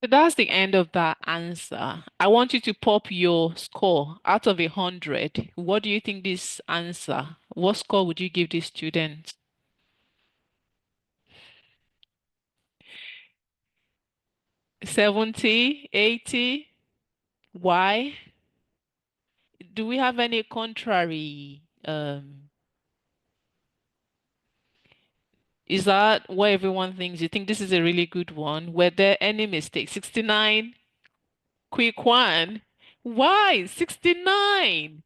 Speaker 1: So that's the end of that answer. I want you to pop your score out of 100. What do you think this answer? What score would you give this student? 70, 80? Why? Do we have any contrary? Is that what everyone thinks? You think this is a really good one? Were there any mistakes? 69, quick one. Why 69?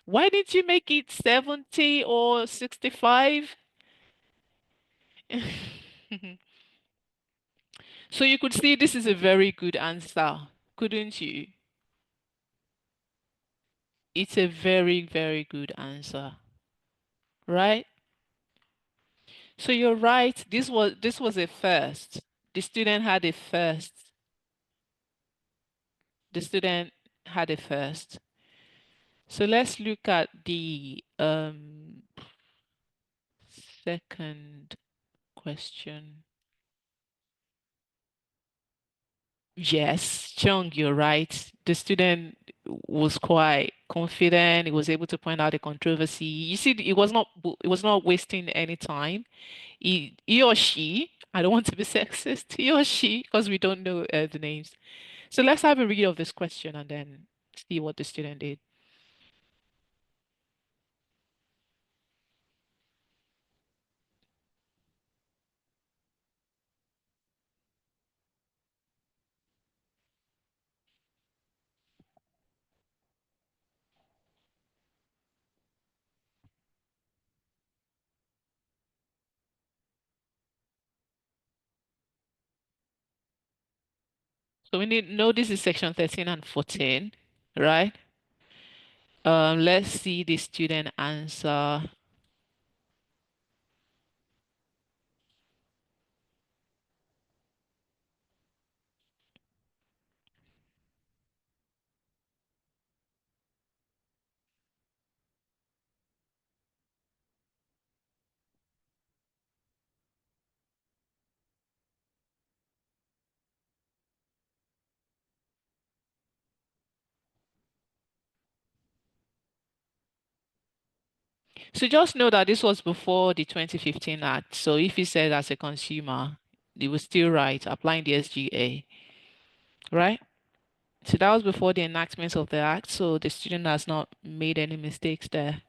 Speaker 1: Why didn't you make it 70 or 65? So you could see this is a very good answer, couldn't you? It's a very, very good answer, right? So you're right. This was a first. The student had a first. The student had a first. So let's look at the second question. Yes, Chung, you're right. The student was quite confident. He was able to point out the controversy. You see, it was not wasting any time. He or she, I don't want to be sexist, he or she, because we don't know the names. So let's have a read of this question and then see what the student did. So we need know this is section 13 and 14, right? Let's see the student answer. So just know that this was before the 2015 Act. So if he said as a consumer, he was still right, applying the SGA, right? So that was before the enactment of the Act. So the student has not made any mistakes there.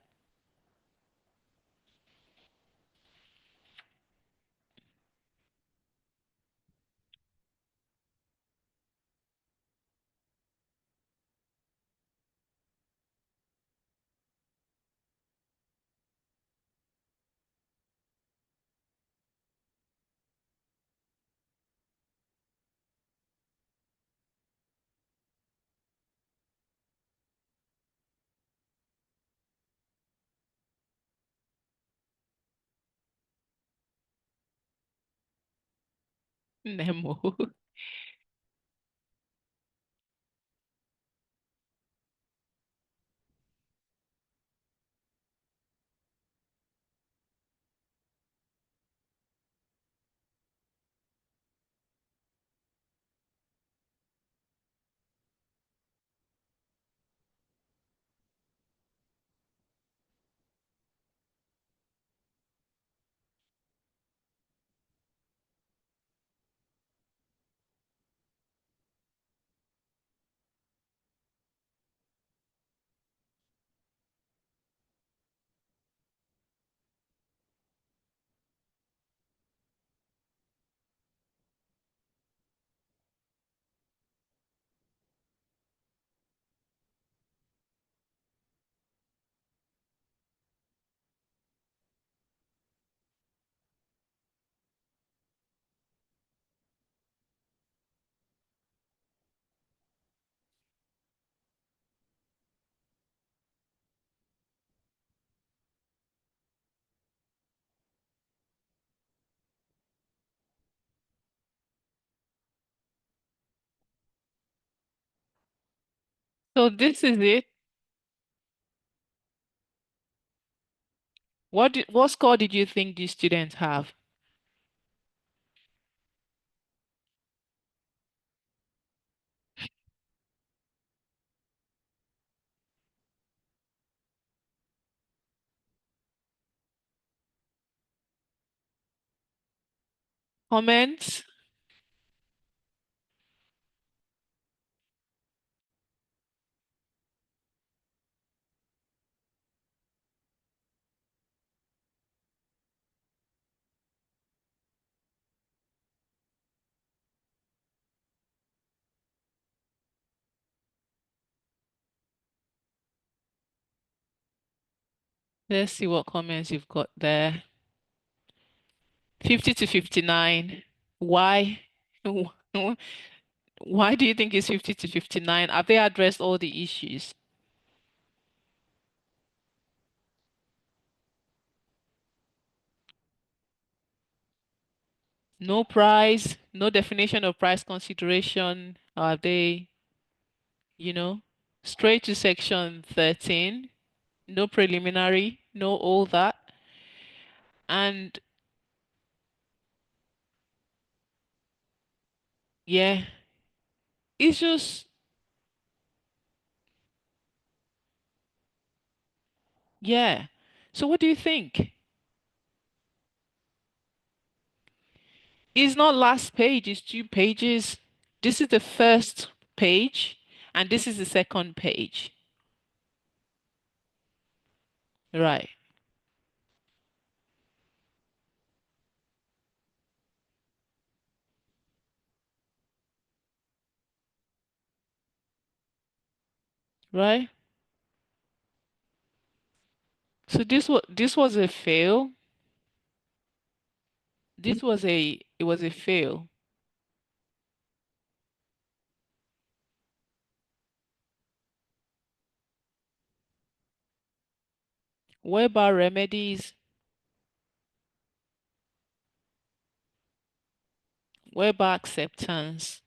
Speaker 1: Nemo. So this is it. What score did you think these students have? Comments? Let's see what comments you've got there. 50 to 59. Why? Why do you think it's 50 to 59? Have they addressed all the issues? No price, no definition of price consideration. Are they, you know, straight to section 13? No preliminary, no all that. And yeah, it's just, yeah. So what do you think? It's not last page, it's 2 pages. This is the first page, and this is the second page. Right, right. So this was a fail. It was a fail. What about remedies? What about acceptance?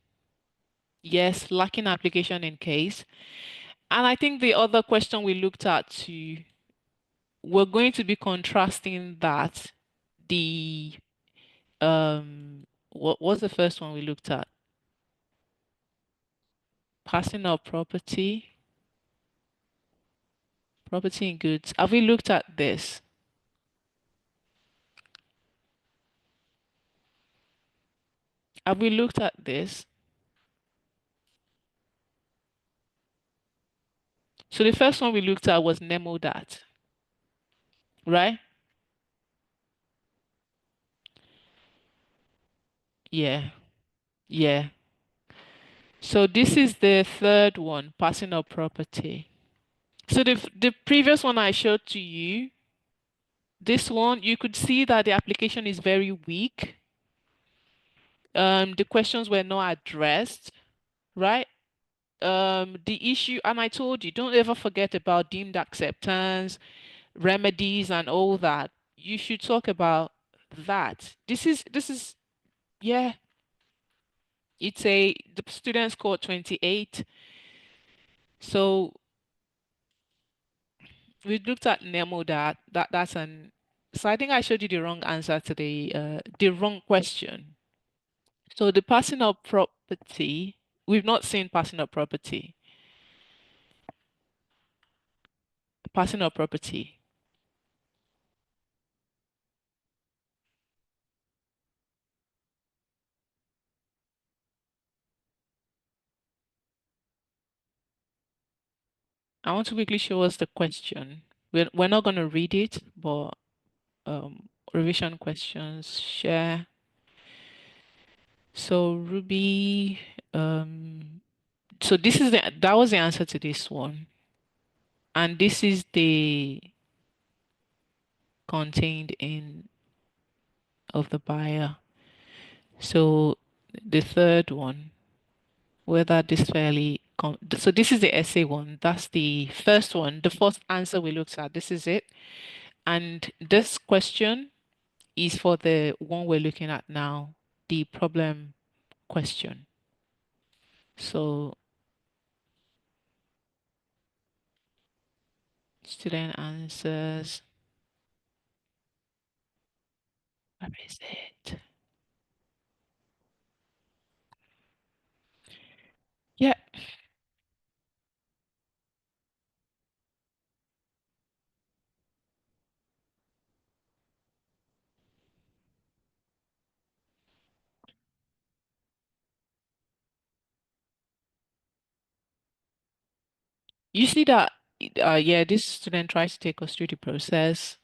Speaker 1: Yes, lacking application in case. And I think the other question we looked at too, we're going to be contrasting that the what was the first one we looked at? Passing of property and goods. Have we looked at this? Have we looked at this? So the first one we looked at was Nemo that, right? Yeah, yeah. So this is the third one, passing of property. So the previous one I showed to you, this one, you could see that the application is very weak. The questions were not addressed, right? The issue, and I told you, don't ever forget about deemed acceptance, remedies, and all that. You should talk about that. This is yeah. The student scored 28. So we looked at Nemo that's an so I think I showed you the wrong answer to the wrong question. So the passing of property, we've not seen passing of property. Passing of property. I want to quickly show us the question. We're not going to read it, but revision questions, share. So Ruby, so that was the answer to this one. And this is the contained in of the buyer. So the third one, whether this so this is the essay one. That's the first one. The first answer we looked at. This is it. And this question is for the one we're looking at now, the problem question. So student answers. Where is it? Yeah, you see that. Yeah, this student tries to take us through the process.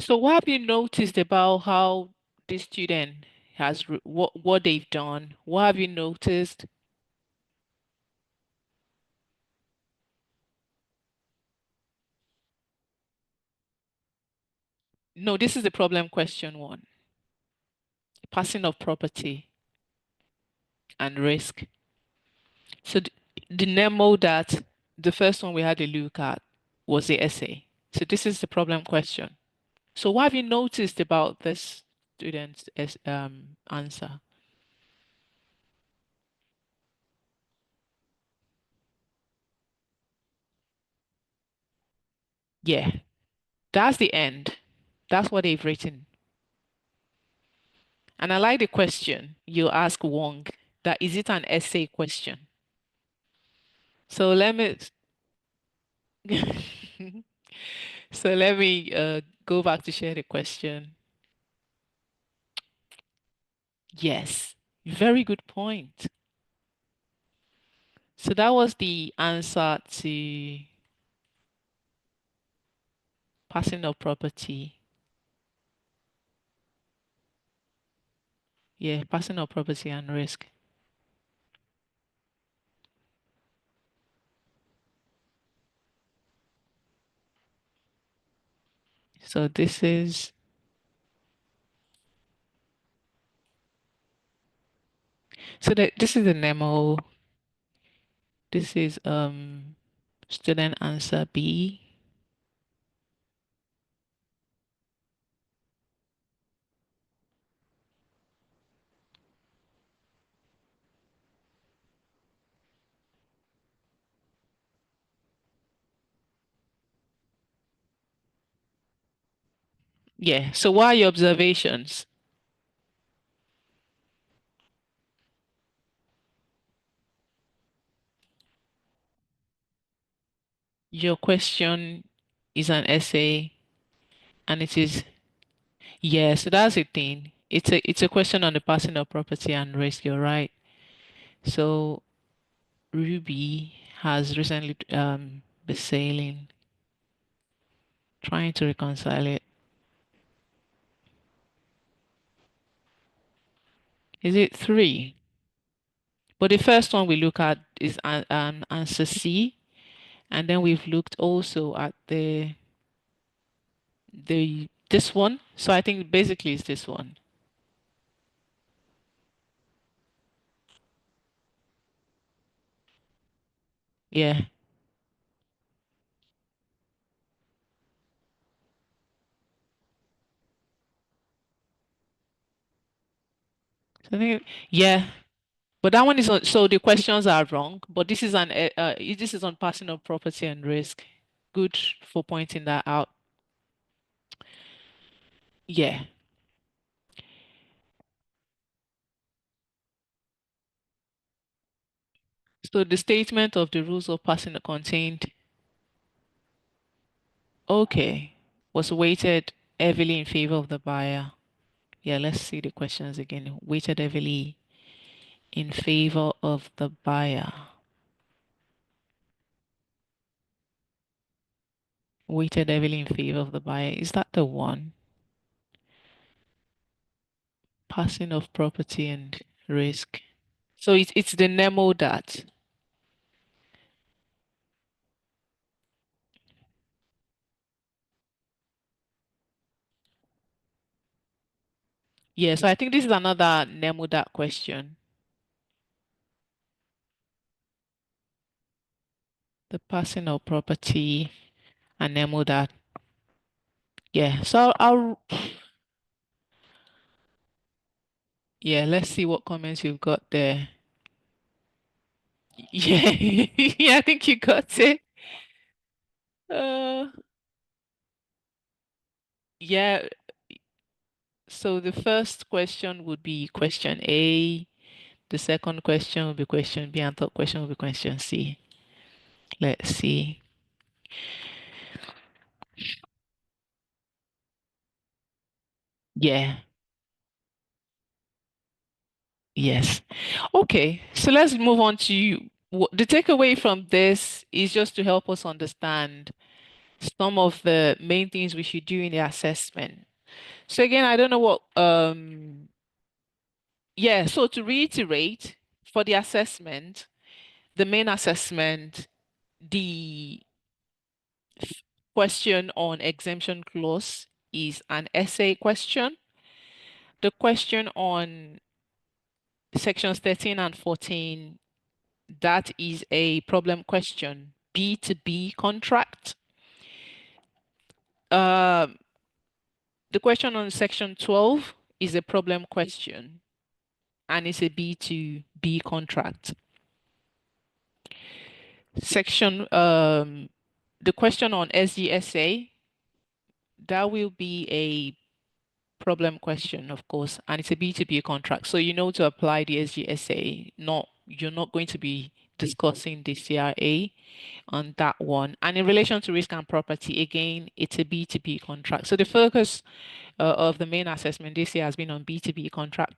Speaker 1: So what have you noticed about how this student has what they've done? What have you noticed? No, this is the problem question one. Passing of property and risk. So the memo that the first one we had a look at was the essay. So this is the problem question. So what have you noticed about this student's answer? Yeah, that's the end. That's what they've written. And I like the question you ask Wong, that is it an essay question? So let me so let me go back to share the question. Yes, very good point. So that was the answer to passing of property. Yeah, passing of property and risk. So this is the memo. This is student answer B. Yeah. So what are your observations? Your question is an essay and it is, yeah, so that's the thing. It's a question on the passing of property and risk, you're right. So Ruby has recently been sailing, trying to reconcile it. Is it three? But the first one we look at is an answer C, and then we've looked also at the this one. So I think basically it's this one. Yeah. So I think yeah. But that one is on, so the questions are wrong. But this is this is on passing of property and risk. Good for pointing that out. Yeah. So the statement of the rules of passing contained, okay, was weighted heavily in favor of the buyer. Yeah, let's see the questions again. Weighted heavily in favor of the buyer. Weighted heavily in favor of the buyer. Is that the one? Passing of property and risk. So it's the Nemo that. Yeah, so I think this is another Nemo that question. The passing of property and Nemo that. Yeah, so yeah, let's see what comments you've got there. Yeah, yeah, I think you got it. Uh, yeah, so the first question would be question A. The second question will be question B, and third question will be question C. Let's see. Yeah, yes. Okay, so let's move on to the takeaway from this is just to help us understand. some of the main things we should do in the assessment. So again, I don't know what yeah, so to reiterate, for the assessment, the main assessment, the question on exemption clause is an essay question. The question on sections 13 and 14, that is a problem question, B2B contract. Um, the question on section 12 is a problem question and it's a B2B contract. Section the question on SGSA, that will be a problem question, of course, and it's a B2B contract. So you know to apply the SGSA, you're not going to be discussing the CRA on that one. And in relation to risk and property, again, it's a B2B contract. So the focus of the main assessment this year has been on B2B contract.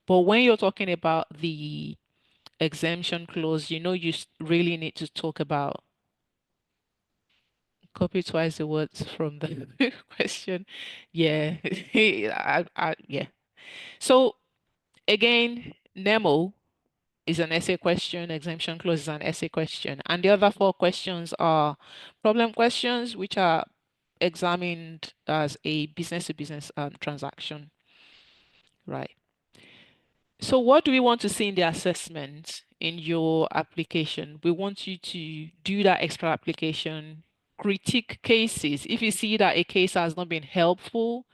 Speaker 1: But when you're talking about the exemption clause, really need to talk about copy twice the words from the question. Yeah. Yeah. So again, NEMO is an essay question, exemption clause is an essay question, and the other four questions are problem questions, which are examined as a business to business transaction, right? So what do we want to see in the assessment in your application? We want you to do that extra application, critique cases. If you see that a case has not been helpful,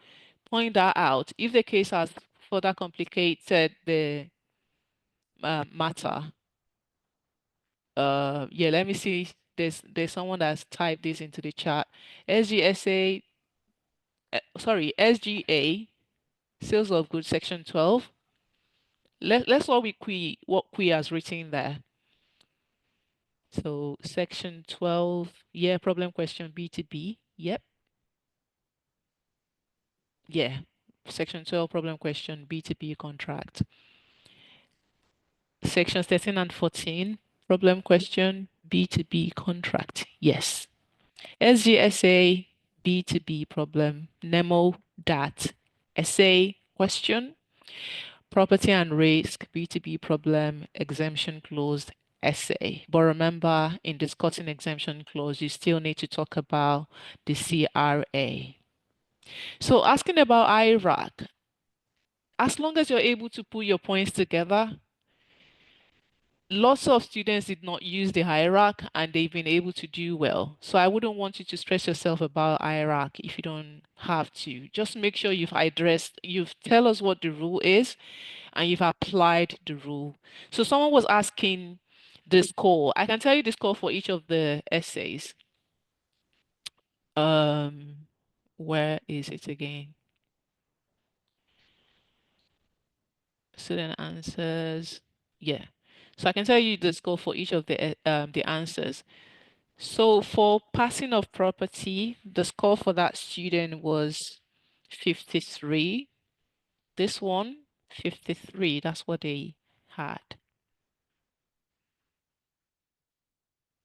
Speaker 1: point that out. If the case has further complicated the matter, yeah, let me see. There's someone that's typed this into the chat. SGSA, sorry, SGA, sales of goods, section 12. Let's what we has written there. So section 12, yeah, problem question B2B. Yep. Yeah. Section 12, problem question B2B contract. Sections 13 and 14, problem question B2B contract. Yes. SGSA B2B problem, NEMO dat essay question, property and risk B2B problem, exemption clause essay. But remember, in discussing exemption clause, you still need to talk about the CRA. So asking about IRAC, as long as you're able to put your points together, lots of students did not use the hierarchy and they've been able to do well. So I wouldn't want you to stress yourself about hierarchy if you don't have to. Just make sure you've tell us what the rule is and you've applied the rule. So someone was asking the score. I can tell you the score for each of the essays. Um, where is it again? Student answers. Yeah. So I can tell you the score for each of the answers. So for passing of property, the score for that student was 53. This one, 53. That's what they had.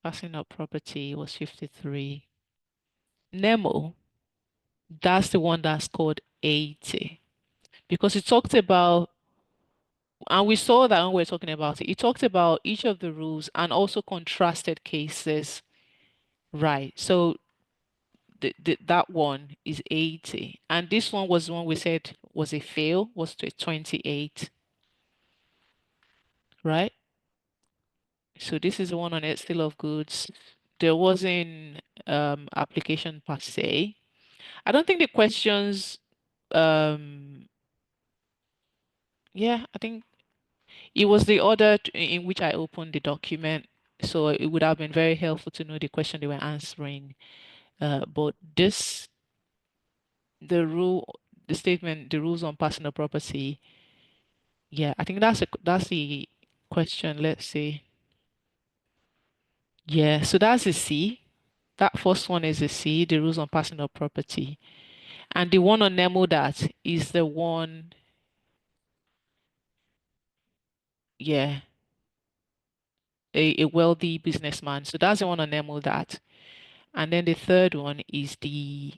Speaker 1: Passing of property was 53. Nemo, that's the one that scored 80. Because it talked about, and we saw that when we were talking about it, it talked about each of the rules and also contrasted cases. Right. So that one is 80. And this one was the one we said was a fail, was to 28, right? So this is the one on sale of goods. There wasn't application per se. I don't think the questions um yeah, I think it was the order in which I opened the document. So it would have been very helpful to know the question they were answering. But the rule, the statement, the rules on personal property. Yeah, I think that's the question. Let's see. Yeah, so that's a C. That first one is a C, the rules on personal property. And the one on Nemo that is the one, yeah, a wealthy businessman. So that's the one on Nemo that. And then the third one is the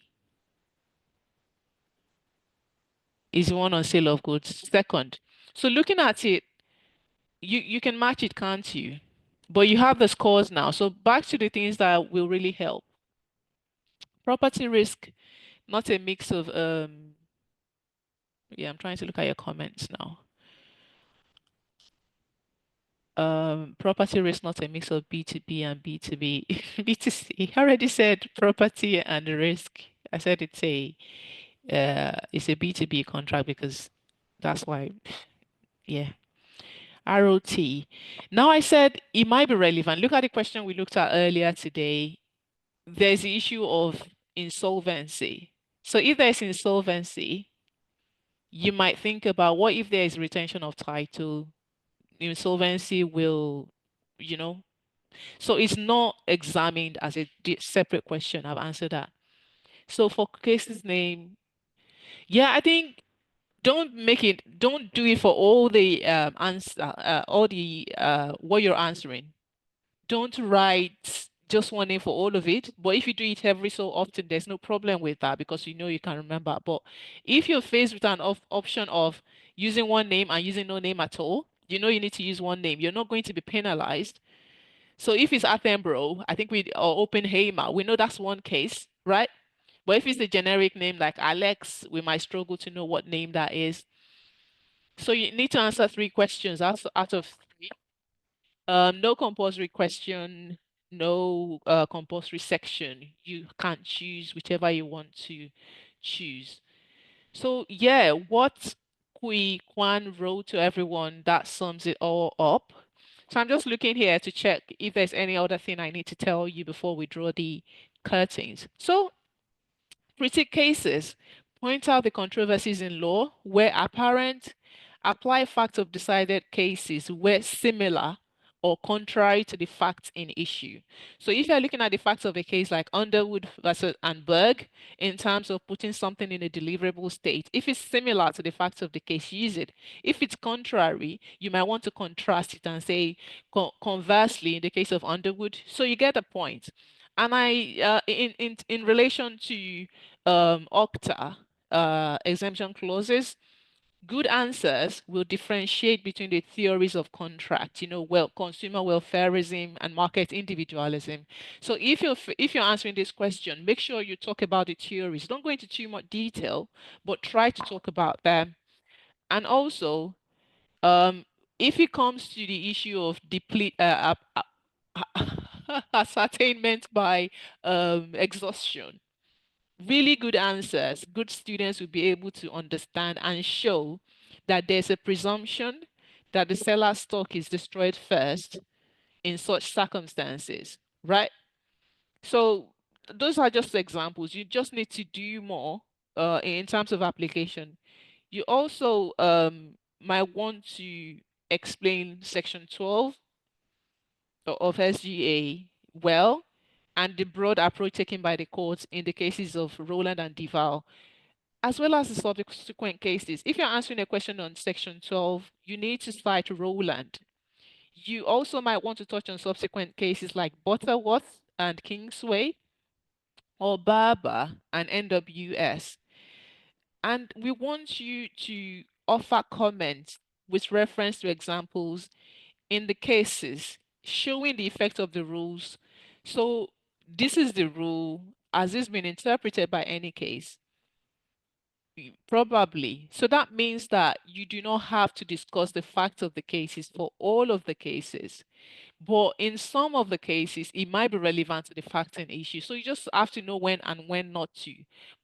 Speaker 1: one on sale of goods. Second. So looking at it, you can match it, can't you? But you have the scores now. So back to the things that will really help. Property risk, not a mix of yeah, I'm trying to look at your comments now. Property risk, not a mix of B2B and B2B. B2C. I already said property and risk. I said it's a B2B contract because that's why, yeah. ROT. Now I said it might be relevant. Look at the question we looked at earlier today. There's the issue of insolvency. So if there's insolvency, you might think about what if there is retention of title, insolvency will, you know, so it's not examined as a separate question. I've answered that. So for cases name, yeah, I think don't do it for all the answer, all the what you're answering. Don't write just one name for all of it. But if you do it every so often, there's no problem with that because you know you can remember. But if you're faced with an option of using one name and using no name at all, you know you need to use one name. You're not going to be penalized. So if it's Attenborough, I think we or Oppenheimer, we know that's one case, right? But if it's a generic name like Alex, we might struggle to know what name that is. So you need to answer three questions out of three. No compulsory question, no compulsory section. You can't choose whichever you want to choose. So yeah, what Kui Kwan wrote to everyone, that sums it all up. So I'm just looking here to check if there's any other thing I need to tell you before we draw the curtains. So critique cases point out the controversies in law where apparent, apply facts of decided cases where similar or contrary to the facts in issue. So if you're looking at the facts of a case like Underwood versus and Berg in terms of putting something in a deliverable state, if it's similar to the facts of the case, use it. If it's contrary, you might want to contrast it and say conversely in the case of Underwood. So you get the point. And in relation to OCTA exemption clauses, good answers will differentiate between the theories of contract, well, consumer welfareism and market individualism. So if you're answering this question, make sure you talk about the theories. Don't go into too much detail, but try to talk about them. And also, um, if it comes to the issue of ascertainment by exhaustion, really good answers, good students will be able to understand and show that there's a presumption that the seller's stock is destroyed first in such circumstances, right? So those are just examples. You just need to do more in terms of application. You also might want to explain Section 12 of SGA well and the broad approach taken by the courts in the cases of Roland and Duval as well as the subsequent cases. If you're answering a question on Section 12, you need to cite Rowland. You also might want to touch on subsequent cases like Butterworth and Kingsway or Barber and NWS. And we want you to offer comments with reference to examples in the cases showing the effect of the rules. So this is the rule as it's been interpreted by any case. Probably. So that means that you do not have to discuss the facts of the cases for all of the cases. But in some of the cases, it might be relevant to the facts and issues. So you just have to know when and when not to.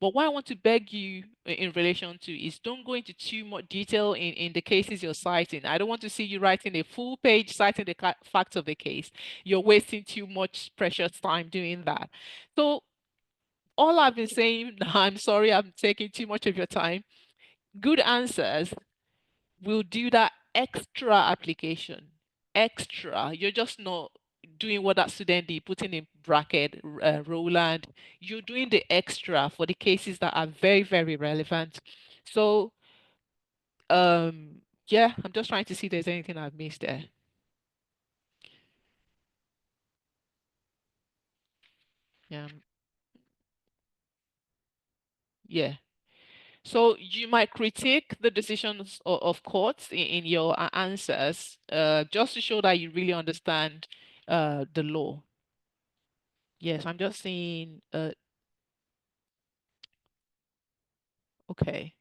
Speaker 1: But what I want to beg you in relation to is don't go into too much detail in the cases you're citing. I don't want to see you writing a full page citing the facts of the case. You're wasting too much precious time doing that. So all I've been saying, I'm sorry, I'm taking too much of your time. Good answers will do that extra application. Extra. You're just not doing what that student did, putting in bracket Roland. You're doing the extra for the cases that are very, very relevant. So, yeah, I'm just trying to see if there's anything I've missed there. Yeah. Yeah. So you might critique the decisions of courts in your answers, just to show that you really understand the law. Yes, I'm just saying, okay.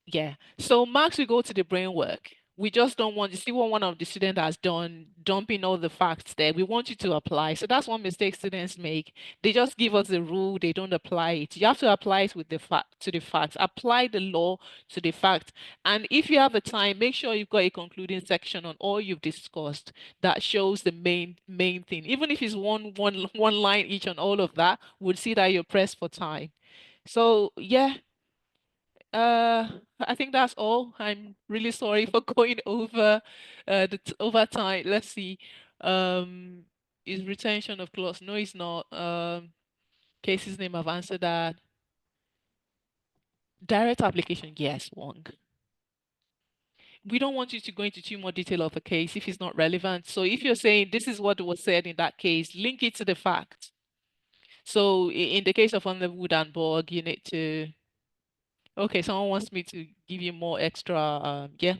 Speaker 1: Yeah. So marks will go to the brain work. We just don't want to see what one of the students has done, dumping all the facts there. We want you to apply. So that's one mistake students make. They just give us the rule, they don't apply it. You have to apply it with the fact to the facts. Apply the law to the fact. And if you have the time, make sure you've got a concluding section on all you've discussed that shows the main thing. Even if it's one line each on all of that, we'll see that you're pressed for time. So yeah, I think that's all. I'm really sorry for going over over time. Let's see. Um, is retention of clause? No, it's not. Case's name, I've answered that. Direct application, yes, Wong. We don't want you to go into too more detail of a case if it's not relevant. So if you're saying this is what was said in that case, link it to the fact. So in the case of on the wood and borg, you need to. Okay, someone wants me to give you more extra. Yeah.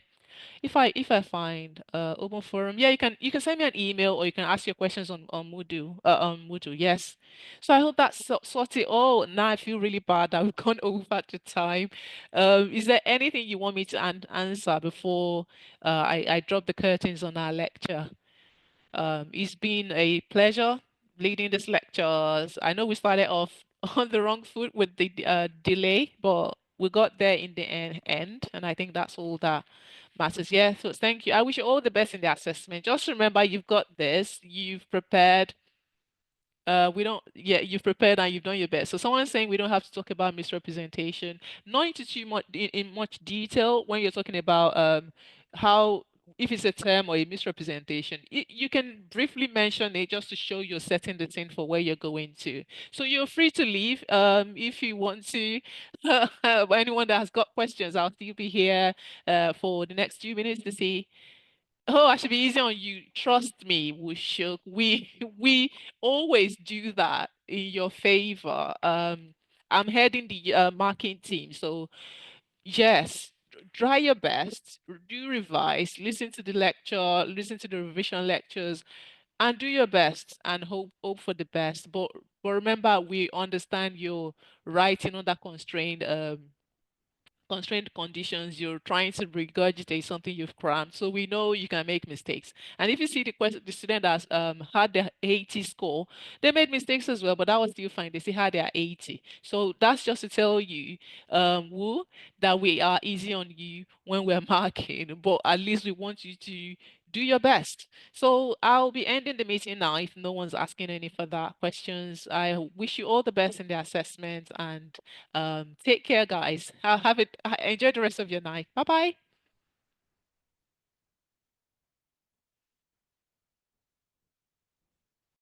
Speaker 1: If I find open forum, yeah, you can send me an email or you can ask your questions on Moodle. Moodle, yes. So I hope that's sorted. Oh, now I feel really bad that we've gone over the time. Is there anything you want me to answer before I drop the curtains on our lecture? It's been a pleasure leading these lectures. I know we started off on the wrong foot with the delay, but we got there in the end, and I think that's all that matters. Yeah, so thank you. I wish you all the best in the assessment. Just remember, you've got this. You've prepared. We don't, yeah, you've prepared and you've done your best. So someone's saying we don't have to talk about misrepresentation, not into too much in much detail when you're talking about how if it's a term or a misrepresentation, you can briefly mention it just to show you're setting the scene for where you're going to. So you're free to leave if you want to. Anyone that has got questions, I'll still be here for the next 2 minutes to see. Oh, I should be easy on you. Trust me, we should. We always do that in your favor. I'm heading the marking team, so yes, try your best, do revise, listen to the lecture, listen to the revision lectures, and do your best and hope for the best. But remember, we understand you're writing under constrained conditions, you're trying to regurgitate something you've crammed. So we know you can make mistakes. And if you see the student that's had their 80 score, they made mistakes as well, but that was still fine. They still had their 80. So that's just to tell you, Wu, that we are easy on you when we're marking, but at least we want you to do your best. So I'll be ending the meeting now if no one's asking any further questions. I wish you all the best in the assessment and take care, guys. Have it. Enjoy the rest of your night. Bye bye.